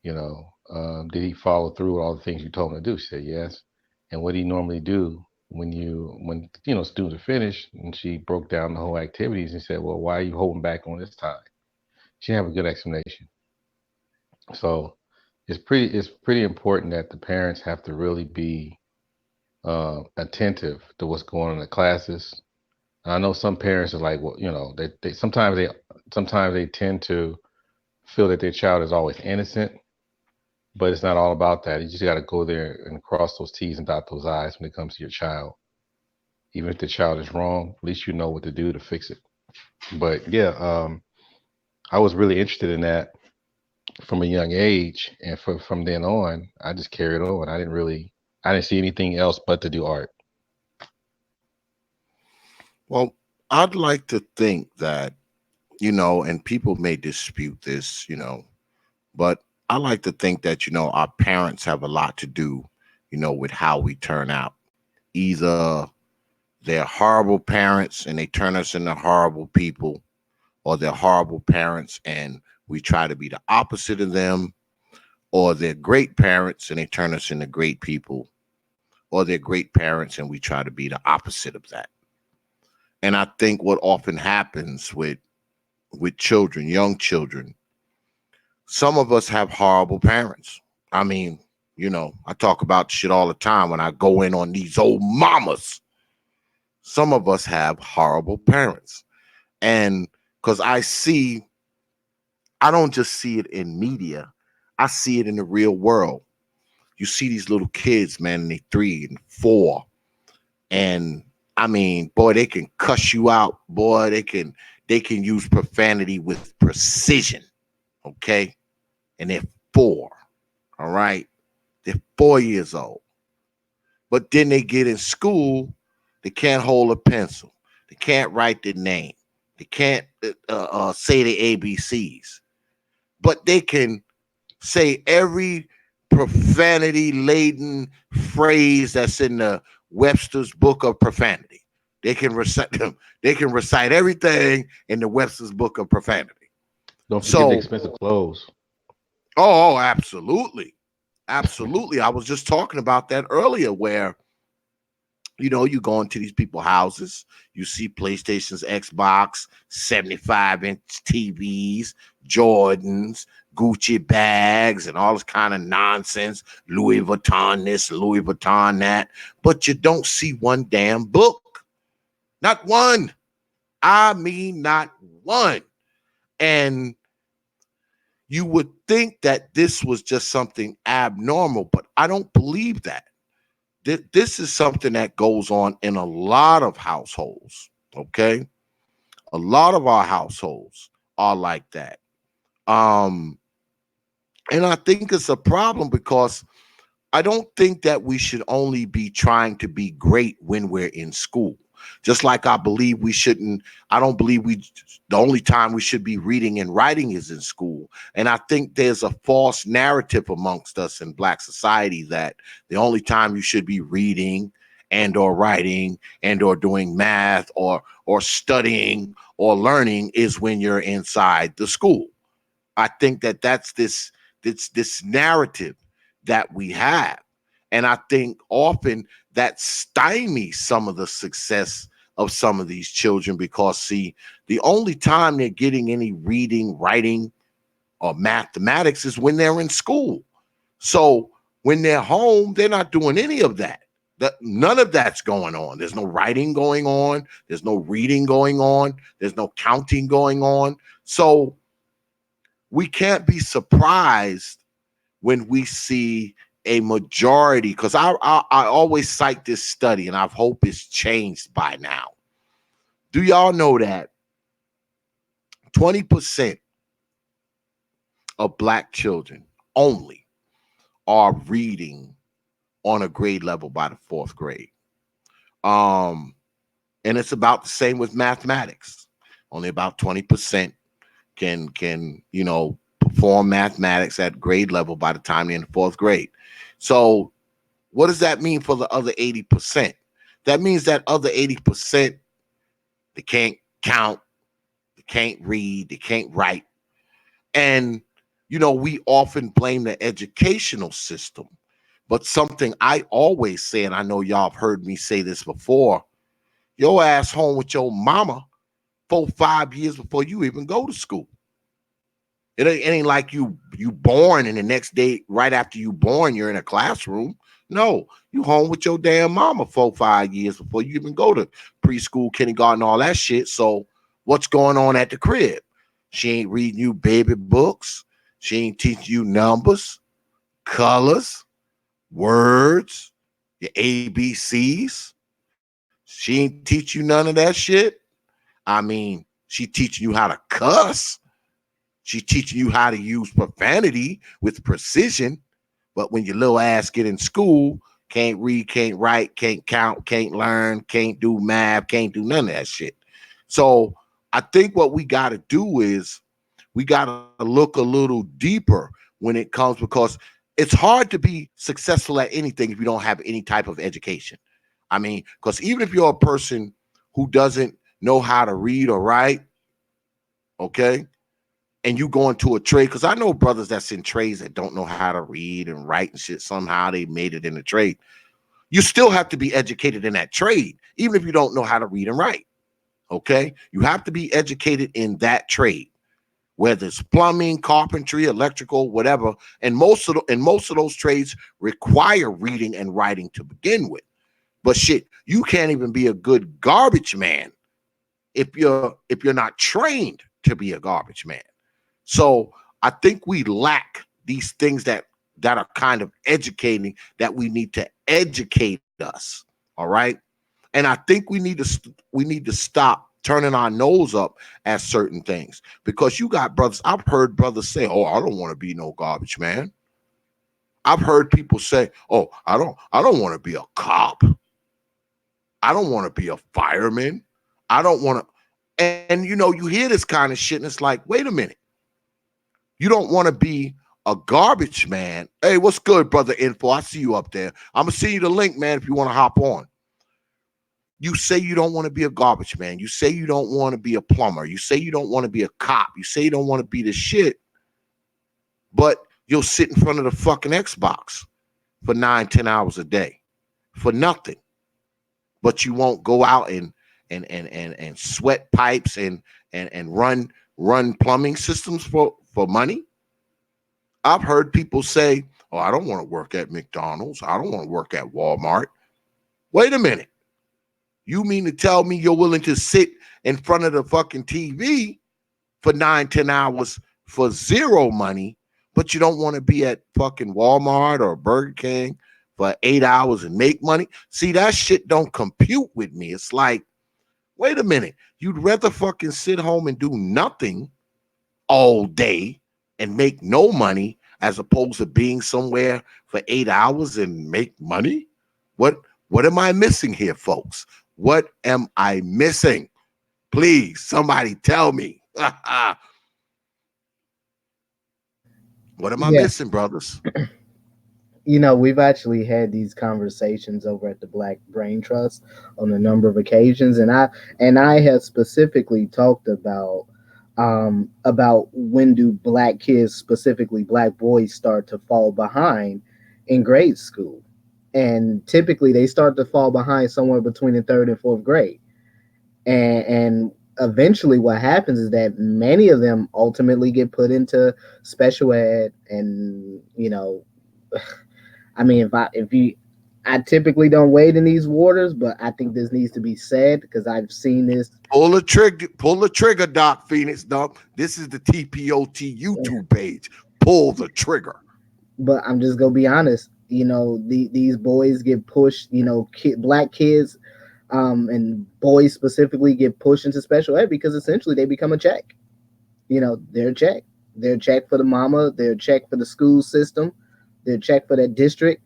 You know, did he follow through with all the things you told him to do? She said, yes. And what did he normally do when students are finished? And she broke down the whole activities and said, well, why are you holding back on this time? She didn't have a good explanation. So it's pretty important that the parents have to really be attentive to what's going on in the classes. I know some parents are like, well, they sometimes they tend to feel that their child is always innocent, but it's not all about that. You just got to go there and cross those T's and dot those I's when it comes to your child. Even if the child is wrong, at least you know what to do to fix it. But yeah, I was really interested in that from a young age, and from then on, I just carried on. I didn't see anything else but to do art. Well, I'd like to think that, and people may dispute this, but I like to think that, our parents have a lot to do, with how we turn out. Either they're horrible parents and they turn us into horrible people, or they're horrible parents and we try to be the opposite of them, or they're great parents and they turn us into great people, or they're great parents and we try to be the opposite of that. And I think what often happens with children, young children, some of us have horrible parents. I mean, I talk about shit all the time when I go in on these old mamas. Some of us have horrible parents. And because I don't just see it in media, I see it in the real world. You see these little kids, man, and they 3 and 4. And I mean, boy, they can cuss you out. Boy, they can use profanity with precision. Okay. And they're 4. All right. They're 4 years old. But then they get in school, they can't hold a pencil. They can't write their name. They can't say the ABCs. But they can say every profanity-laden phrase that's in the Webster's Book of Profanity. They can recite them. They can recite everything in the Webster's Book of Profanity. Don't forget the expensive clothes. Oh, absolutely. Absolutely. I was just talking about that earlier where, you go into these people's houses, you see PlayStations, Xbox, 75-inch TVs, Jordans, Gucci bags, and all this kind of nonsense, Louis Vuitton this, Louis Vuitton that, but you don't see one damn book. Not one. I mean, not one. And you would think that this was just something abnormal, but I don't believe that. This is something that goes on in a lot of households, okay? A lot of our households are like that. And I think it's a problem because I don't think that we should only be trying to be great when we're in school. Just like I don't believe the only time we should be reading and writing is in school. And I think there's a false narrative amongst us in Black society that the only time you should be reading and or writing and or doing math or studying or learning is when you're inside the school. I think that that's this narrative that we have. And I think often that stymies some of the success of some of these children because, see, the only time they're getting any reading, writing, or mathematics is when they're in school. So when they're home, they're not doing any of that. None of that's going on. There's no writing going on. There's no reading going on. There's no counting going on. So we can't be surprised when we see a majority, because I always cite this study, and I hope it's changed by now. Do y'all know that 20% of Black children only are reading on a grade level by the fourth grade? And it's about the same with mathematics. Only about 20% can perform mathematics at grade level by the time they're in the fourth grade. So what does that mean for the other 80%? That means that other 80%, they can't count, they can't read, they can't write. And, we often blame the educational system. But something I always say, and I know y'all have heard me say this before, your ass home with your mama 4-5 years before you even go to school. It ain't like you born and the next day, right after you born, you're in a classroom. No, you home with your damn mama 4-5 years before you even go to preschool, kindergarten, all that shit. So what's going on at the crib? She ain't reading you baby books. She ain't teaching you numbers, colors, words, your ABCs. She ain't teach you none of that shit. I mean, she teaching you how to cuss. She's teaching you how to use profanity with precision. But when your little ass get in school, can't read, can't write, can't count, can't learn, can't do math, can't do none of that shit. So I think what we got to do is we got to look a little deeper when it comes, because it's hard to be successful at anything if you don't have any type of education. I mean, because even if you're a person who doesn't know how to read or write, okay, and you go into a trade, because I know brothers that's in trades that don't know how to read and write and shit. Somehow they made it in the trade. You still have to be educated in that trade, even if you don't know how to read and write. Okay, you have to be educated in that trade, whether it's plumbing, carpentry, electrical, whatever. And most of those trades require reading and writing to begin with. But shit, you can't even be a good garbage man if you're not trained to be a garbage man. So I think we lack these things that are kind of educating, that we need to educate us. All right. And I think we need to stop turning our nose up at certain things, because you got brothers. I've heard brothers say, "Oh, I don't want to be no garbage man." I've heard people say, "Oh, I don't want to be a cop. I don't want to be a fireman. I don't want to." And you hear this kind of shit, and it's like, wait a minute. You don't want to be a garbage man. Hey, what's good, brother Info? I see you up there. I'm going to send you the link, man, if you want to hop on. You say you don't want to be a garbage man. You say you don't want to be a plumber. You say you don't want to be a cop. You say you don't want to be the shit, but you'll sit in front of the fucking Xbox for 9-10 hours a day for nothing. But you won't go out and sweat pipes and run plumbing systems for money. I've heard people say, "Oh, I don't want to work at McDonald's. I don't want to work at Walmart." Wait a minute. You mean to tell me you're willing to sit in front of the fucking TV for 9-10 hours for zero money, but you don't want to be at fucking Walmart or Burger King for 8 hours and make money? See, that shit don't compute with me. It's like, wait a minute. You'd rather fucking sit home and do nothing all day and make no money, as opposed to being somewhere for 8 hours and make money? What am I missing here, folks? What am I missing? Please, somebody tell me. What am I Yeah. missing, brothers? We've actually had these conversations over at the Black Brain Trust on a number of occasions, and I have specifically talked about when do black kids, specifically black boys, start to fall behind in grade school, and typically they start to fall behind somewhere between the third and fourth grade, and eventually what happens is that many of them ultimately get put into special ed, and I mean, I typically don't wade in these waters, but I think this needs to be said because I've seen this. Pull the trigger, Doc Phoenix. Doc, this is the TPOT YouTube page. Pull the trigger. But I'm just gonna be honest. These boys get pushed. Black kids, and boys specifically get pushed into special ed because essentially they become a check. They're a check. They're a check for the mama. They're a check for the school system. They're a check for that district.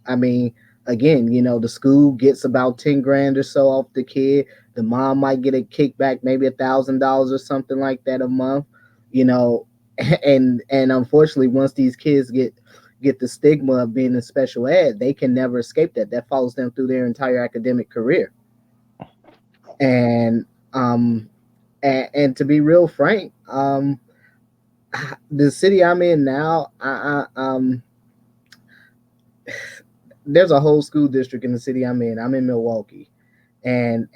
I mean, again, the school gets about 10 grand or so off the kid. The mom might get a kickback, maybe $1,000 or something like that a month. And unfortunately, once these kids get the stigma of being in special ed, they can never escape that. That follows them through their entire academic career. And to be real frank, the city I'm in now, there's a whole school district in the city I'm in. I'm in Milwaukee, and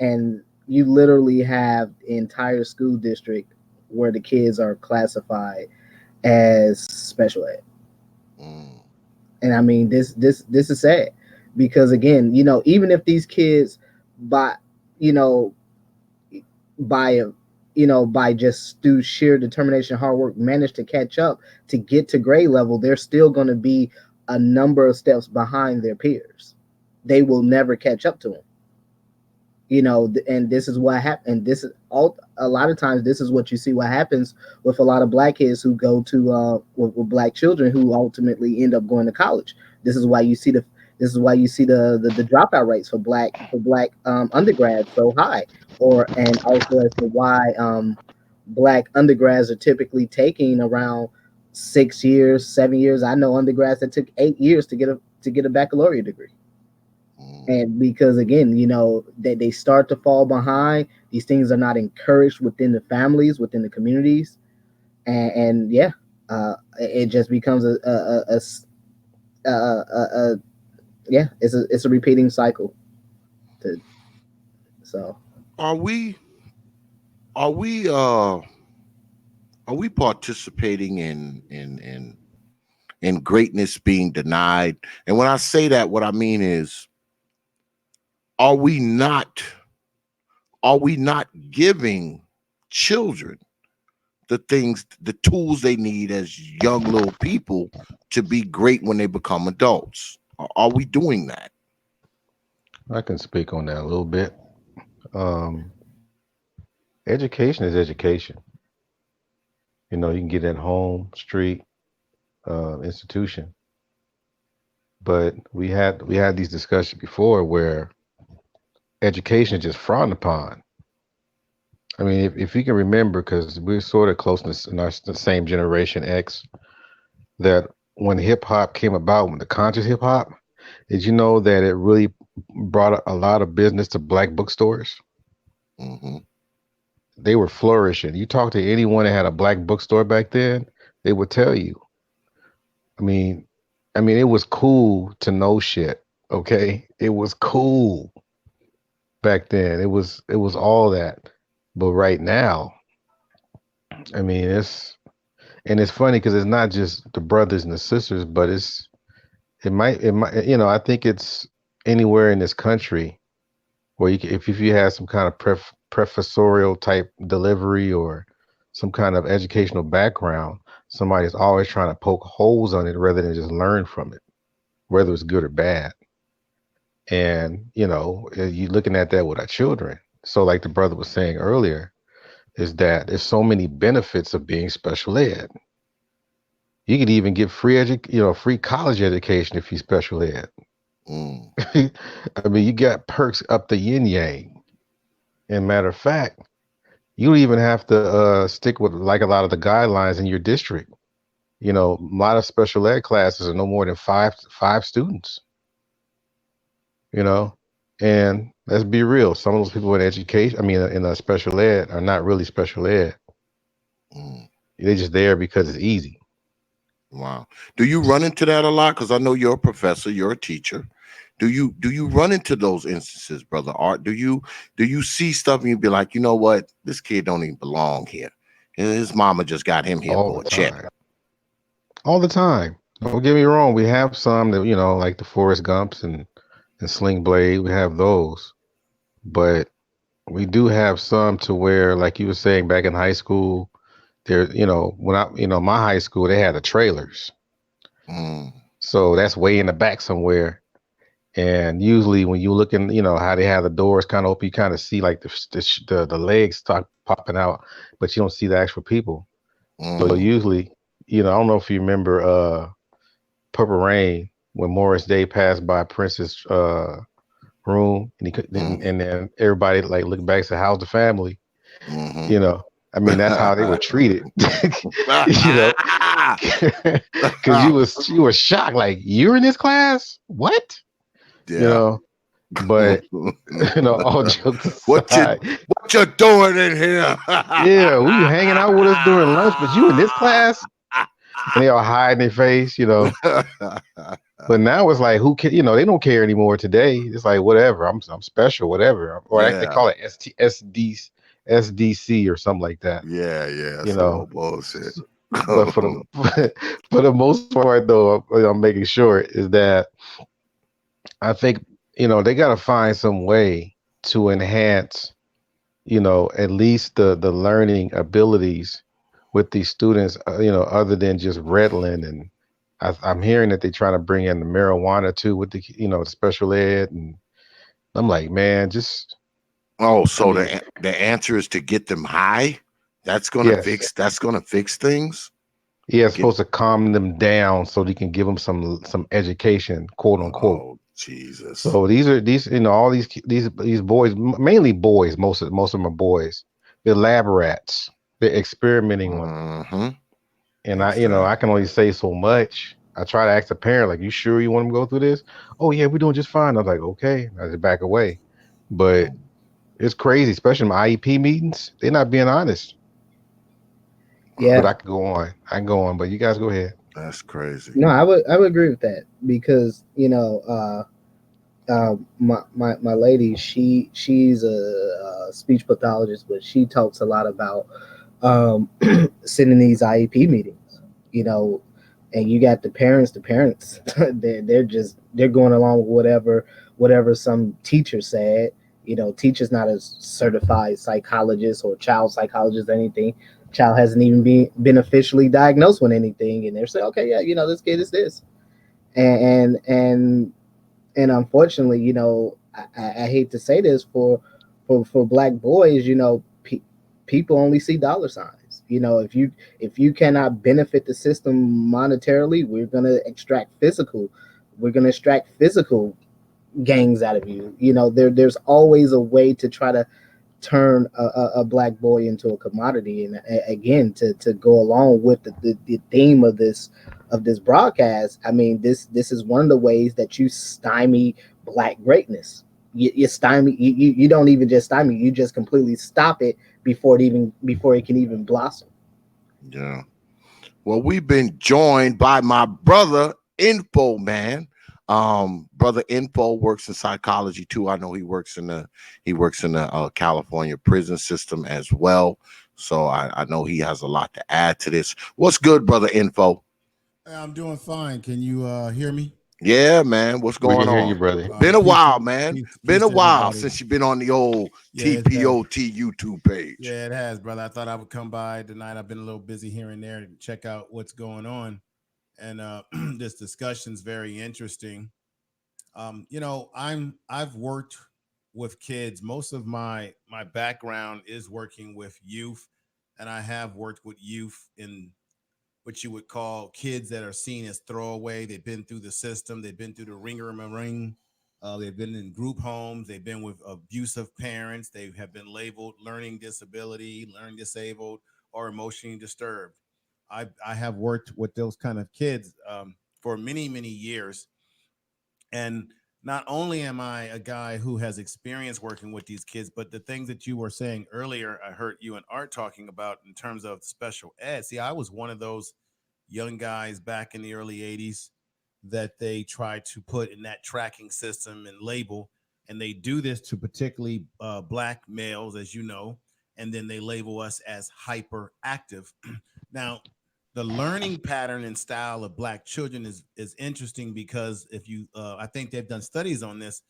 you literally have the entire school district where the kids are classified as special ed. And I mean, this is sad because again, even if these kids by just through sheer determination, hard work, manage to catch up to get to grade level, they're still going to be a number of steps behind their peers. They will never catch up to them. And this is what happened. This is a lot of times this is what you see what happens with a lot of black kids who go to with black children who ultimately end up going to college. This is why you see the dropout rates for black undergrads so high, and also as to why black undergrads are typically taking around 6 years, 7 years. I know undergrads that took 8 years to get a baccalaureate degree. And because again, they start to fall behind. These things are not encouraged within the families, within the communities, and it just becomes it's a repeating cycle. So are we participating in greatness being denied? And when I say that, what I mean is, are we not giving children the tools they need as young little people to be great when they become adults? Are we doing that? I can speak on that a little bit. Education is education. You can get at home, street, institution. But we had these discussions before where education is just frowned upon. I mean, if you can remember, because we're sort of close in the same generation X, that when hip hop came about, when the conscious hip hop, did you know that it really brought a lot of business to black bookstores? Mm-hmm. They were flourishing. You talk to anyone that had a black bookstore back then, they would tell you. I mean, it was cool to know shit. Okay, it was cool back then. It was all that. But right now, I mean, it's funny because it's not just the brothers and the sisters, but it might, I think it's anywhere in this country where if you have some kind of professorial type delivery or some kind of educational background, somebody's always trying to poke holes on it rather than just learn from it, whether it's good or bad. And, you're looking at that with our children. So like the brother was saying earlier, is that there's so many benefits of being special ed. You could even get free college education if you special ed. I mean, you got perks up the yin yang. And matter of fact, you don't even have to stick with like a lot of the guidelines in your district. You know, a lot of special ed classes are no more than five students. You know, and let's be real. Some of those people in education, I mean, in a special ed, are not really special ed. Mm, They're just there because it's easy. wow. Do you run into that a lot? Because I know you're a professor, you're a teacher. Do you run into those instances, brother Art? Do you see stuff and you be like, you know what, this kid don't even belong here. His mama just got him here All for the a check. time. All the time. Don't get me wrong. We have some that, you know, like the Forrest Gumps and Sling Blade. We have those, but we do have some to where, like you were saying, back in high school, there, you know, when I, you know, my high school, they had the trailers. Mm, So that's way in the back somewhere. And usually when you look in, you know, how they have the doors kind of open, you kind of see like the legs start popping out, but you don't see the actual people. So mm, usually, you know, I don't know if you remember Purple Rain when Morris Day passed by Prince's room and he could mm, and then everybody like looked back and said, "How's the family?" mm-hmm. You know, I mean that's how they were treated. You know, because you were shocked, like you're in this class, what? You Yeah. know, but you know, all jokes what you aside, what you doing in here? yeah, we you hanging out with us during lunch, but you in this class, and they all hide their face, you know. But now it's like, who can, you know, they don't care anymore today. It's like, whatever, I'm special, whatever. Or they Yeah. call it SDC or something like that, Yeah, yeah, you some know. old bullshit. But for the for the most part, though, I'm making sure is that I think, you know, they got to find some way to enhance, you know, at least the learning abilities with these students, you know, other than just Redland. And I'm hearing that they're trying to bring in the marijuana too with the, you know, the special ed. And I'm like, man, just, Oh, I so mean, the answer is to get them high? yes. That's gonna fix things? Yeah, it's Get supposed to calm them down so they can give them some education, quote unquote. oh Jesus. So these, you know, all these boys, mainly boys, most of them are boys. They're lab rats. They're experimenting on them. Mm-hmm. And I, you know, I can Exactly. only say so much. I try to ask the parent, like, you sure you want them to go through this? Oh yeah, we're doing just fine. I was like, okay. I just back away. But it's crazy, especially in my IEP meetings. They're not being honest. But Yeah. I could go on. I can go on, but you guys go ahead. That's crazy. No, I would agree with that because my lady, she's a speech pathologist, but she talks a lot about sitting these IEP meetings, you know, and you got the parents they're going along with whatever some teacher said. You know, teacher's not a certified psychologist or child psychologist or anything. Child hasn't even been officially diagnosed with anything, and they're saying, okay, yeah, this kid is this, and and and and unfortunately, I hate to say this for black boys, people only see dollar signs. If you cannot benefit the system monetarily, we're gonna extract physical gangs out of you. There's always a way to try to turn a black boy into a commodity. And again, to go along with the theme of this broadcast, I mean, this is one of the ways that you stymie black greatness. You stymie, you don't even just stymie, you just completely stop it before it can even blossom. Yeah. Well, we've been joined by my brother InfoMan. Brother Info works in psychology too. I know he works in the California prison system as well. So I know he has a lot to add to this. What's good, brother Info? I'm doing fine. Can you hear me? Yeah, man. What's We going can hear you, on? brother. Been a Peace to while, man. Been peace a to while everybody. since you've been on the old Yeah, it has. TPOT YouTube page. Yeah, it has, brother. I thought I would come by tonight. I've been a little busy here and there to check out what's going on, and this discussion's very interesting. I've worked with kids. Most of my background is working with youth, and I have worked with youth in what you would call kids that are seen as throwaway. They've been through the system. They've been through the ringer and ring. They've been in group homes. They've been with abusive parents. They have been labeled learning disability, learning disabled, or emotionally disturbed. I have worked with those kind of kids for many, many years. And not only am I a guy who has experience working with these kids, but the things that you were saying earlier, I heard you and Art talking about in terms of special ed. See, I was one of those young guys back in the early 80s that they tried to put in that tracking system and label. And they do this to particularly Black males, as you know, and then they label us as hyperactive. Now, the learning pattern and style of Black children is interesting because if you, I think they've done studies on this.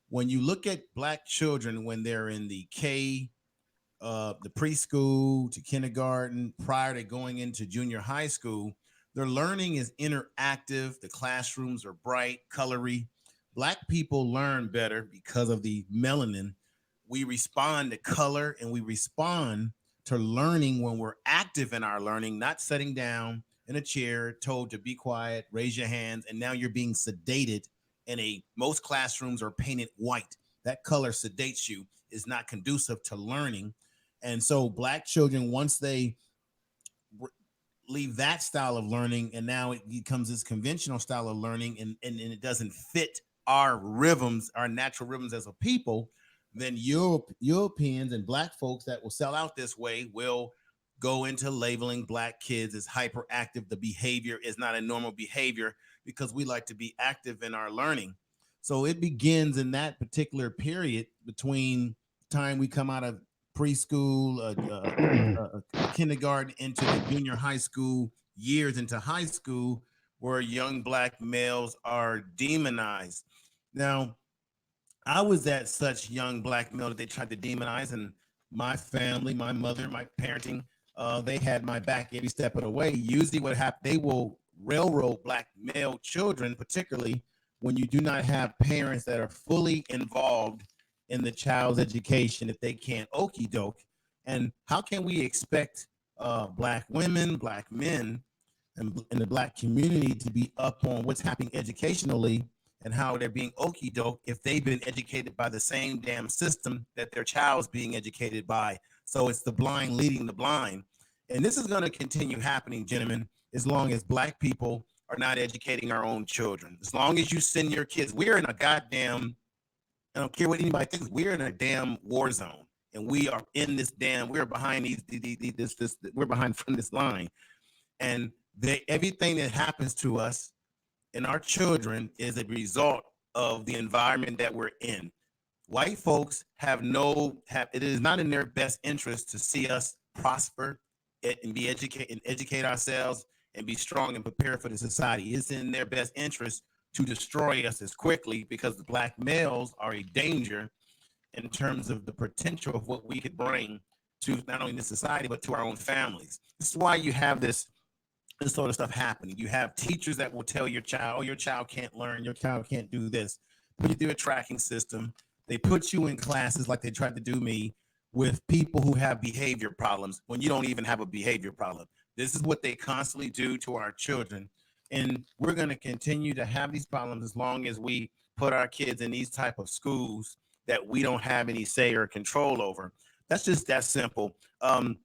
When you look at Black children when they're in the the preschool to kindergarten, prior to going into junior high school, their learning is interactive. The classrooms are bright, colory. Black people learn better because of the melanin. We respond to color and we respond to learning when we're active in our learning, not sitting down in a chair, told to be quiet, raise your hands, and now you're being sedated. Most classrooms are painted white. That color sedates you, is not conducive to learning. And so Black children, once they leave that style of learning and now it becomes this conventional style of learning and it doesn't fit our rhythms, our natural rhythms as a people, then Europeans and Black folks that will sell out this way will go into labeling Black kids as hyperactive. The behavior is not a normal behavior because we like to be active in our learning. So it begins in that particular period between the time we come out of preschool, kindergarten into the junior high school years into high school, where young Black males are demonized. Now, I was that such young Black male that they tried to demonize, and my family, my mother, my parenting, they had my back every step of the way. Usually, what happens, they will railroad Black male children, particularly when you do not have parents that are fully involved in the child's education if they can't okey doke. And how can we expect Black women, Black men, and in the Black community to be up on what's happening educationally and how they're being okey doke if they've been educated by the same damn system that their child's being educated by? So it's the blind leading the blind. And this is going to continue happening, gentlemen, as long as Black people are not educating our own children. As long as you send your kids, we're in a goddamn, I don't care what anybody thinks, we're in a damn war zone. And we are in this damn, we're behind we're behind from this line. And everything that happens to us and our children is a result of the environment that we're in. White folks it is not in their best interest to see us prosper and be educated and educate ourselves and be strong and prepared for the society. It's in their best interest to destroy us as quickly because the Black males are a danger in terms of the potential of what we could bring to not only the society, but to our own families. This is why you have this sort of stuff happening. You have teachers that will tell your child, oh, your child can't learn, your child can't do this. Put you through a tracking system. They put you in classes like they tried to do me with people who have behavior problems when you don't even have a behavior problem. This is what they constantly do to our children. And we're going to continue to have these problems as long as we put our kids in these type of schools that we don't have any say or control over. That's just that simple. And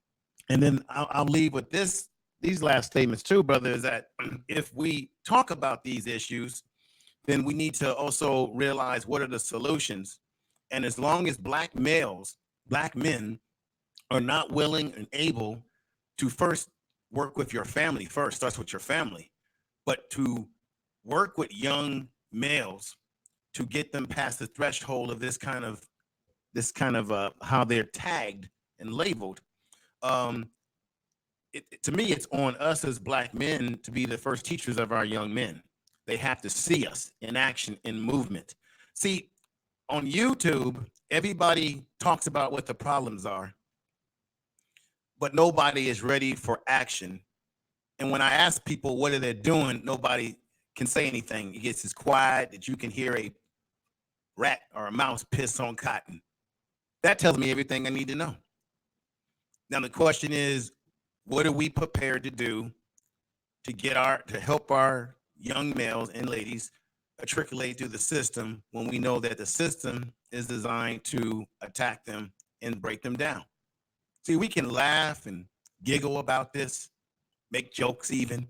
then I'll leave with these last statements too, brother, is that if we talk about these issues, then we need to also realize what are the solutions. And as long as Black males, Black men are not willing and able to first work with your family, first starts with your family, but to work with young males to get them past the threshold of this kind of how they're tagged and labeled. To me, it's on us as Black men to be the first teachers of our young men. They have to see us in action, in movement. See, on YouTube, everybody talks about what the problems are, but nobody is ready for action. And when I ask people what are they doing, nobody can say anything. It gets as quiet that you can hear a rat or a mouse piss on cotton. That tells me everything I need to know. Now the question is, what are we prepared to do to help our young males and ladies matriculate through the system when we know that the system is designed to attack them and break them down? See, we can laugh and giggle about this, make jokes even.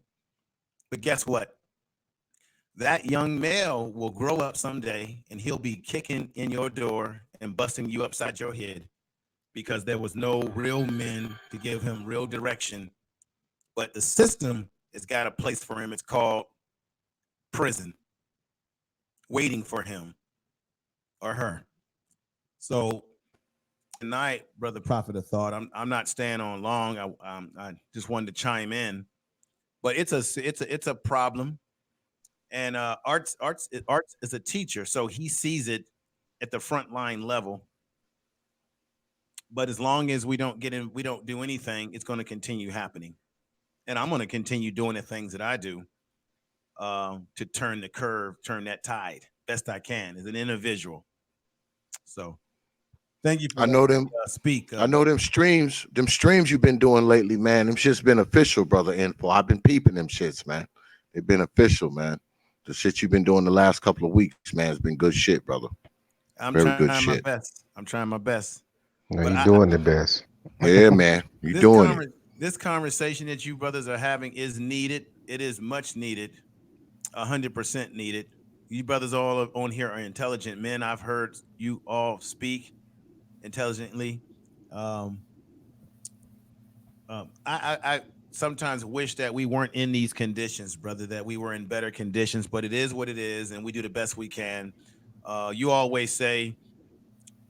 But guess what? That young male will grow up someday and he'll be kicking in your door and busting you upside your head because there was no real men to give him real direction. But the system has got a place for him. It's called prison, waiting for him or her. So tonight, Brother Prophet of Thought, I'm not staying on long. I just wanted to chime in, but it's a problem. And Arts is a teacher, so he sees it at the front line level. But as long as we don't do anything, it's going to continue happening. And I'm going to continue doing the things that I do to turn that tide best I can as an individual. So thank you for I know them. Speak. I know them streams you've been doing lately, man. Them shit's been official, brother Info. I've been peeping them shits, man. They've been official, man. The shit you've been doing the last couple of weeks, man, has been good shit, brother. I'm Very trying good my shit. best. I'm trying my best. No, you're doing the best. Yeah, man. You're doing it. This conversation that you brothers are having is needed. It is much needed. 100% needed. You brothers all on here are intelligent men. I've heard you all speak intelligently. I sometimes wish that we weren't in these conditions, brother, that we were in better conditions, but it is what it is, and we do the best we can. You always say,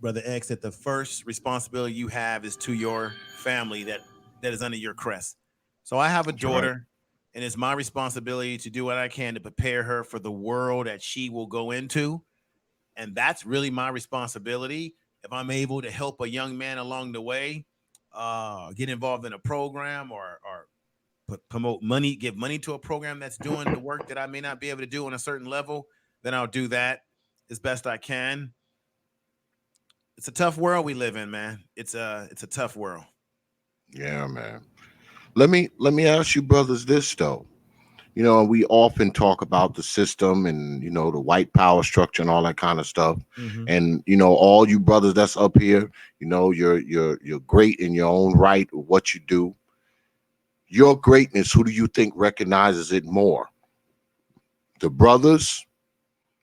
Brother X, that the first responsibility you have is to your family that is under your crest. So I have a daughter, and it's my responsibility to do what I can to prepare her for the world that she will go into. And that's really my responsibility. If I'm able to help a young man along the way, get involved in a program or promote money, give money to a program that's doing the work that I may not be able to do on a certain level, then I'll do that as best I can. It's a tough world we live in, man. It's a tough world. Yeah, man. Let me ask you brothers this though. You know, we often talk about the system and, you know, the white power structure and all that kind of stuff. Mm-hmm. And, you know, all you brothers that's up here, you know, you're great in your own right with what you do. Your greatness, who do you think recognizes it more? The brothers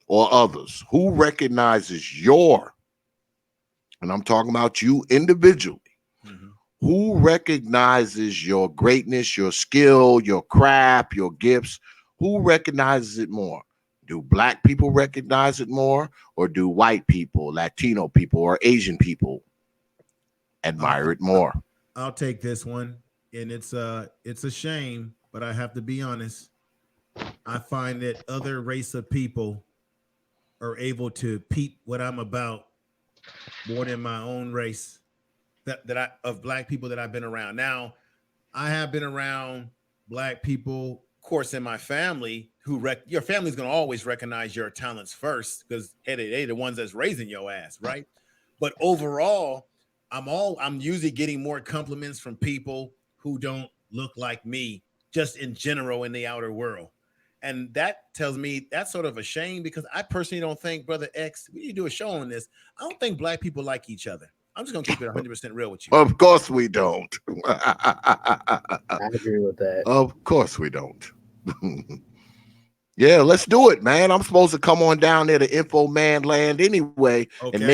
or others? Who recognizes your, and I'm talking about you individually, who recognizes your greatness, your skill, your craft, your gifts? Who recognizes it more? Do black people recognize it more, or do white people, Latino people, or Asian people admire it more? I'll take this one, and it's a shame, but I have to be honest. I find that other race of people are able to peep what I'm about more than my own race of black people that I've been around. Now, I have been around black people, of course, in my family your family's going to always recognize your talents first because hey, they the ones that's raising your ass, right? But overall, I'm usually getting more compliments from people who don't look like me, just in general in the outer world. And that tells me that's sort of a shame because I personally don't think, Brother X, we need to do a show on this. I don't think black people like each other. I'm just going to keep it 100% real with you. Of course we don't. I agree with that. Of course we don't. Yeah, let's do it, man. I'm supposed to come on down there to InfoMan land anyway and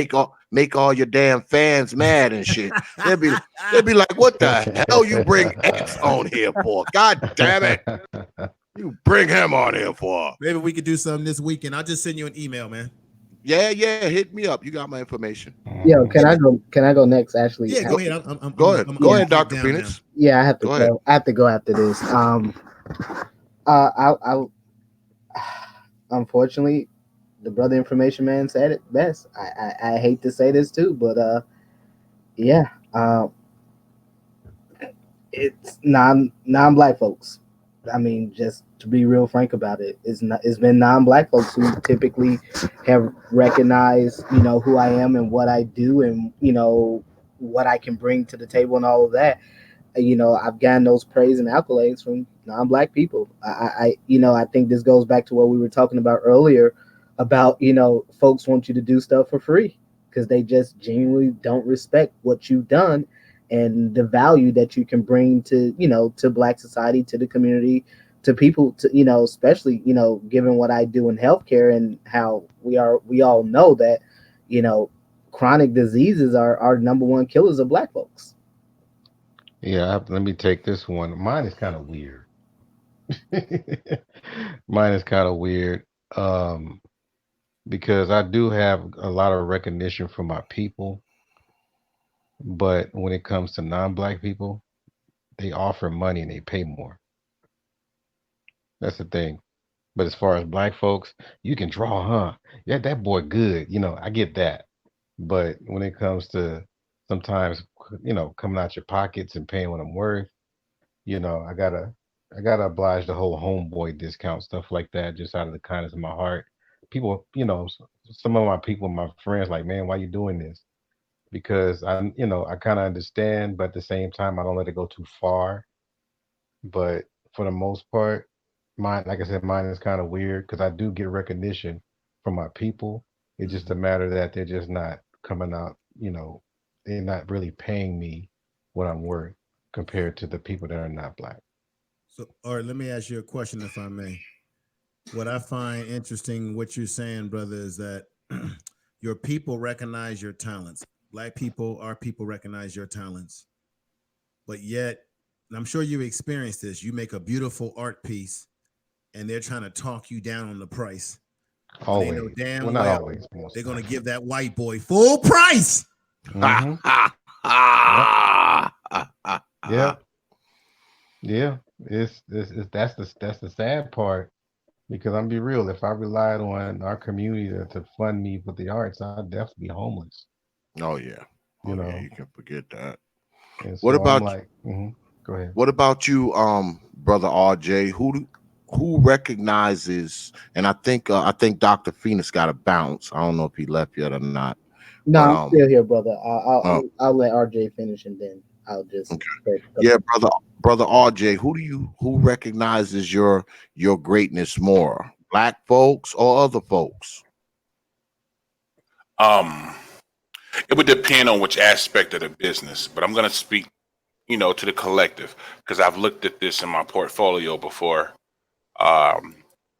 make all your damn fans mad and shit. They'll be like, what the hell you bring X on here for? God damn it. You bring him on here for. Maybe we could do something this weekend. I'll just send you an email, man. Yeah, hit me up. You got my information. Yo, can I go next? Actually, yeah, go ahead. Go ahead, Dr. Phoenix. Yeah, I have to go. I have to go after this. I unfortunately, the brother information man said it best. I hate to say this too, but yeah, it's non-black folks. I mean, just to be real frank about it, it's been non-black folks who typically have recognized, you know, who I am and what I do and, you know, what I can bring to the table and all of that. You know, I've gotten those praise and accolades from non-black people. I think this goes back to what we were talking about earlier about, you know, folks want you to do stuff for free because they just genuinely don't respect what you've done. and the value that you can bring to, to Black society, to the community, to people, to, especially, given what I do in healthcare and how we all know that, chronic diseases are our number one killers of Black folks. Yeah, let me take this one. Mine is kind of weird. Mine is kind of weird. Um, because I do have a lot of recognition from my people, but when it comes to non-Black people, they offer money and they pay more. That's the thing. But as far as Black folks, you can draw, huh? Yeah, that boy good. I get that. But when it comes to sometimes, coming out your pockets and paying what I'm worth, I gotta oblige the whole homeboy discount stuff like that, just out of the kindness of my heart. People, some of my people, my friends, like, man, why you doing this? Because I kind of understand, but at the same time, I don't let it go too far. But for the most part, mine, like I said, mine is kind of weird because I do get recognition from my people. It's just a matter that they're just not coming out, they're not really paying me what I'm worth compared to the people that are not Black. So, all right, let me ask you a question, if I may. What I find interesting, what you're saying, brother, is that your people recognize your talents. Black people, our people recognize your talents. But yet, and I'm sure you experienced this, you make a beautiful art piece and they're trying to talk you down on the price. When they know Always. Well, damn not well always. Most they're going to times. give that white boy full price. Mm-hmm. Yep. Yep. Yeah. It's that's the sad part because I'm be real. If I relied on our community to fund me with the arts, I'd definitely be homeless. Oh yeah. You Oh yeah. know. You can forget that. And What so I'm about like, go ahead. what about you, brother RJ? Who recognizes? And I think Dr. Phoenix got a bounce. I don't know if he left yet or not. No, But I'm still here, brother. uh, I'll let RJ finish and then I'll just okay. say a Yeah, couple. brother RJ. Who recognizes your greatness more? Black folks or other folks? Um, it would depend on which aspect of the business, but I'm going to speak, to the collective because I've looked at this in my portfolio before. Um,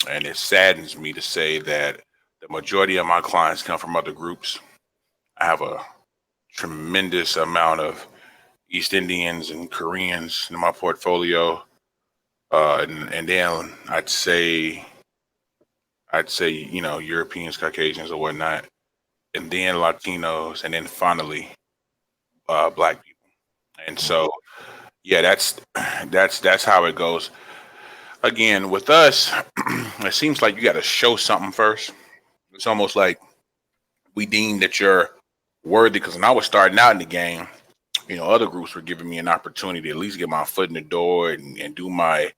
and it saddens me to say that the majority of my clients come from other groups. I have a tremendous amount of East Indians and Koreans in my portfolio. And then I'd say, Europeans, Caucasians or whatnot, and then Latinos, and then finally, Black people. And so, yeah, that's how it goes. Again, with us, it seems like you got to show something first. It's almost like we deem that you're worthy. Because when I was starting out in the game, other groups were giving me an opportunity to at least get my foot in the door and do my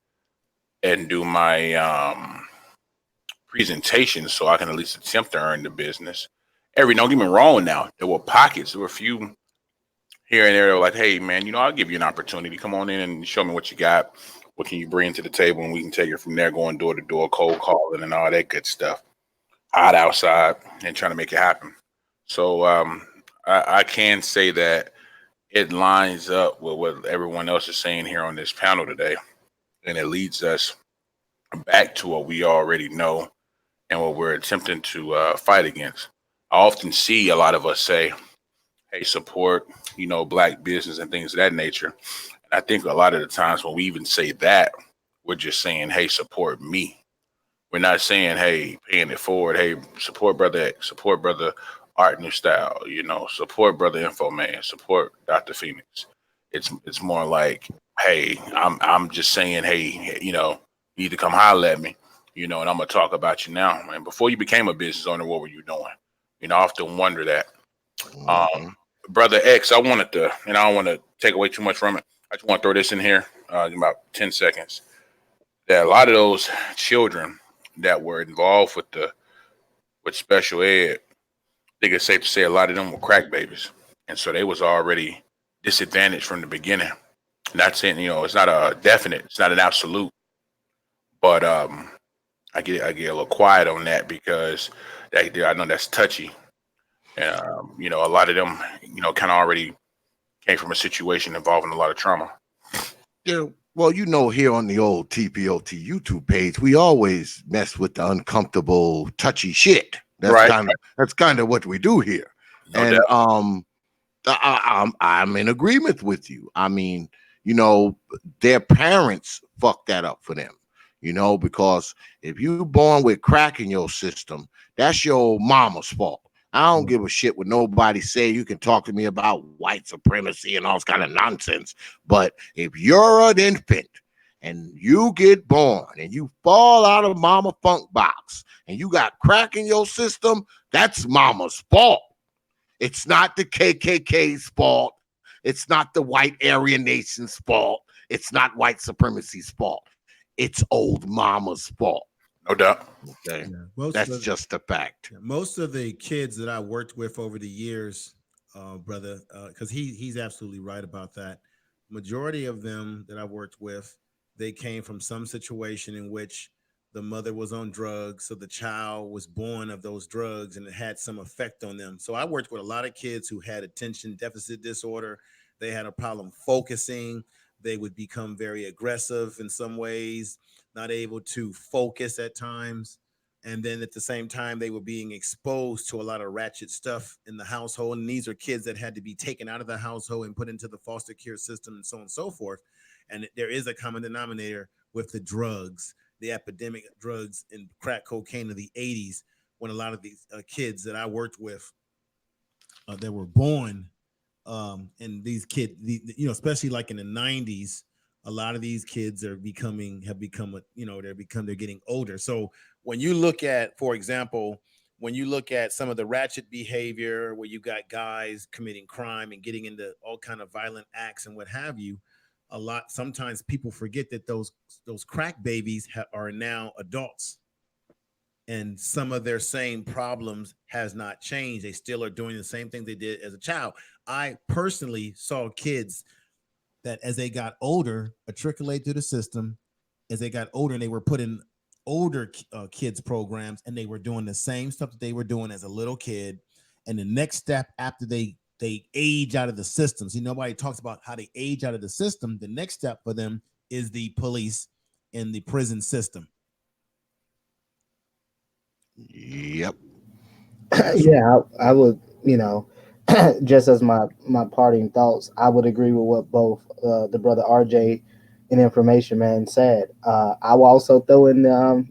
presentation, so I can at least attempt to earn the business. Don't get me wrong. Now there were pockets. There were a few here and there that were like, "Hey, man, I'll give you an opportunity. Come on in and show me what you got. What can you bring to the table, and we can take it from there. Going door to door, cold calling, and all that good stuff. Hot outside, and trying to make it happen." So I can say that it lines up with what everyone else is saying here on this panel today, and it leads us back to what we already know and what we're attempting to fight against. I often see a lot of us say, "Hey, support, Black business and things of that nature." And I think a lot of the times when we even say that, we're just saying, "Hey, support me." We're not saying, "Hey, paying it forward. Hey, support brother X, support brother Art Nustal, support brother InfoMan, support Dr. Phoenix." It's more like, "Hey, I'm just saying, hey, you need to come holler at me, and I'm gonna talk about you now. And before you became a business owner, what were you doing?" I often wonder that. Mhm. Brother X, I wanted to, and I don't want to take away too much from it. I just want to throw this in here in about 10 seconds. That a lot of those children that were involved with special ed, I think it's safe to say a lot of them were crack babies. And so they was already disadvantaged from the beginning. Not saying, it's not a definite, it's not an absolute, but I get a little quiet on that because I know that's touchy. A lot of them, kind of already came from a situation involving a lot of trauma. Yeah, well, here on the old TPOT YouTube page, we always mess with the uncomfortable, touchy shit. That's kind of what we do here. No and doubt. I'm in agreement with you. I mean, their parents fucked that up for them. Because if you born with crack in your system, that's your mama's fault. I don't give a shit what nobody say. You can talk to me about white supremacy and all this kind of nonsense. But if you're an infant and you get born and you fall out of mama funk box and you got crack in your system, that's mama's fault. It's not the KKK's fault. It's not the white Aryan nation's fault. It's not white supremacy's fault. It's old mama's fault. No doubt. Okay. Yeah, that's just a fact. Most of the kids that I worked with over the years, brother, because he's absolutely right about that. Majority of them that I worked with, they came from some situation in which the mother was on drugs, so the child was born of those drugs and it had some effect on them. So I worked with a lot of kids who had attention deficit disorder. They had a problem focusing. They would become very aggressive in some ways, not able to focus at times. And then at the same time, they were being exposed to a lot of ratchet stuff in the household. And these are kids that had to be taken out of the household and put into the foster care system and so on and so forth. And there is a common denominator with the drugs, the epidemic of drugs and crack cocaine of the 80s, when a lot of these kids that I worked with that were born and these kids, especially like in the 90s, a lot of these kids they're getting older. So when you look at, for example, some of the ratchet behavior where you got guys committing crime and getting into all kind of violent acts and what have you, sometimes people forget that those crack babies are now adults. And some of their same problems has not changed. They still are doing the same thing they did as a child. I personally saw kids that as they got older, matriculate through the system. As they got older, and they were put in older kids programs, and they were doing the same stuff that they were doing as a little kid. And the next step after they age out of the system. See, nobody talks about how they age out of the system. The next step for them is the police and the prison system. Yep. Yeah, I would, just as my parting thoughts, I would agree with what both the brother RJ and Information Man said. I will also throw in the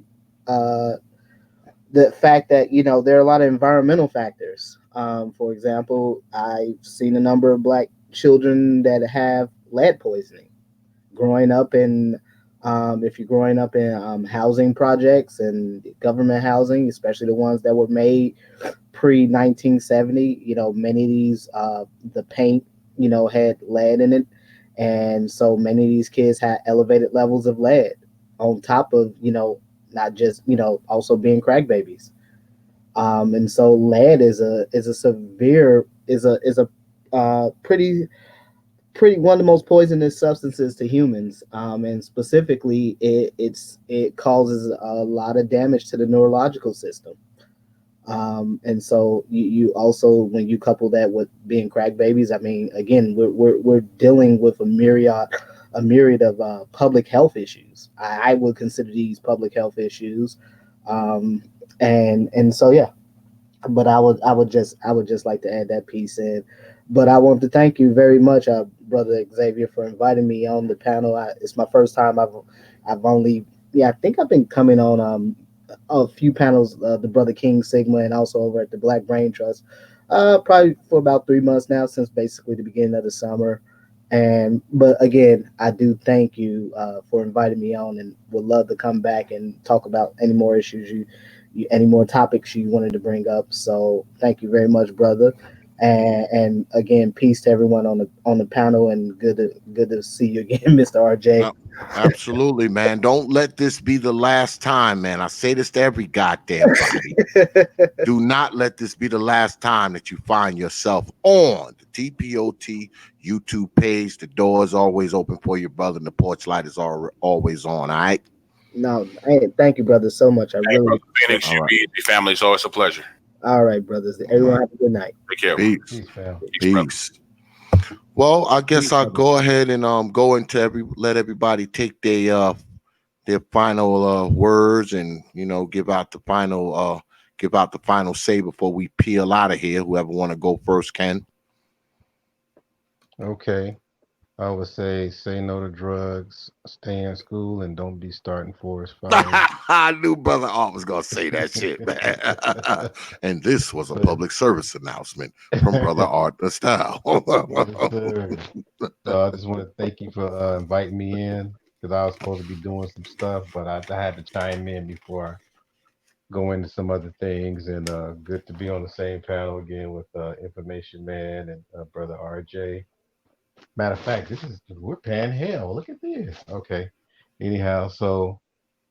fact that there are a lot of environmental factors. For example, I've seen a number of Black children that have lead poisoning growing up in. If you're growing up in housing projects and government housing, especially the ones that were made pre-1970, many of these, the paint, had lead in it. And so many of these kids had elevated levels of lead on top of, not just, also being crack babies. And so lead is a pretty one of the most poisonous substances to humans, and specifically it causes a lot of damage to the neurological system, and so you also, when you couple that with being crack babies, I mean, again, we're dealing with a myriad of public health issues. I would consider these public health issues, and so yeah. But I would just like to add that piece in. But I want to thank you very much, Brother Xavier, for inviting me on the panel. It's my first time. I've only, I think I've been coming on a few panels, the Brother King Sigma, and also over at the Black Brain Trust, probably for about 3 months now, since basically the beginning of the summer. But again, I do thank you for inviting me on, and would love to come back and talk about any more issues any more topics you wanted to bring up. So thank you very much, brother. And again, peace to everyone on the panel, and good to see you again, Mr. RJ. Absolutely, man. Don't let this be the last time, man. I say this to every goddamn body. Do not let this be the last time that you find yourself on the TPOT YouTube page. The door is always open for you, brother, and the porch light is always on. All right. No, hey, thank you, brother, so much. I really Brother Phoenix, your family is always a pleasure. All right, brothers. Everyone have a good night. Take care. Peace. Peace, fam. Peace. Well, I guess Peace, I'll brother. go ahead and go into let everybody take their final words and give out the final say before we peel out of here. Whoever want to go first can. Okay. I would say no to drugs, stay in school, and don't be starting forest fires. I knew Brother Art was gonna say that shit, man. And this was a But public service announcement from Brother Art Nustal. yes, sir. So I just want to thank you for inviting me in because I was supposed to be doing some stuff, but I had to chime in before I go into some other things. And good to be on the same panel again with Information Man and Brother RJ. Matter of fact, we're paying hell. Look at this. Okay. Anyhow, so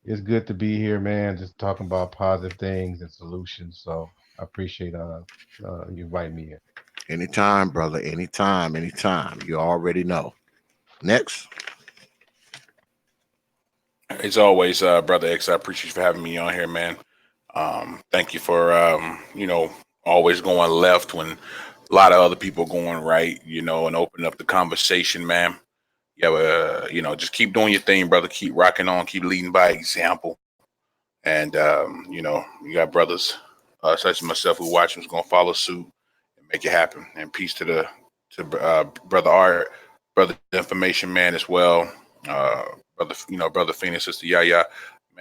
it's good to be here, man. Just talking about positive things and solutions. So I appreciate you inviting me in. Anytime, brother. Anytime, anytime. You already know. Next. As always, brother X, I appreciate you for having me on here, man. Thank you for always going left when a lot of other people going right, and opening up the conversation, man. Yeah, just keep doing your thing, brother. Keep rocking on. Keep leading by example. And you got brothers such as myself who watch who's gonna follow suit and make it happen. And peace to brother Art, brother Information Man as well. Brother Phoenix, sister Yaya.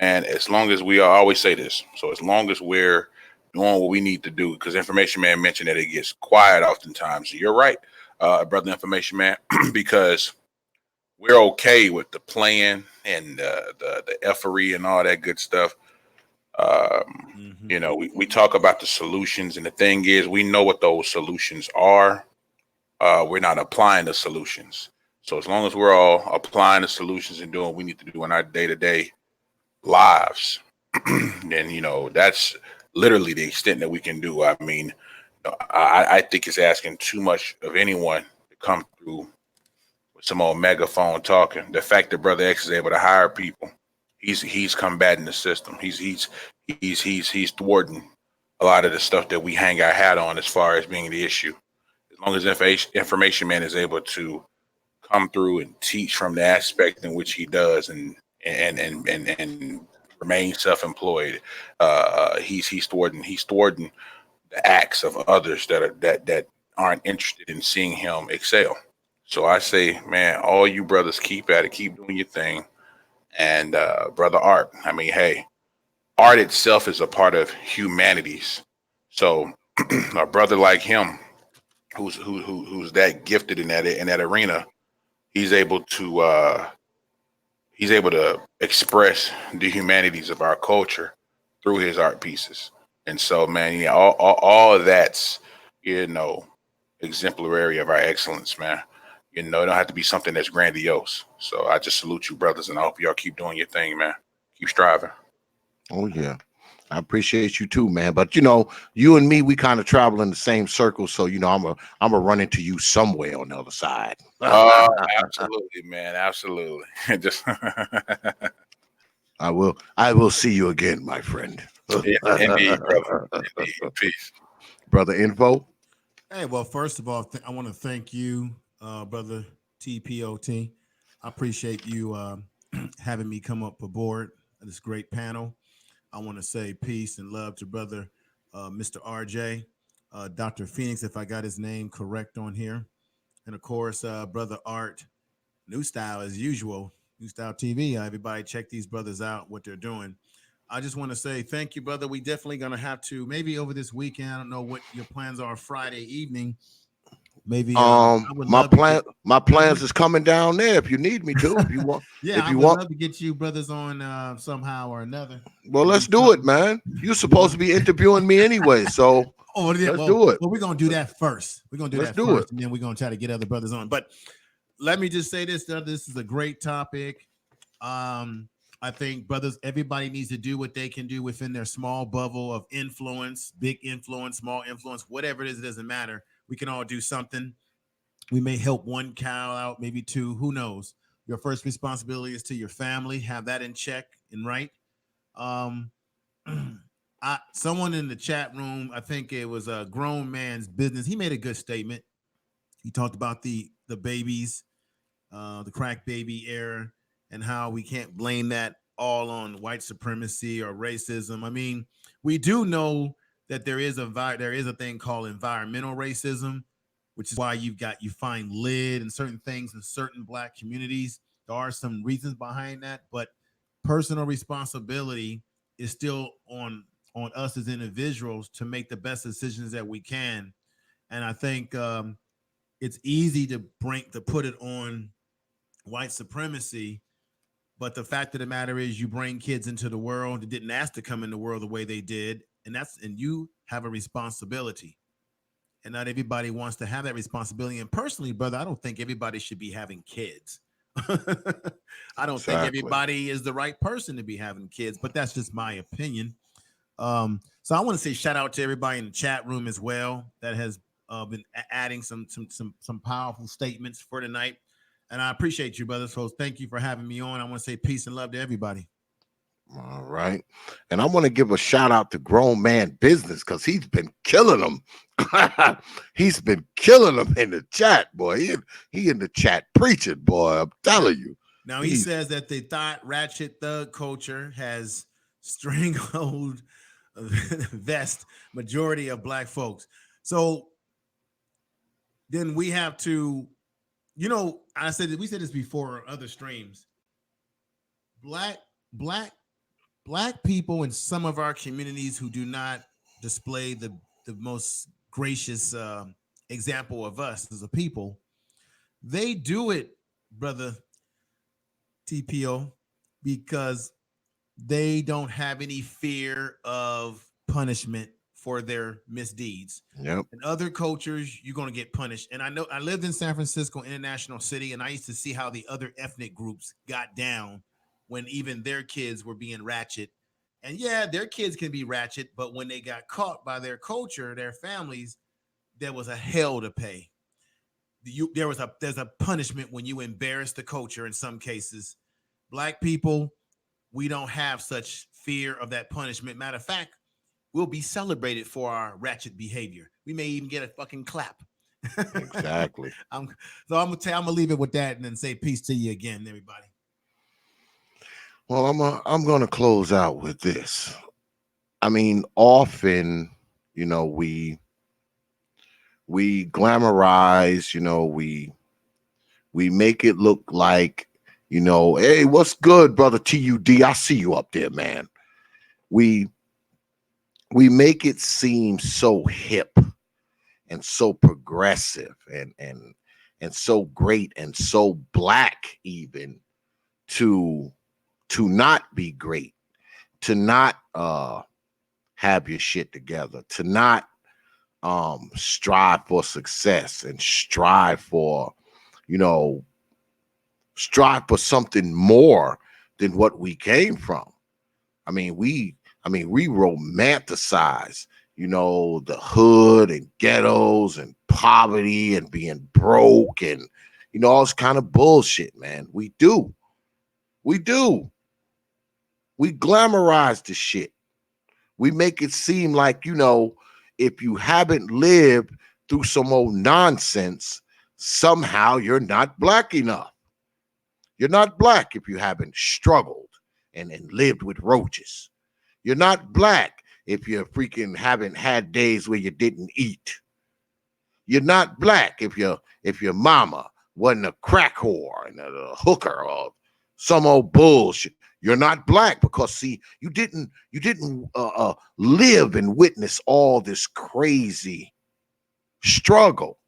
Man, as long as we always say this, so as long as we're doing what we need to do, because Information Man mentioned that it gets quiet oftentimes. So you're right, brother Information Man, because we're okay with the plan and the effery and all that good stuff. We talk about the solutions, and the thing is, we know what those solutions are. We're not applying the solutions. So as long as we're all applying the solutions and doing what we need to do in our day-to-day lives, then that's literally the extent that we can do. I mean, I think it's asking too much of anyone to come through with some old megaphone talking. The fact that Brother X is able to hire people, he's combating the system. He's thwarting a lot of the stuff that we hang our hat on as far as being the issue. As long as Information Man is able to come through and teach from the aspect in which he does, and remain self-employed, he's thwarting the acts of others that aren't interested in seeing him excel. So I say, man, all you brothers keep at it, keep doing your thing. And brother Art, I mean, hey, art itself is a part of humanities. So a brother like him, who's that gifted in that arena, he's able to express the humanities of our culture through his art pieces. And so, man, yeah, all of that's you know exemplary of our excellence, man. It don't have to be something that's grandiose. So I just salute you, brothers, and I hope y'all keep doing your thing, man. Keep striving. Oh yeah. I appreciate you too, man. But you and me, we kind of travel in the same circle. So I'm a run into you somewhere on the other side. Oh, absolutely, man. Absolutely. Just I will see you again, my friend. indeed, brother. Indeed. Peace. Brother Info. Hey, well, first of all, I want to thank you, brother TPOT. I appreciate you having me come up aboard this great panel. I want to say peace and love to brother Mr. RJ, Dr. Phoenix, if I got his name correct on here, and of course, brother Art, Nustal as usual, Nustal TV. Everybody, check these brothers out, what they're doing. I just want to say thank you, brother. We definitely gonna have to maybe over this weekend. I don't know what your plans are Friday evening. Maybe I would My love to plan get. my plans is coming down there if you need me to. If you want, Yeah, if I you would want, love to get you brothers on somehow or another well, to do let's do it, something. man. You're You know. supposed to be interviewing me anyway, so Oh, yeah. let's Well, do it. well, we're gonna do that first. We're gonna do Let's that do it. first, and then we're gonna try to get other brothers on. But let me just say this: that this is a great topic. I think brothers, everybody needs to do what they can do within their small bubble of influence, big influence, small influence, whatever it is. It doesn't matter. We can all do something. We may help one cow out, maybe two. Who knows? Your first responsibility is to your family. Have that in check and right. Um, someone in the chat room, I think it was a grown man's business. He made a good statement. He talked about the babies, the crack baby era, and how we can't blame that all on white supremacy or racism. I mean, we do know that there is a thing called environmental racism, which is why you find lid and certain things in certain Black communities. There are some reasons behind that, but personal responsibility is still on us as individuals to make the best decisions that we can. And I think it's easy to put it on white supremacy, but the fact of the matter is, you bring kids into the world that didn't ask to come in the world the way they did, and you have a responsibility. And not everybody wants to have that responsibility. And personally, brother, I don't think everybody should be having kids. I don't think everybody is the right person to be having kids, but that's just my opinion. So I want to say shout out to everybody in the chat room as well that has been adding some powerful statements for tonight. And I appreciate you, brother. So thank you for having me on. I want to say peace and love to everybody. All right. And I want to give a shout out to Grown Man Business because he's been killing them. He's been killing them in the chat, boy. He in the chat preaching, boy. I'm telling you. Now he says that the ratchet thug culture has strangled the vast majority of Black folks. So then we have to, we said this before on other streams. Black people in some of our communities who do not display the most gracious example of us as a people, they do it, brother TPO, because they don't have any fear of punishment for their misdeeds. Yep. In other cultures, you're going to get punished. And I know I lived in San Francisco, International City, and I used to see how the other ethnic groups got down when even their kids were being ratchet. And yeah, their kids can be ratchet, but when they got caught by their culture, their families, there was a hell to pay. There's a punishment when you embarrass the culture in some cases. Black people, we don't have such fear of that punishment. Matter of fact, we'll be celebrated for our ratchet behavior. We may even get a fucking clap. Exactly. I'm gonna leave it with that and then say peace to you again, everybody. Well, I'm gonna close out with this. I mean, often, we glamorize, we make it look like, hey, what's good, brother TUD? I see you up there, man. We make it seem so hip and so progressive and so great and so Black even to not be great, to not have your shit together, to not strive for success and strive for something more than what we came from. I mean, we romanticize, the hood and ghettos and poverty and being broke and, all this kind of bullshit, man. We do. We glamorize the shit. We make it seem like, if you haven't lived through some old nonsense, somehow you're not Black enough. You're not Black if you haven't struggled and lived with roaches. You're not Black if you freaking haven't had days where you didn't eat. You're not Black if your mama wasn't a crack whore and a hooker or some old bullshit. You're not Black because, see, you didn't live and witness all this crazy struggle,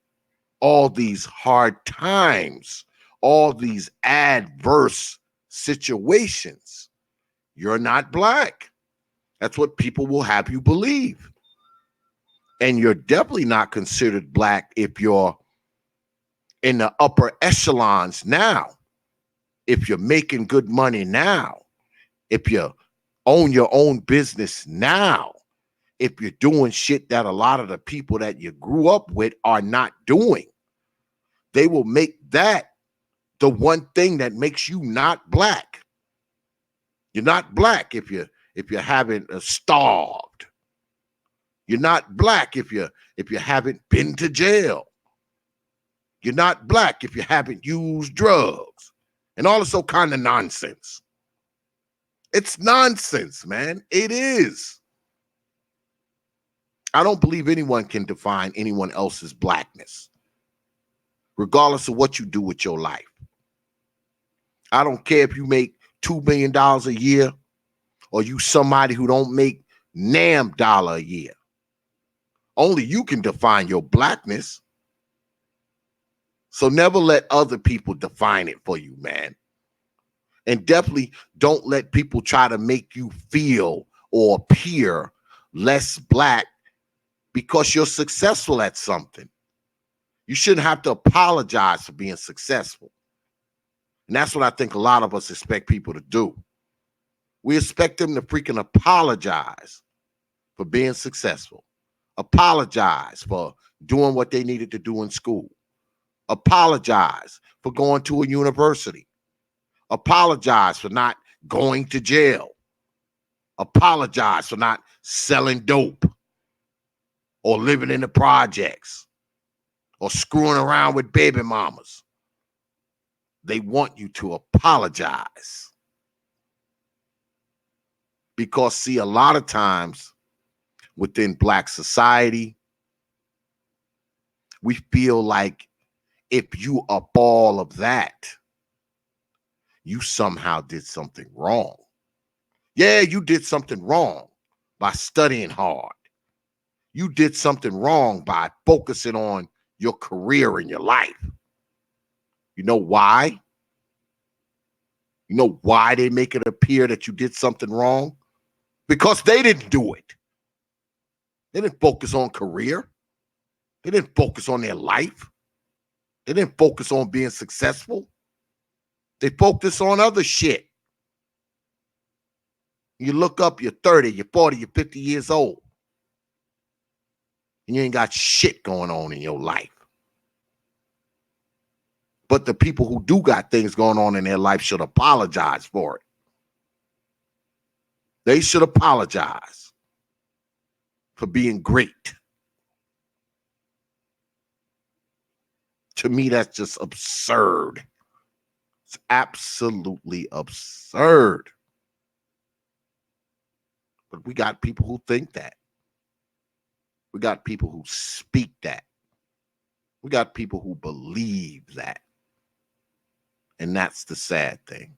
all these hard times, all these adverse situations. You're not Black. That's what people will have you believe. And you're definitely not considered Black if you're in the upper echelons now, if you're making good money now, if you own your own business now, if you're doing shit that a lot of the people that you grew up with are not doing. They will make that the one thing that makes you not Black. You're not Black if you haven't starved. You're not Black if you haven't been to jail. You're not black if you haven't used drugs. And all this kind of nonsense. It's nonsense, man. It is. I don't believe anyone can define anyone else's blackness, regardless of what you do with your life. I don't care if you make $2 million a year or you somebody who don't make $NAM a year. Only you can define your blackness. So never let other people define it for you, man. And definitely don't let people try to make you feel or appear less black because you're successful at something. You shouldn't have to apologize for being successful. And that's what I think a lot of us expect people to do. We expect them to freaking apologize for being successful. Apologize for doing what they needed to do in school. Apologize for going to a university. Apologize for not going to jail. Apologize for not selling dope or living in the projects or screwing around with baby mamas. They want you to apologize. Because, see, a lot of times within Black society, we feel like if you are all of that, you somehow did something wrong. Yeah, you did something wrong by studying hard. You did something wrong by focusing on your career and your life. You know why? You know why they make it appear that you did something wrong? Because they didn't do it. They didn't focus on career. They didn't focus on their life. They didn't focus on being successful. They focused on other shit. You look up, you're 30, you're 40, you're 50 years old. And you ain't got shit going on in your life. But the people who do got things going on in their life should apologize for it. They should apologize for being great. To me, that's just absurd. It's absolutely absurd. But we got people who think that. We got people who speak that. We got people who believe that. And that's the sad thing.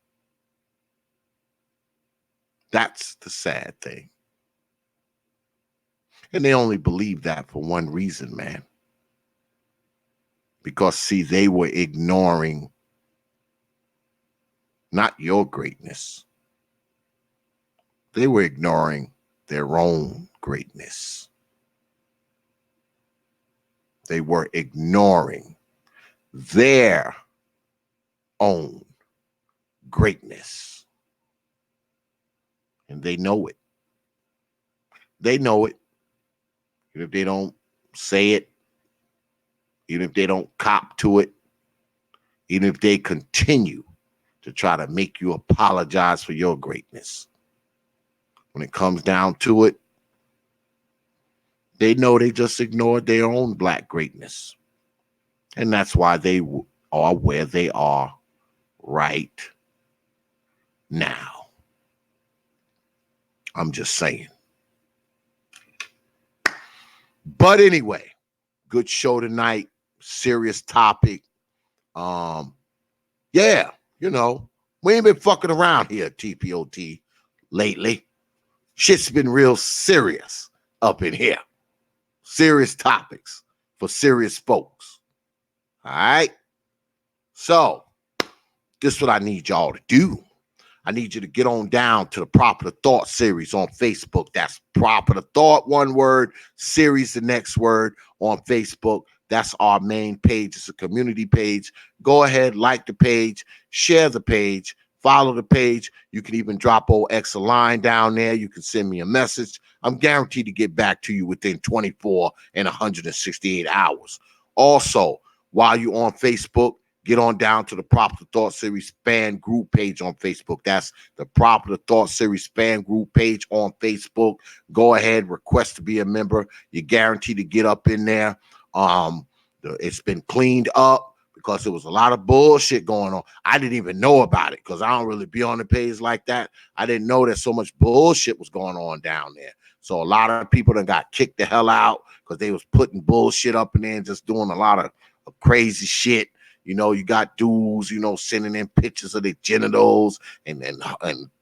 That's the sad thing. And they only believe that for one reason, man. Because, see, they were ignoring not your greatness. They were ignoring their own greatness. They were ignoring their own greatness. And they know it. They know it. Even if they don't say it, even if they don't cop to it, even if they continue to try to make you apologize for your greatness. When it comes down to it, they know they just ignored their own Black greatness. And that's why they are where they are right now. I'm just saying. But anyway, good show tonight. Serious topic. Yeah, you know, we ain't been fucking around here at TPOT lately. Shit's been real serious up in here. Serious topics for serious folks. All right? So, this is what I need y'all to do. I need you to get on down to the Proper Thought series on Facebook. That's Proper Thought, one word, series, the next word on Facebook. That's our main page. It's a community page. Go ahead, like the page, share the page, follow the page. You can even drop D.X.L a line down there. You can send me a message. I'm guaranteed to get back to you within 24 and 168 hours. Also, while you're on Facebook, get on down to the Proper Thought Series fan group page on Facebook. That's the Proper Thought Series fan group page on Facebook. Go ahead, request to be a member. You're guaranteed to get up in there. It's been cleaned up. because there was a lot of bullshit going on. I didn't even know about it because I don't really be on the page like that. I didn't know that so much bullshit was going on down there. So a lot of people that got kicked the hell out because they was putting bullshit up in there and just doing a lot of crazy shit. You know, you got dudes, you know, sending in pictures of their genitals and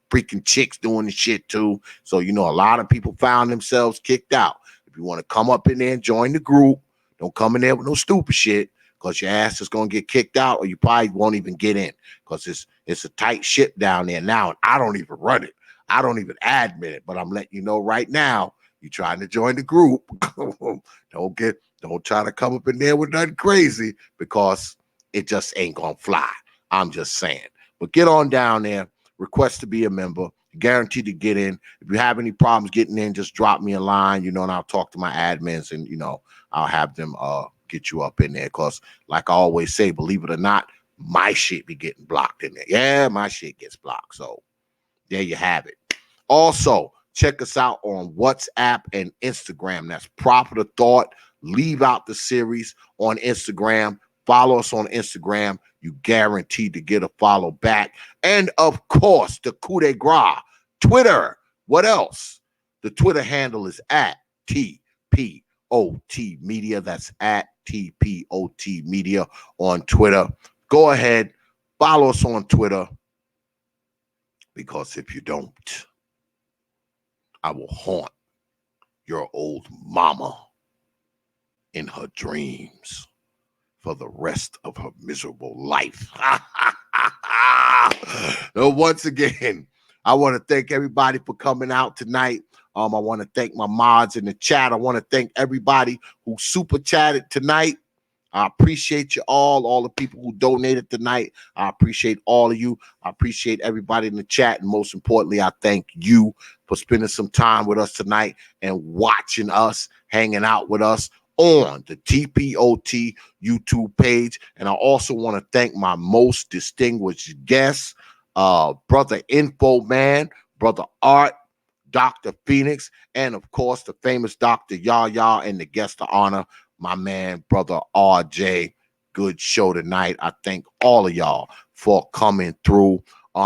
freaking chicks doing the shit too. So, you know, a lot of people found themselves kicked out. If you want to come up in there and join the group, don't come in there with no stupid shit because your ass is going to get kicked out or you probably won't even get in because it's a tight ship down there now and I don't even run it. I don't even admin it, but I'm letting you know right now, you trying to join the group. Don't try to come up in there with nothing crazy because it just ain't gonna fly. I'm just saying. But get on down there, request to be a member, guaranteed to get in. If you have any problems getting in, just drop me a line, you know, and I'll talk to my admins and, you know, I'll have them get you up in there. Because like I always say, believe it or not, my shit be getting blocked in there. Yeah, my shit gets blocked. So there you have it. Also, check us out on WhatsApp and Instagram. That's Proper to Thought. Leave out the series on Instagram. Follow us on Instagram. You guaranteed to get a follow back. And of course, the coup de grace, Twitter. What else? The Twitter handle is at TPOT Media. That's at TPOT Media on Twitter. Go ahead, follow us on Twitter. Because if you don't, I will haunt your old mama in her dreams for the rest of her miserable life. Once again, I want to thank everybody for coming out tonight. I want to thank my mods in the chat. I want to thank everybody who super chatted tonight. I appreciate you all the people who donated tonight. I appreciate all of you. I appreciate everybody in the chat. And most importantly, I thank you for spending some time with us tonight and watching us, hanging out with us on the TPOT YouTube page. And I also want to thank my most distinguished guests, Brother InfoMan, Brother Art, Dr. Phoenix, and of course, the famous Dr.YaYa and the guest of honor, my man, Brother RJ. Good show tonight. I thank all of y'all for coming through.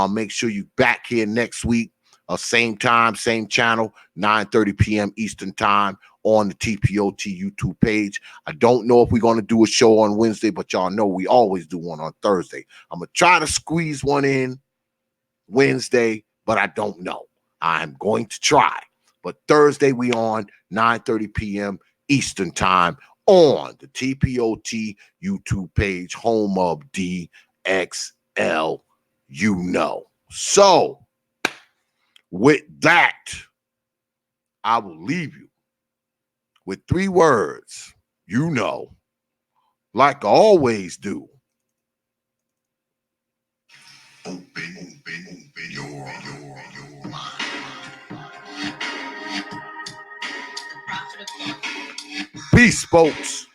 Make sure you back here next week, same time, same channel, 9:30 p.m. Eastern time on the TPOT YouTube page. I don't know if we're going to do a show on Wednesday, but y'all know we always do one on Thursday. I'm going to try to squeeze one in Wednesday, but I don't know. I'm going to try. But Thursday, we on 9:30 p.m. Eastern time on the TPOT YouTube page, home of D.X.L. You know. So, with that, I will leave you with 3 words, you know, like I always do. Open your mind. Peace, folks.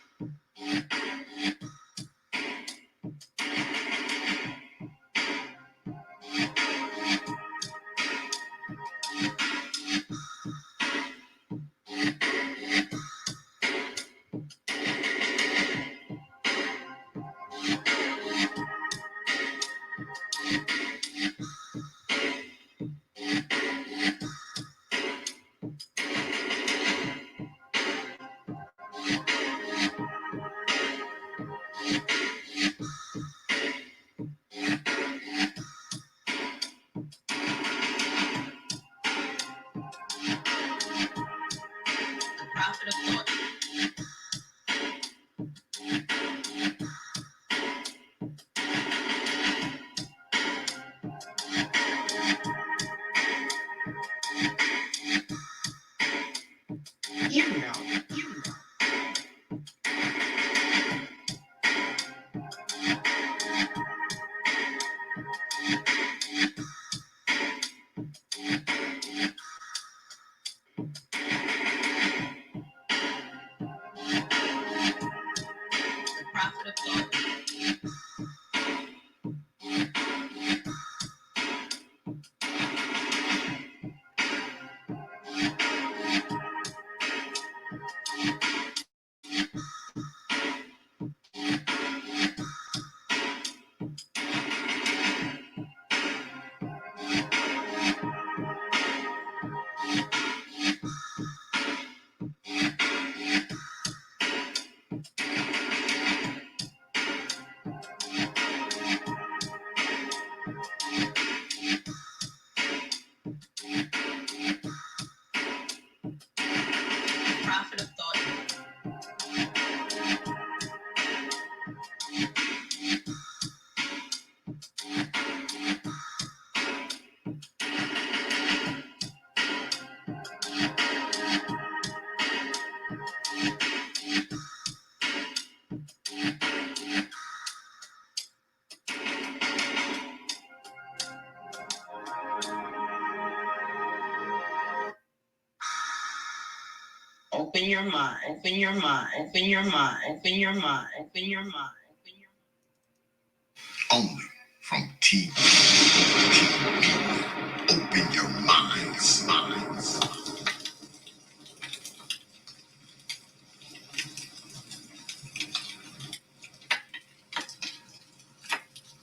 You know. Open your mind, open your mind, open your mind, open your mind, open your mind, open your mind. Only from TV.